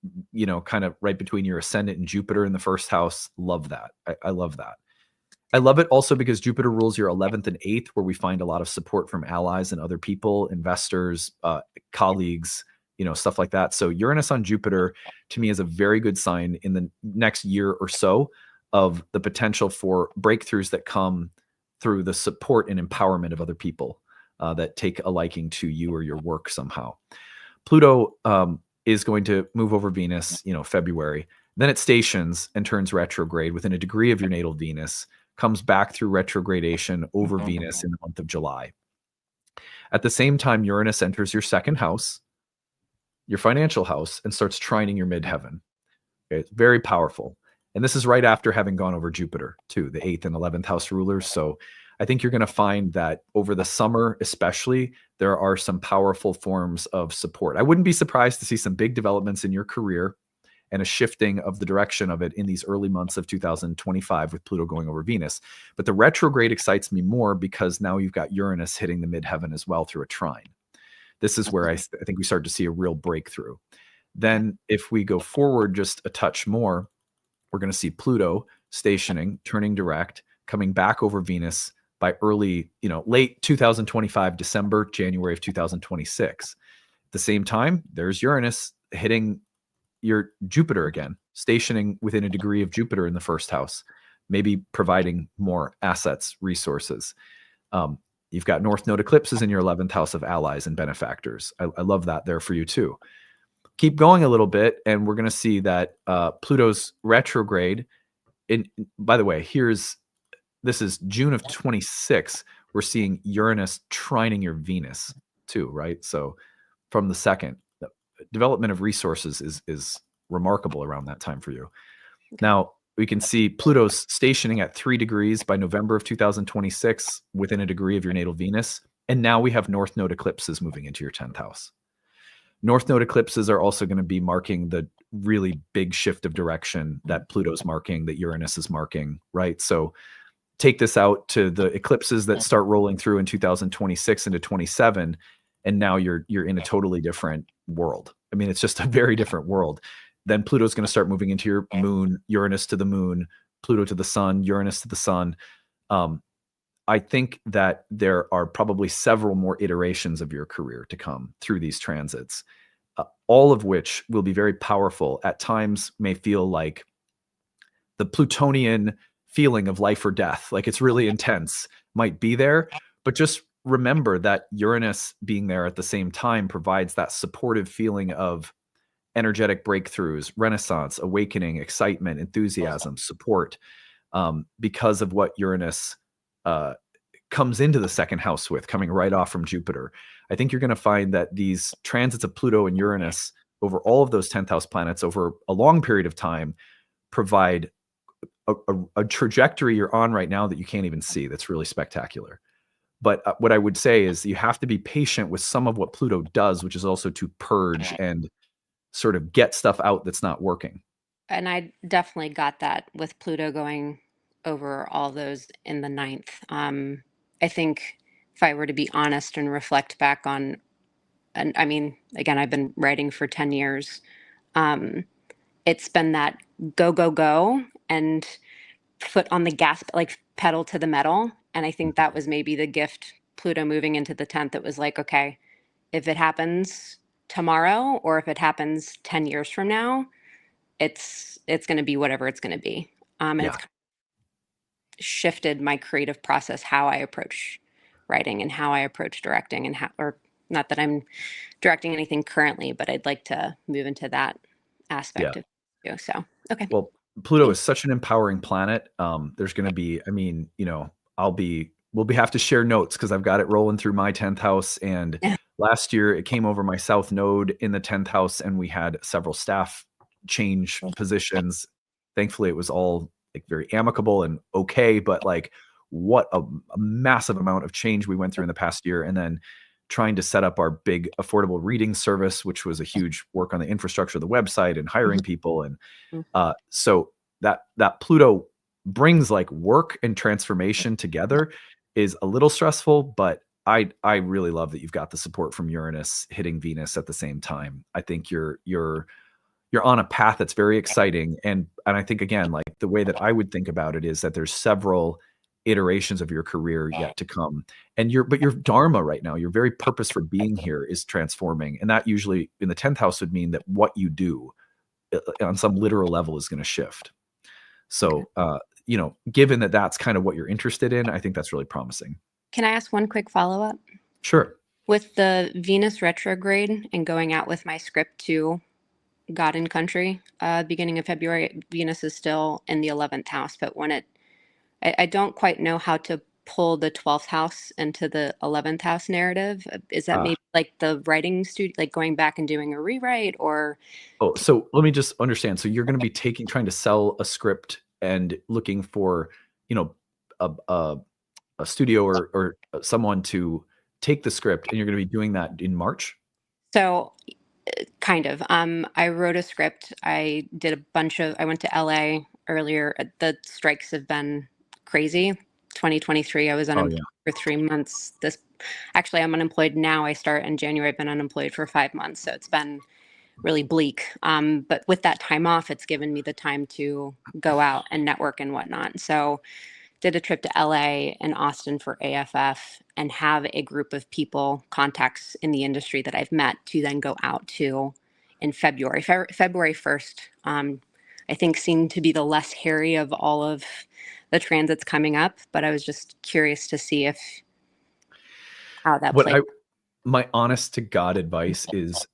kind of right between your ascendant and Jupiter in the first house. Love that. I love that. I love it also because Jupiter rules your 11th and 8th, where we find a lot of support from allies and other people, investors, colleagues, stuff like that. So Uranus on Jupiter to me is a very good sign in the next year or so of the potential for breakthroughs that come through the support and empowerment of other people that take a liking to you or your work somehow. Pluto is going to move over Venus, February. Then it stations and turns retrograde within a degree of your natal Venus, comes back through retrogradation over Venus in the month of July. At the same time, Uranus enters your second house, your financial house, and starts trining your midheaven. Okay, it's very powerful. And this is right after having gone over Jupiter too, the 8th and 11th house rulers. So I think you're going to find that over the summer, especially, there are some powerful forms of support. I wouldn't be surprised to see some big developments in your career and a shifting of the direction of it in these early months of 2025 with Pluto going over Venus. But the retrograde excites me more because now you've got Uranus hitting the midheaven as well through a trine. This is where I think we start to see a real breakthrough. Then if we go forward just a touch more, we're going to see Pluto stationing, turning direct, coming back over Venus by early, late 2025, December, January of 2026. At the same time, there's Uranus hitting your Jupiter again, stationing within a degree of Jupiter in the first house, maybe providing more assets, resources. You've got North Node eclipses in your 11th house of allies and benefactors. I love that there for you too. Keep going a little bit, and we're going to see that Pluto's retrograde. By the way, here's this is June of 26, we're seeing Uranus trining your Venus too, right? So from the second, the development of resources is remarkable around that time for you. Now, we can see Pluto's stationing at 3 degrees by November of 2026 within a degree of your natal Venus. And now we have North Node eclipses moving into your 10th house. North Node eclipses are also going to be marking the really big shift of direction that Pluto's marking, that Uranus is marking, right? So take this out to the eclipses that start rolling through in 2026 into 27, and now you're in a totally different world. I mean, it's just a very different world. Then Pluto's going to start moving into your moon, Uranus to the moon, Pluto to the sun, Uranus to the sun. I think that there are probably several more iterations of your career to come through these transits, all of which will be very powerful. At times may feel like the Plutonian feeling of life or death, like it's really intense, might be there, but just remember that Uranus being there at the same time provides that supportive feeling of energetic breakthroughs, renaissance, awakening, excitement, enthusiasm, support, because of what Uranus comes into the second house with, coming right off from Jupiter. I think you're going to find that these transits of Pluto and Uranus over all of those 10th house planets over a long period of time provide a trajectory you're on right now that you can't even see. That's really spectacular. But what I would say is you have to be patient with some of what Pluto does, which is also to purge and sort of get stuff out that's not working. And I definitely got that with Pluto going over all those in the 9th. I think if I were to be honest and reflect back on, and I mean, again, I've been writing for 10 years. It's been that go, go, go, and foot on the gas, like pedal to the metal. And I think that was maybe the gift, Pluto moving into the 10th. It was like, okay, if it happens tomorrow or if it happens 10 years from now, it's going to be whatever it's going to be. And it's kind of shifted my creative process, how I approach writing and how I approach directing, and how, or not that I'm directing anything currently, but I'd like to move into that aspect of you. So, okay. Well, Pluto is such an empowering planet. There's going to be, I mean, you know, we'll have to share notes because I've got it rolling through my 10th house. And last year it came over my south node in the 10th house, and we had several staff change positions. Thankfully, it was all like very amicable and okay, but like what a massive amount of change we went through in the past year. And then trying to set up our big affordable reading service, which was a huge work on the infrastructure of the website and hiring people. And so that Pluto brings like work and transformation together is a little stressful, but I really love that you've got the support from Uranus hitting Venus at the same time. I think you're on a path that's very exciting. And I think, again, like the way that I would think about it is that there's several iterations of your career yet to come. And your dharma right now, your very purpose for being here is transforming. And that usually in the 10th house would mean that what you do on some literal level is going to shift. So, you know, given that that's kind of what you're interested in, I think that's really promising. Can I ask one quick follow-up? Sure. With the Venus retrograde and going out with my script to God and Country, beginning of February, Venus is still in the 11th house, but when I don't quite know how to pull the 12th house into the 11th house narrative. Is that maybe like the writing studio, like going back and doing a rewrite, or? Oh, so let me just understand. So you're going to be trying to sell a script and looking for, you know, a studio or someone to take the script, and you're going to be doing that in March? So kind of. I wrote a script. I went to LA earlier. The strikes have been crazy. 2023, I was unemployed for 3 months. Actually, I'm unemployed now. I start in January. I've been unemployed for 5 months. So it's been really bleak. But with that time off, it's given me the time to go out and network and whatnot. So did a trip to LA and Austin for AFF and have a group of people, contacts in the industry that I've met, to then go out to in February. February 1st, I think seemed to be the less hairy of all of the transits coming up, but I was just curious to see how that played. My honest to God advice is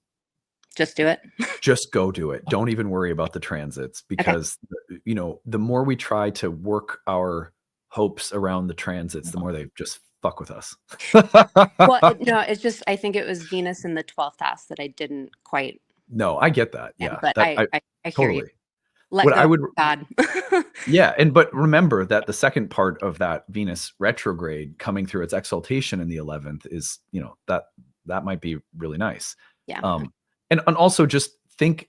just do it. Just go do it. Don't even worry about the transits, because you know, the more we try to work our hopes around the transits, the more they just fuck with us. Well, no, it's just I think it was Venus in the 12th house that I didn't quite. No, I get that. Yeah, but that, I hear you. totally. Let What go I would, of God. yeah, but remember that the second part of that Venus retrograde coming through its exaltation in the 11th is, that might be really nice. Yeah. And also just think,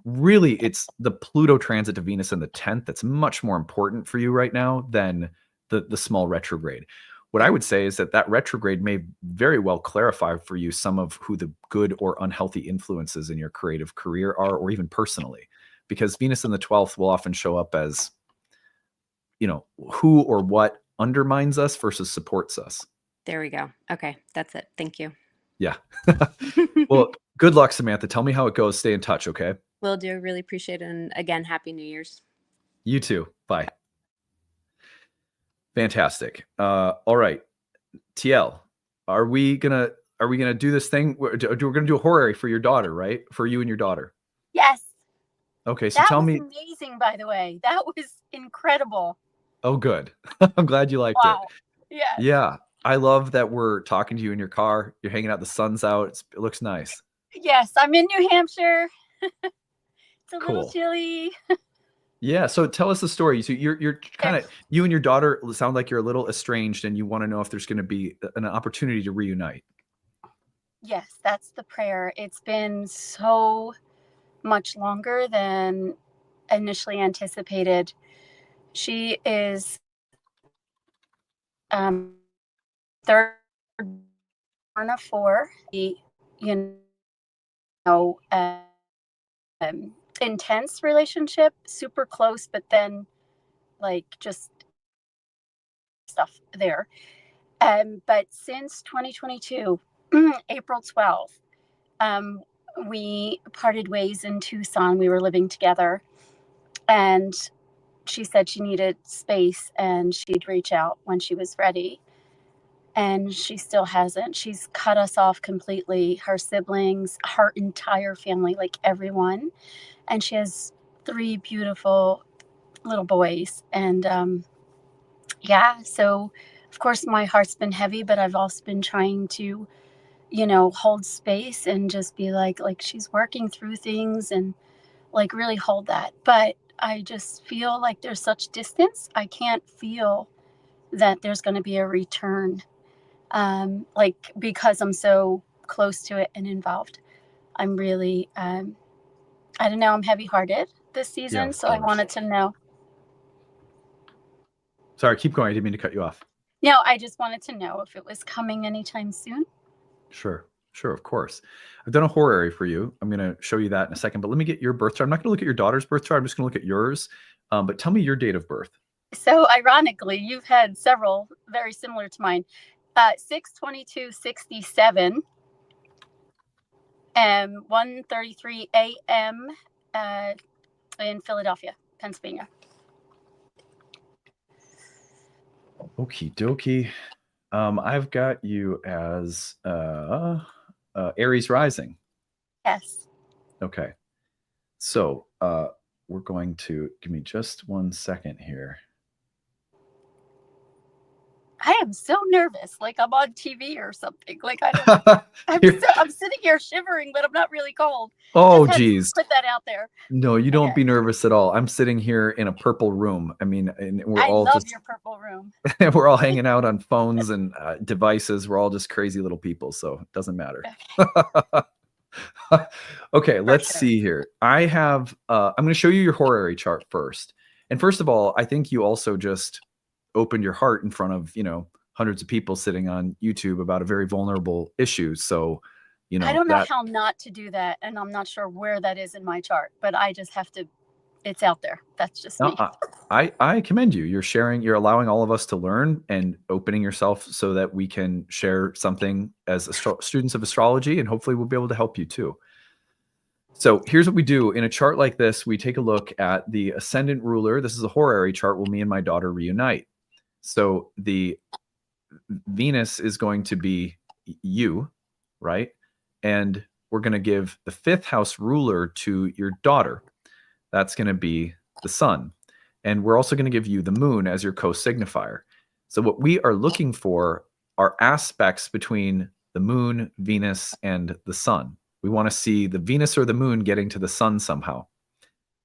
really, it's the Pluto transit to Venus in the 10th that's much more important for you right now than the small retrograde. What I would say is that retrograde may very well clarify for you some of who the good or unhealthy influences in your creative career are, or even personally, because Venus in the 12th will often show up as, who or what undermines us versus supports us. There we go. Okay, that's it. Thank you. Yeah. Well, good luck, Samantha. Tell me how it goes. Stay in touch, okay? Will do. Really appreciate it. And again, Happy New Year's. You too. Bye. Fantastic. All right. TL, are we gonna do this thing? We're gonna do a horary for your daughter, right? For you and your daughter. Yes. Okay, so tell me. That was amazing, by the way. That was incredible. Oh, good. I'm glad you liked it. Yeah. Yeah. I love that we're talking to you in your car. You're hanging out. The sun's out. It looks nice. Yes, I'm in New Hampshire. It's a Cool. little chilly. Yeah. So tell us the story. So you're kind of, you and your daughter sound like you're a little estranged, and you want to know if there's going to be an opportunity to reunite. Yes, that's the prayer. It's been so much longer than initially anticipated. She is third born of 4. Intense relationship, super close, but then like just stuff there. But since 2022, April 12th, we parted ways in Tucson. We were living together, and she said she needed space and she'd reach out when she was ready. And she still hasn't. She's cut us off completely, her siblings, her entire family, like everyone. And she has 3 beautiful little boys. And so of course my heart's been heavy, but I've also been trying to, hold space and just be like she's working through things and like really hold that. But I just feel like there's such distance. I can't feel that there's going to be a return. Because I'm so close to it and involved. I'm really, I don't know, I'm heavy hearted this season. So I wanted to know. Sorry, keep going. I didn't mean to cut you off. No, I just wanted to know if it was coming anytime soon. Sure, of course. I've done a horary for you. I'm going to show you that in a second, but let me get your birth chart. I'm not going to look at your daughter's birth chart. I'm just going to look at yours. But tell me your date of birth. So ironically, you've had several very similar to mine. 6/22/67, 1:33 a.m. In Philadelphia, Pennsylvania. Okie dokie. I've got you as Aries rising. Yes. Okay. So we're going to give me just 1 second here. I am so nervous, like I'm on TV or something. Like I'm sitting here shivering, but I'm not really cold. Oh, geez. Put that out there. No, you don't be nervous at all. I'm sitting here in a purple room. I mean, and we're all love your purple room. We're all hanging out on phones and devices. We're all just crazy little people, so it doesn't matter. Okay, let's see here. I have. I'm going to show you your horary chart first. And first of all, I think you also just opened your heart in front of hundreds of people sitting on YouTube about a very vulnerable issue. So I don't know how not to do that, and I'm not sure where that is in my chart, but I just have to. It's out there. That's just me. I commend you. You're sharing. You're allowing all of us to learn and opening yourself so that we can share something as students of astrology, and hopefully we'll be able to help you too. So here's what we do in a chart like this. We take a look at the ascendant ruler. This is a horary chart where me and my daughter reunite. So the Venus is going to be you, right? And we're going to give the 5th house ruler to your daughter. That's going to be the sun. And we're also going to give you the moon as your co-signifier. So what we are looking for are aspects between the moon, Venus, and the sun. We want to see the Venus or the moon getting to the sun somehow.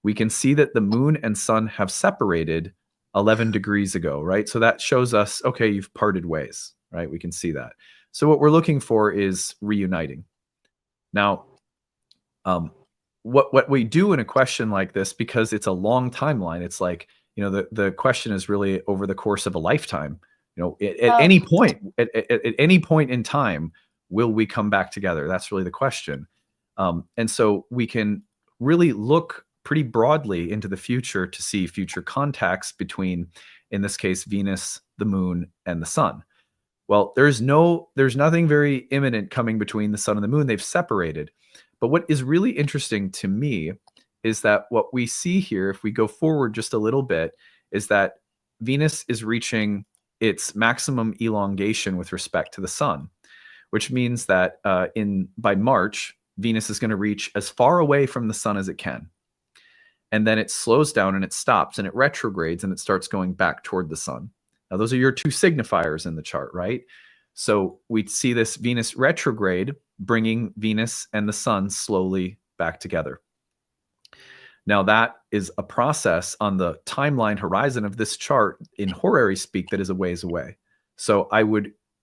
We can see that the moon and sun have separated 11 degrees ago, right? So that shows us, okay, you've parted ways, right? We can see that. So what we're looking for is reuniting. Now, what we do in a question like this, because it's a long timeline, it's like, you know, the question is really over the course of a lifetime. You know, at any point, at any point in time, will we come back together? That's really the question. And so we can really look pretty broadly into the future to see future contacts between, in this case, Venus, the moon, and the sun. Well, there's nothing very imminent coming between the sun and the moon. They've separated. But what is really interesting to me is that what we see here, if we go forward just a little bit, is that Venus is reaching its maximum elongation with respect to the sun, which means that by March, Venus is going to reach as far away from the sun as it can. And then it slows down and it stops and it retrogrades and it starts going back toward the sun. Now, those are your two signifiers in the chart, right? So we see this Venus retrograde bringing Venus and the sun slowly back together. Now, that is a process on the timeline horizon of this chart in horary speak that is a ways away. So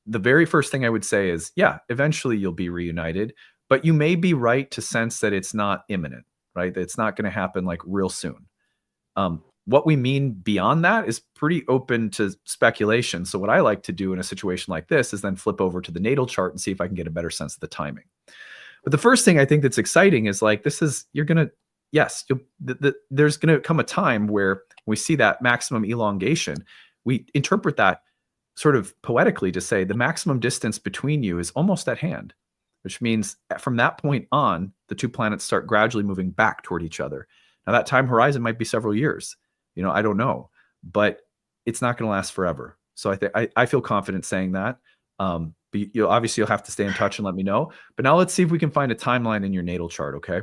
the very first thing I would say is, yeah, eventually you'll be reunited, but you may be right to sense that it's not imminent, right? That it's not going to happen like real soon. What we mean beyond that is pretty open to speculation. So what I like to do in a situation like this is then flip over to the natal chart and see if I can get a better sense of the timing. But the first thing I think that's exciting is like, there's going to come a time where we see that maximum elongation. We interpret that sort of poetically to say the maximum distance between you is almost at hand, which means from that point on, the two planets start gradually moving back toward each other. Now, that time horizon might be several years. You know, I don't know, but it's not going to last forever. So I feel confident saying that. But obviously you'll have to stay in touch and let me know. But now let's see if we can find a timeline in your natal chart, okay?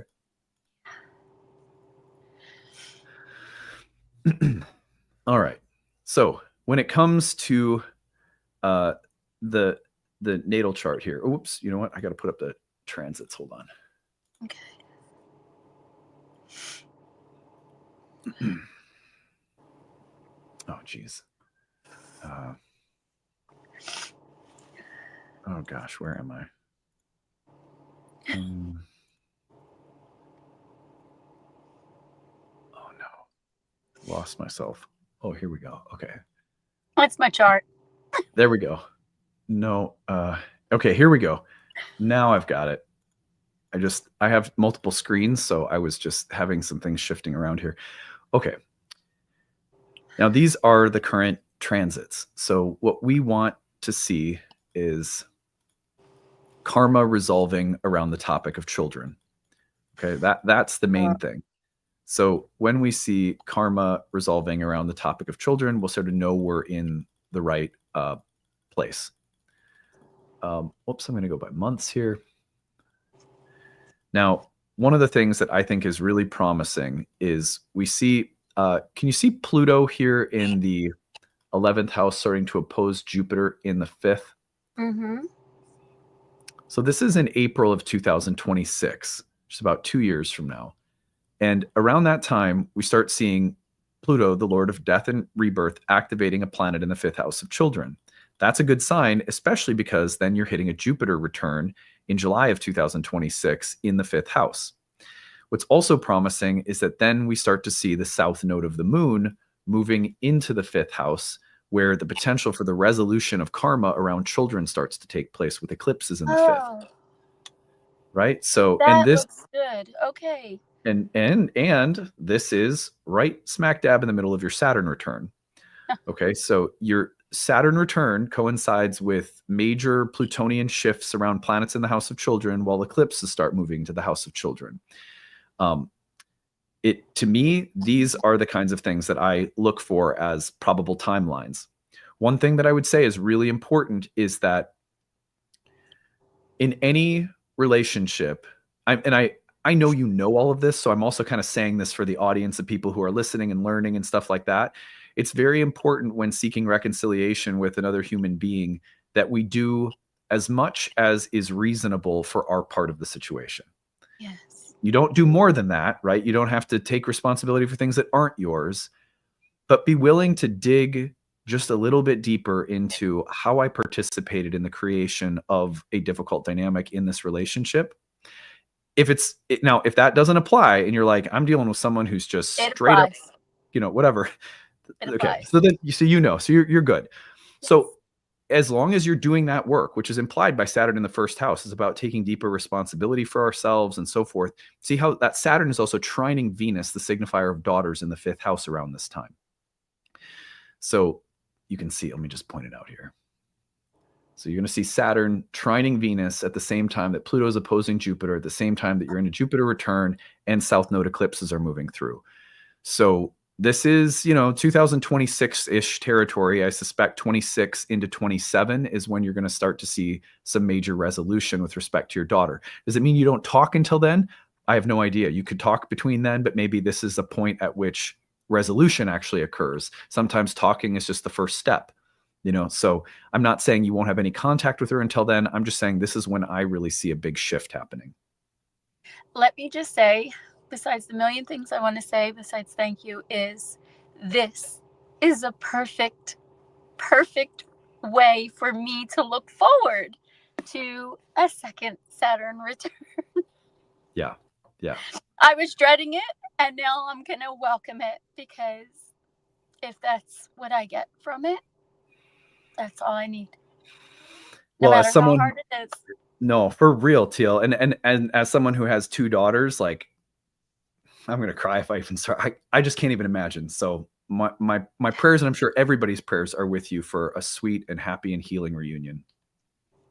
All right. So when it comes to the natal chart here, oops, you know what? I got to put up the transits. Hold on. Okay. Oh, geez. Oh, gosh, where am I? Oh, no. Lost myself. Oh, here we go. Okay. What's my chart? There we go. No. Okay, here we go. Now I've got it. I have multiple screens, so I was just having some things shifting around here. Okay. Now, these are the current transits. So what we want to see is karma resolving around the topic of children. Okay, that's the main thing. So when we see karma resolving around the topic of children, we'll sort of know we're in the right place. Whoops, I'm going to go by months here. Now, one of the things that I think is really promising is we see, can you see Pluto here in the 11th house starting to oppose Jupiter in the 5th? Mm-hmm. So this is in April of 2026, which is about 2 years from now. And around that time, we start seeing Pluto, the Lord of Death and Rebirth, activating a planet in the 5th house of children. That's a good sign, especially because then you're hitting a Jupiter return in July of 2026 in the 5th house. What's also promising is that then we start to see the south node of the moon moving into the 5th house, where the potential for the resolution of karma around children starts to take place with eclipses in the 5th. Right? So, that and this looks good. Okay. And this is right smack dab in the middle of your Saturn return. Okay, so your Saturn return coincides with major Plutonian shifts around planets in the house of children, while eclipses start moving to the house of children. To me, these are the kinds of things that I look for as probable timelines. One thing that I would say is really important is that in any relationship, I I know you know all of this, so I'm also kind of saying this for the audience of people who are listening and learning and stuff like that. It's very important when seeking reconciliation with another human being that we do as much as is reasonable for our part of the situation. Yes. You don't do more than that, right? You don't have to take responsibility for things that aren't yours, but be willing to dig just a little bit deeper into how I participated in the creation of a difficult dynamic in this relationship. If that doesn't apply and you're like, I'm dealing with someone who's just It straight up, applies. Whatever. It Okay. applies. So then so you're good. Yes. So as long as you're doing that work, which is implied by Saturn in the first house, is about taking deeper responsibility for ourselves and so forth. See how that Saturn is also trining Venus, the signifier of daughters, in the 5th house around this time. So you can see, let me just point it out here. So you're going to see Saturn trining Venus at the same time that Pluto is opposing Jupiter, at the same time that you're in a Jupiter return and South Node eclipses are moving through. So this is, 2026-ish territory. I suspect 26 into 27 is when you're going to start to see some major resolution with respect to your daughter. Does it mean you don't talk until then? I have no idea. You could talk between then, but maybe this is a point at which resolution actually occurs. Sometimes talking is just the first step. So I'm not saying you won't have any contact with her until then. I'm just saying this is when I really see a big shift happening. Let me just say, besides the million things I want to say, besides thank you, this is a perfect way for me to look forward to a second Saturn return. Yeah. I was dreading it, and now I'm going to welcome it, because if that's what I get from it, that's all I need. No matter how hard it is. No, for real, Teal. And as someone who has 2 daughters, like, I'm going to cry if I even start. I just can't even imagine. So my prayers, and I'm sure everybody's prayers, are with you for a sweet and happy and healing reunion.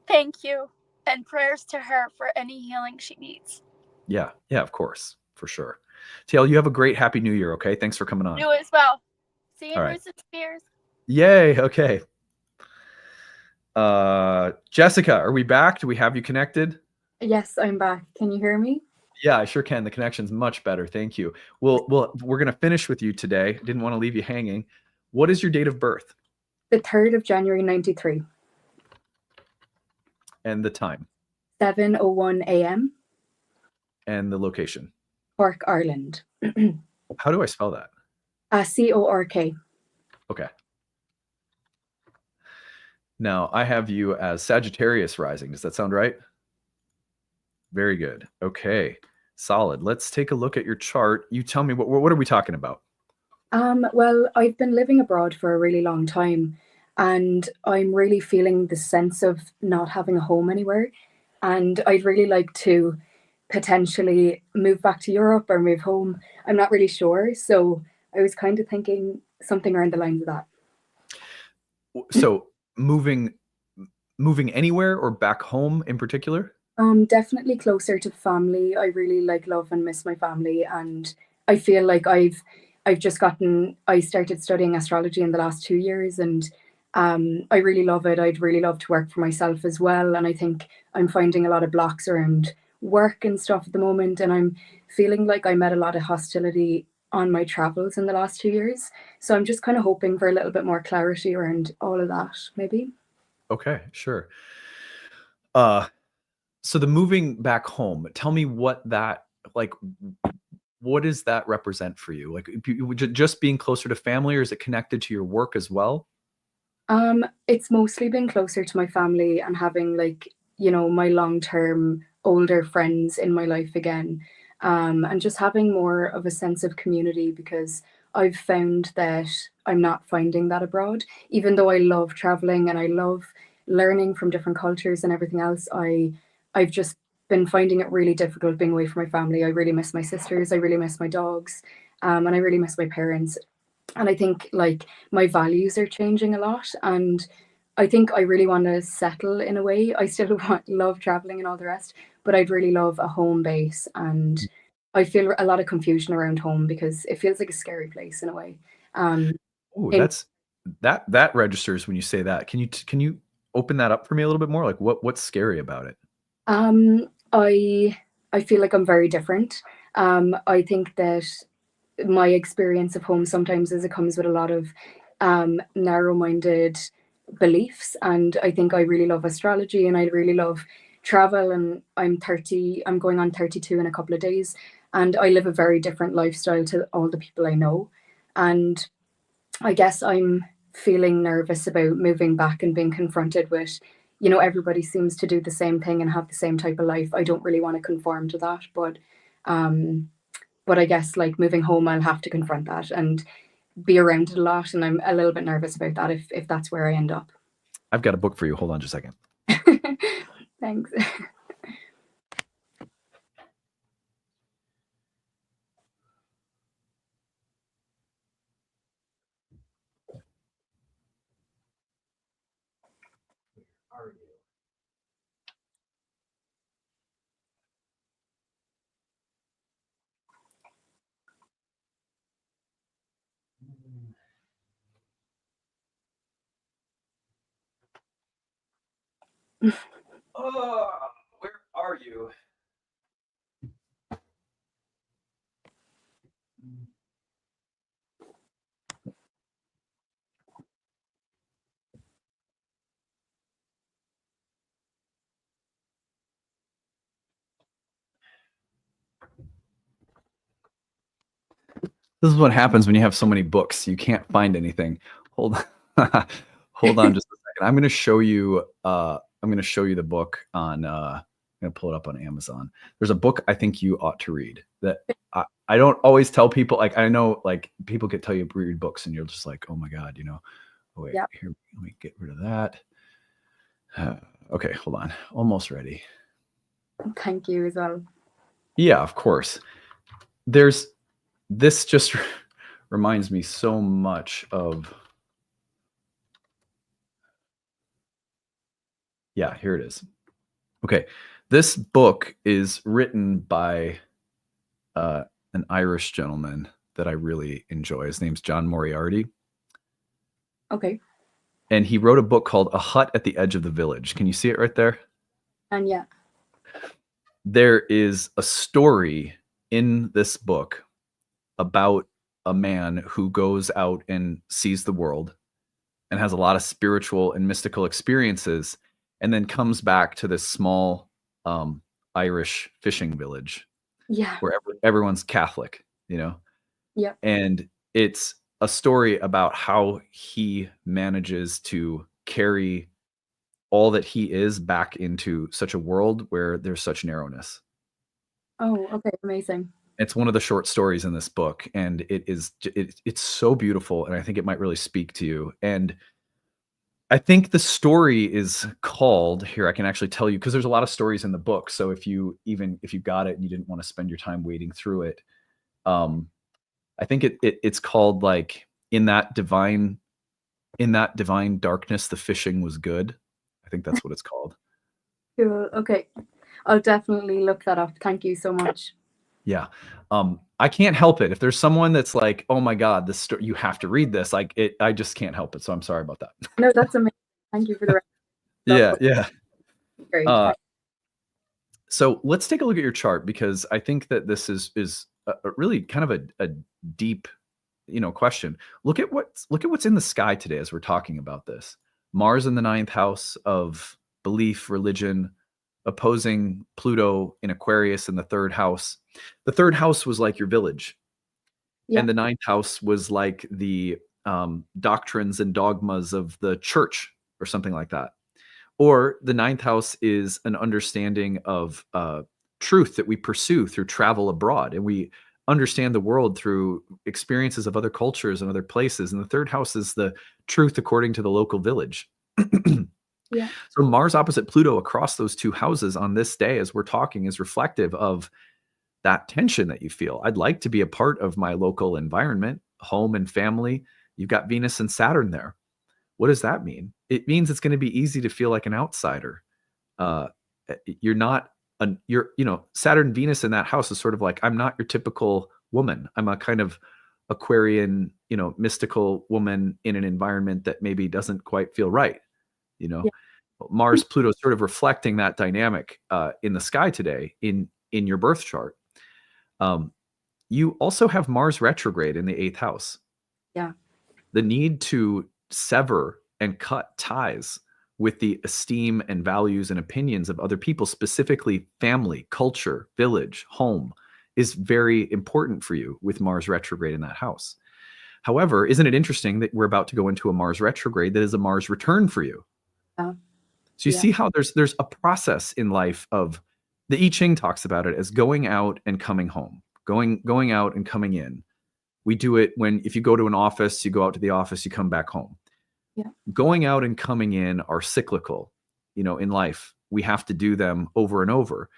Thank you. And prayers to her for any healing she needs. Yeah, of course, for sure. Teal, you have a great happy new year, okay? Thanks for coming on. You as well. See you in All right. Roots and Spears. Yay, okay. Jessica, are we back? Do we have you connected? Yes, I'm back. Can you hear me? Yeah, I sure can. The connection's much better. Thank you. We're going to finish with you today. Didn't want to leave you hanging. What is your date of birth? The 3rd of January, 93. And the time? 7:01 a.m. And the location? Cork, Ireland. How do I spell that? CORK. Okay. Now, I have you as Sagittarius rising. Does that sound right? Very good. Okay. Solid. Let's take a look at your chart. You tell me, what are we talking about? Well, I've been living abroad for a really long time, and I'm really feeling the sense of not having a home anywhere. And I'd really like to potentially move back to Europe or move home. I'm not really sure. So I was kind of thinking something around the lines of that. So moving anywhere or back home in particular? Definitely closer to family. I really love and miss my family, and I feel like I started studying astrology in the last 2 years, and I really love it. I'd really love to work for myself as well, and I think I'm finding a lot of blocks around work and stuff at the moment, and I'm feeling like I met a lot of hostility on my travels in the last 2 years. So I'm just kind of hoping for a little bit more clarity around all of that, maybe. Okay, sure. So the moving back home, tell me what does that represent for you? Like, just being closer to family, or is it connected to your work as well? It's mostly been closer to my family and having my long-term older friends in my life again, and just having more of a sense of community, because I've found that I'm not finding that abroad. Even though I love traveling and I love learning from different cultures and everything else, I've just been finding it really difficult being away from my family. I really miss my sisters, I really miss my dogs, and I really miss my parents. And I think my values are changing a lot, and I think I really want to settle in a way. I still love traveling and all the rest, but I'd really love a home base, and I feel a lot of confusion around home because it feels like a scary place in a way. That registers when you say that. Can you open that up for me a little bit more? Like what's scary about it? I I feel like I'm very different. I think that my experience of home sometimes is it comes with a lot of narrow-minded beliefs, and I think I really love astrology and I really love travel, and I'm 30, I'm going on 32 in a couple of days, and I live a very different lifestyle to all the people I know. And I guess I'm feeling nervous about moving back and being confronted with, you know, everybody seems to do the same thing and have the same type of life. I don't really want to conform to that, but I guess like moving home, I'll have to confront that and be around it a lot. And I'm a little bit nervous about that if that's where I end up. I've got a book for you. Hold on just a second. Thanks. Oh, where are you? This is what happens when you have so many books. You can't find anything. Hold on. Hold on just a second. I'm going to show you the book on I'm going to pull it up on Amazon. There's a book I think you ought to read that I don't always tell people. Like, I know like people could tell you to read books and you're just like, oh my God, you know. Oh, wait, Yep. Here, let me get rid of that. Okay, hold on. Almost ready. Thank you as well. Yeah, of course. This just reminds me so much of, yeah, here it is. Okay, this book is written by an Irish gentleman that I really enjoy. His name's John Moriarty. Okay. And he wrote a book called A Hut at the Edge of the Village. Can you see it right there? And yeah. There is a story in this book about a man who goes out and sees the world and has a lot of spiritual and mystical experiences, and then comes back to this small Irish fishing village Yeah. where everyone's Catholic, you know? Yeah. And it's a story about how he manages to carry all that he is back into such a world where there's such narrowness. Oh, okay. Amazing. It's one of the short stories in this book, and it's so beautiful, and I think it might really speak to you. And I think the story is called, here I can actually tell you, because there's a lot of stories in the book. So if you got it and you didn't want to spend your time wading through it, I think it's called like in that divine darkness, the fishing was good. I think that's what it's called. Cool. Okay. I'll definitely look that up. Thank you so much. Yeah. I can't help it. If there's someone that's like, oh my God, this story, you have to read this. Like I just can't help it. So I'm sorry about that. No, that's amazing. Thank you for the Yeah. Great. So let's take a look at your chart, because I think that this is a really kind of a deep, question. Look at what's in the sky today as we're talking about this. Mars in the 9th house of belief, religion, opposing Pluto in Aquarius in the 3rd house. The 3rd house was like your village. Yeah. And the 9th house was like the doctrines and dogmas of the church or something like that. Or the 9th house is an understanding of truth that we pursue through travel abroad. And we understand the world through experiences of other cultures and other places. And the 3rd house is the truth according to the local village. Yeah. So Mars opposite Pluto across those two houses on this day as we're talking is reflective of that tension that you feel. I'd like to be a part of my local environment, home and family. You've got Venus and Saturn there. What does that mean? It means it's going to be easy to feel like an outsider. Saturn, Venus in that house is sort of like, I'm not your typical woman. I'm a kind of Aquarian, mystical woman in an environment that maybe doesn't quite feel right. Yeah. Mars, Pluto sort of reflecting that dynamic in the sky today. In in your birth chart. You also have Mars retrograde in the 8th house. Yeah. The need to sever and cut ties with the esteem and values and opinions of other people, specifically family, culture, village, home, is very important for you with Mars retrograde in that house. However, isn't it interesting that we're about to go into a Mars retrograde that is a Mars return for you? Yeah. So you see how there's a process in life of, the I Ching talks about it as going out and coming home, going out and coming in. We do it if you go to an office, you go out to the office, you come back home. Yeah. Going out and coming in are cyclical, in life. We have to do them over and over.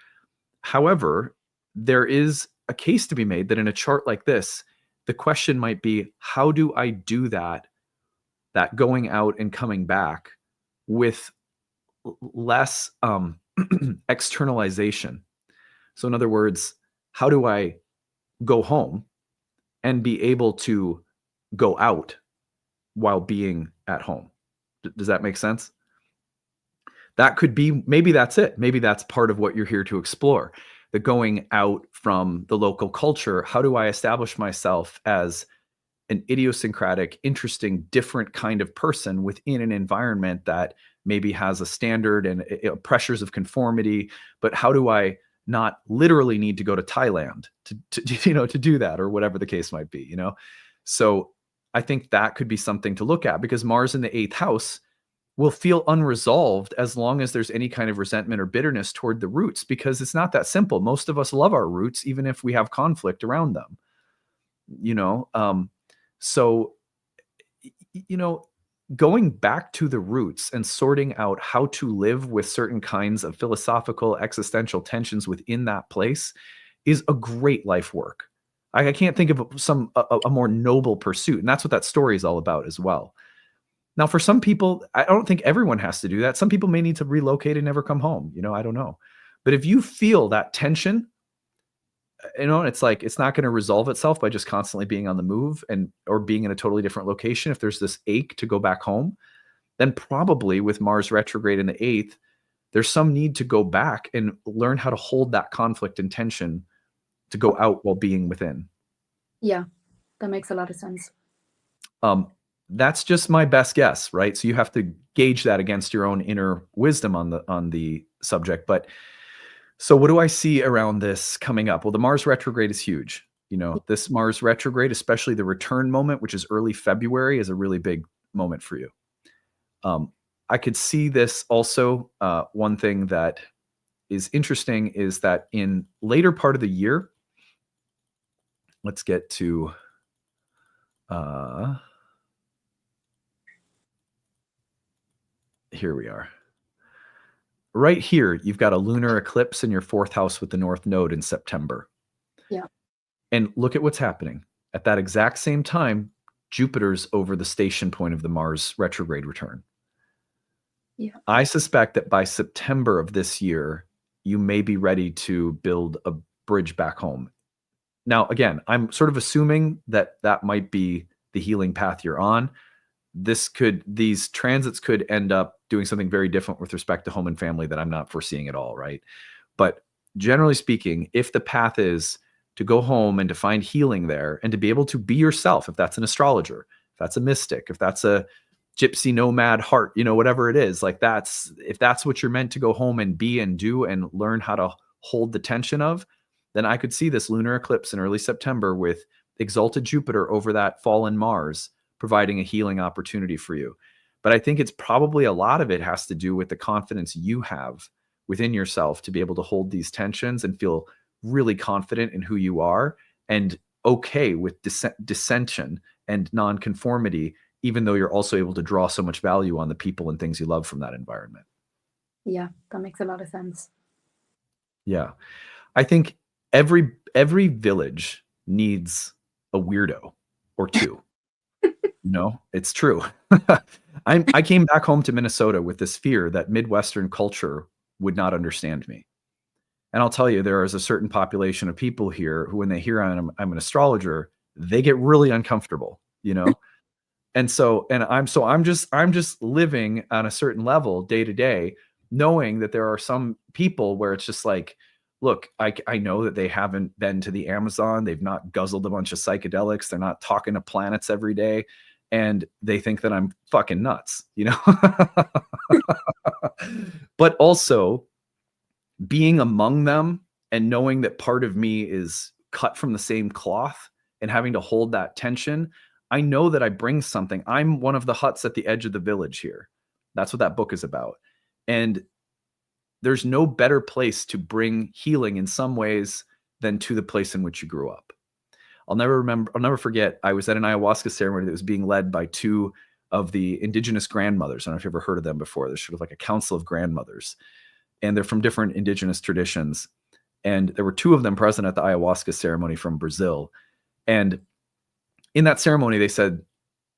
However, there is a case to be made that in a chart like this, the question might be, how do I do that going out and coming back with less externalization? So in other words, how do I go home and be able to go out while being at home? Does that make sense? That could be, maybe that's it. Maybe that's part of what you're here to explore. The going out from the local culture. How do I establish myself as an idiosyncratic, interesting, different kind of person within an environment that maybe has a standard and pressures of conformity? But how do I not literally need to go to Thailand to do that, or whatever the case might be, So I think that could be something to look at, because Mars in the 8th house will feel unresolved as long as there's any kind of resentment or bitterness toward the roots, because it's not that simple. Most of us love our roots, even if we have conflict around them, so, going back to the roots and sorting out how to live with certain kinds of philosophical, existential tensions within that place is a great life work. I can't think of a more noble pursuit. And that's what that story is all about as well. Now, for some people, I don't think everyone has to do that. Some people may need to relocate and never come home. I don't know. But if you feel that tension, it's like, it's not going to resolve itself by just constantly being on the move or being in a totally different location. If there's this ache to go back home, then probably with Mars retrograde in the 8th, there's some need to go back and learn how to hold that conflict and tension to go out while being within. Yeah, that makes a lot of sense. That's just my best guess, right? So you have to gauge that against your own inner wisdom on the subject. But so what do I see around this coming up? Well, the Mars retrograde is huge. This Mars retrograde, especially the return moment, which is early February, is a really big moment for you. I could see this also. One thing that is interesting is that in later part of the year, let's get to here we are. Right here, you've got a lunar eclipse in your 4th house with the North Node in September. Yeah. And look at what's happening. At that exact same time, Jupiter's over the station point of the Mars retrograde return. Yeah. I suspect that by September of this year, you may be ready to build a bridge back home. Now, again, I'm sort of assuming that might be the healing path you're on. These transits could end up doing something very different with respect to home and family that I'm not foreseeing at all, right? But generally speaking, if the path is to go home and to find healing there and to be able to be yourself, if that's an astrologer, if that's a mystic, if that's a gypsy nomad heart, whatever it is, like if that's what you're meant to go home and be and do and learn how to hold the tension of, then I could see this lunar eclipse in early September with exalted Jupiter over that fallen Mars, providing a healing opportunity for you. But I think it's probably a lot of it has to do with the confidence you have within yourself to be able to hold these tensions and feel really confident in who you are and okay with dissension and nonconformity, even though you're also able to draw so much value on the people and things you love from that environment. Yeah, that makes a lot of sense. Yeah. I think every village needs a weirdo or two. It's true. I came back home to Minnesota with this fear that Midwestern culture would not understand me. And I'll tell you, there is a certain population of people here who, when they hear I'm an astrologer, they get really uncomfortable, And I'm just living on a certain level day to day, knowing that there are some people where it's just like, look, I know that they haven't been to the Amazon. They've not guzzled a bunch of psychedelics. They're not talking to planets every day. And they think that I'm fucking nuts, you know? But also being among them and knowing that part of me is cut from the same cloth and having to hold that tension, I know that I bring something. I'm one of the huts at the edge of the village here. That's what that book is about. And there's no better place to bring healing in some ways than to the place in which you grew up. I'll never forget, I was at an ayahuasca ceremony that was being led by two of the indigenous grandmothers. I don't know if you've ever heard of them before. There's sort of like a council of grandmothers, and they're from different indigenous traditions. And there were two of them present at the ayahuasca ceremony from Brazil. And in that ceremony, they said,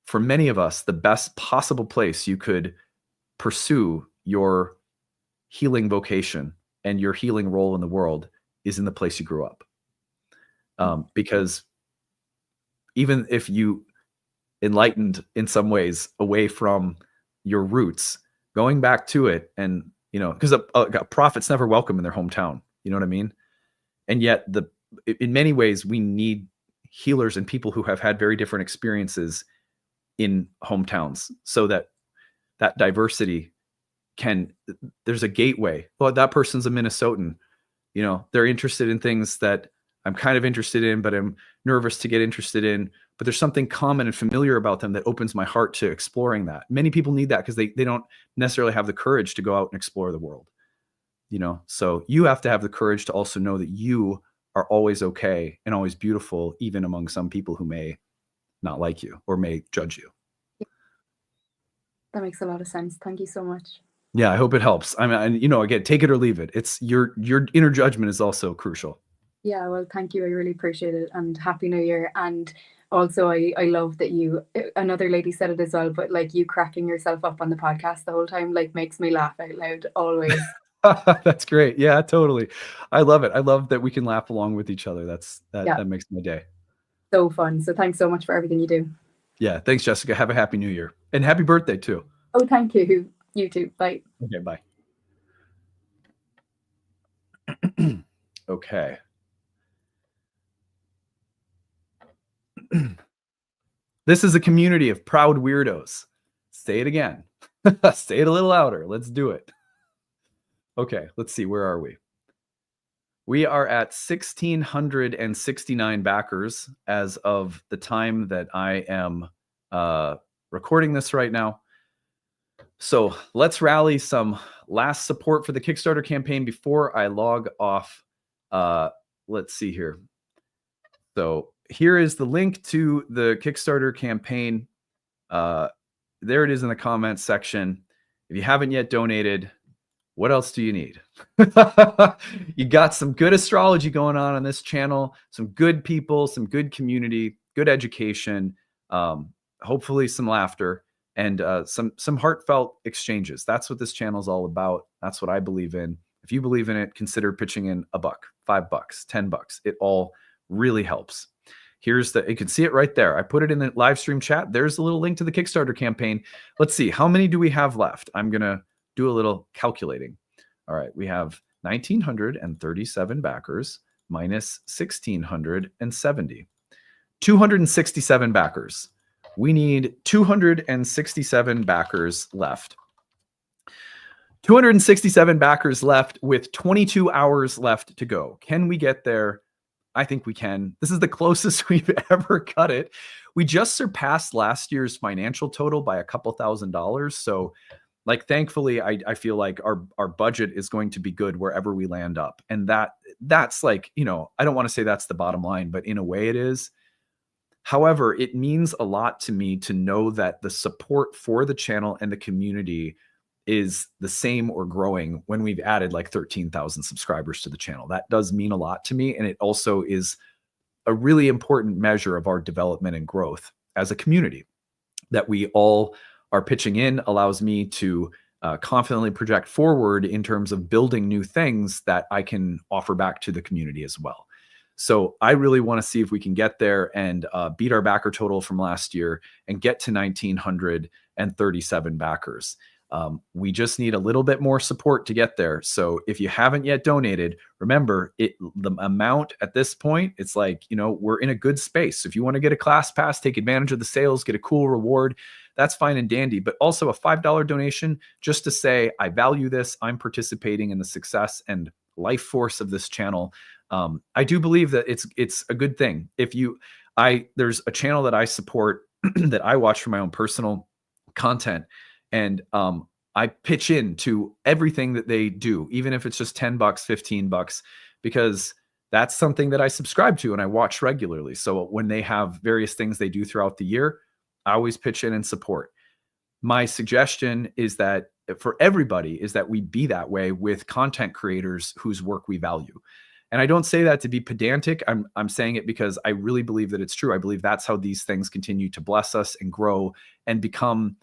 for many of us, the best possible place you could pursue your healing vocation and your healing role in the world is in the place you grew up. Because even if you enlightened in some ways away from your roots, going back to it, and, you know, because a prophet's never welcome in their hometown, you know what I mean? And yet in many ways, we need healers and people who have had very different experiences in hometowns, so that diversity there's a gateway. Well, that person's a Minnesotan, you know, they're interested in things that I'm kind of interested in, but I'm nervous to get interested in. But there's something common and familiar about them that opens my heart to exploring that. Many people need that because they don't necessarily have the courage to go out and explore the world, you know? So you have to have the courage to also know that you are always okay and always beautiful, even among some people who may not like you or may judge you. That makes a lot of sense. Thank you so much. Yeah, I hope it helps. I mean, you know, again, take it or leave it. It's your inner judgment is also crucial. Yeah, well, thank you. I really appreciate it. And Happy New Year. And also, I love that another lady said it as well, but like you cracking yourself up on the podcast the whole time, like makes me laugh out loud always. That's great. Yeah, totally. I love it. I love that we can laugh along with each other. That makes my day. So fun. So thanks so much for everything you do. Yeah. Thanks, Jessica. Have a happy New Year and happy birthday too. Oh, thank you. You too. Bye. Okay. Bye. Okay. This is a community of proud weirdos. Say it again. Say it a little louder. Let's do it. Okay, let's see. Where are we? We are at 1,669 backers as of the time that I am recording this right now. So let's rally some last support for the Kickstarter campaign before I log off. Let's see here. So here is the link to the Kickstarter campaign. There it is in the comments section. If you haven't yet donated, what else do you need? You got some good astrology going on this channel, some good people, some good community, good education, hopefully some laughter, and some heartfelt exchanges. That's what this channel is all about. That's what I believe in. If you believe in it, consider pitching in $1, $5, $10. It all really helps. You can see it right there. I put it in the live stream chat. There's a little link to the Kickstarter campaign. Let's see, how many do we have left? I'm going to do a little calculating. All right, we have 1,937 backers minus 1,670. 267 backers. We need 267 backers left. 267 backers left with 22 hours left to go. Can we get there? I think we can. This is the closest we've ever cut it. We just surpassed last year's financial total by a couple $1,000s. So like, thankfully, I feel like our budget is going to be good wherever we land up. And that's like, you know, I don't want to say that's the bottom line, but in a way it is. However, it means a lot to me to know that the support for the channel and the community is the same or growing when we've added like 13,000 subscribers to the channel. That does mean a lot to me. And it also is a really important measure of our development and growth as a community. That we all are pitching in allows me to confidently project forward in terms of building new things that I can offer back to the community as well. So I really want to see if we can get there and beat our backer total from last year and get to 1,937 backers. We just need a little bit more support to get there. So if you haven't yet donated, remember the amount at this point, it's like, we're in a good space. So if you want to get a class pass, take advantage of the sales, get a cool reward, that's fine and dandy. But also a $5 donation just to say, I value this. I'm participating in the success and life force of this channel. I do believe that it's a good thing. There's a channel that I support that I watch for my own personal content. And I pitch into everything that they do, even if it's just $10, $15, because that's something that I subscribe to and I watch regularly. So when they have various things they do throughout the year, I always pitch in and support. My suggestion is that for everybody is that we be that way with content creators whose work we value. And I don't say that to be pedantic. I'm saying it because I really believe that it's true. I believe that's how these things continue to bless us and grow and become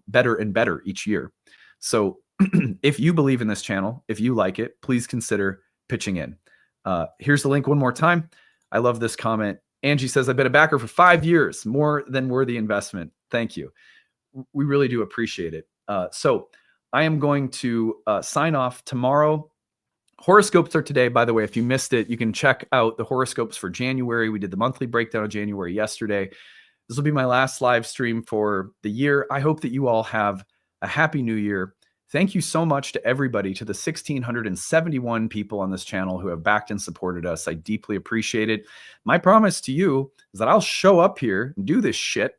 better and better each year. So if you believe in this channel, if you like it, please consider pitching in. Here's the link one more time. I love this comment. Angie says, I've been a backer for 5 years, more than worthy investment. Thank you. We really do appreciate it. So I am going to sign off tomorrow. Horoscopes are today, by the way. If you missed it, you can check out the horoscopes for January. We did the monthly breakdown of January yesterday. This will be my last live stream for the year. I hope that you all have a happy new year. Thank you so much to everybody, to the 1,671 people on this channel who have backed and supported us. I deeply appreciate it. My promise to you is that I'll show up here and do this shit.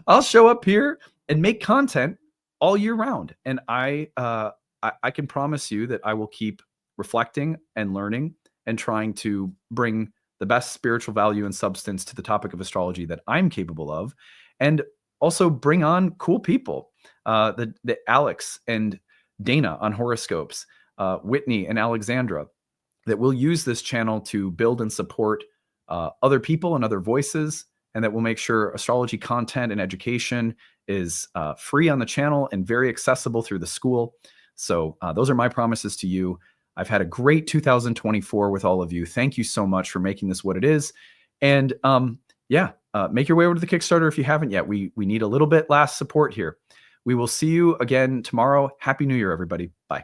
I'll show up here and make content all year round. And I can promise you that I will keep reflecting and learning and trying to bring the best spiritual value and substance to the topic of astrology that I'm capable of, and also bring on cool people, the Alex and Dana on horoscopes, Whitney and Alexandra, that will use this channel to build and support other people and other voices, and that will make sure astrology content and education is free on the channel and very accessible through the school. So those are my promises to you. I've had a great 2024 with all of you. Thank you so much for making this what it is. And make your way over to the Kickstarter if you haven't yet. We need a little bit last support here. We will see you again tomorrow. Happy New Year, everybody. Bye.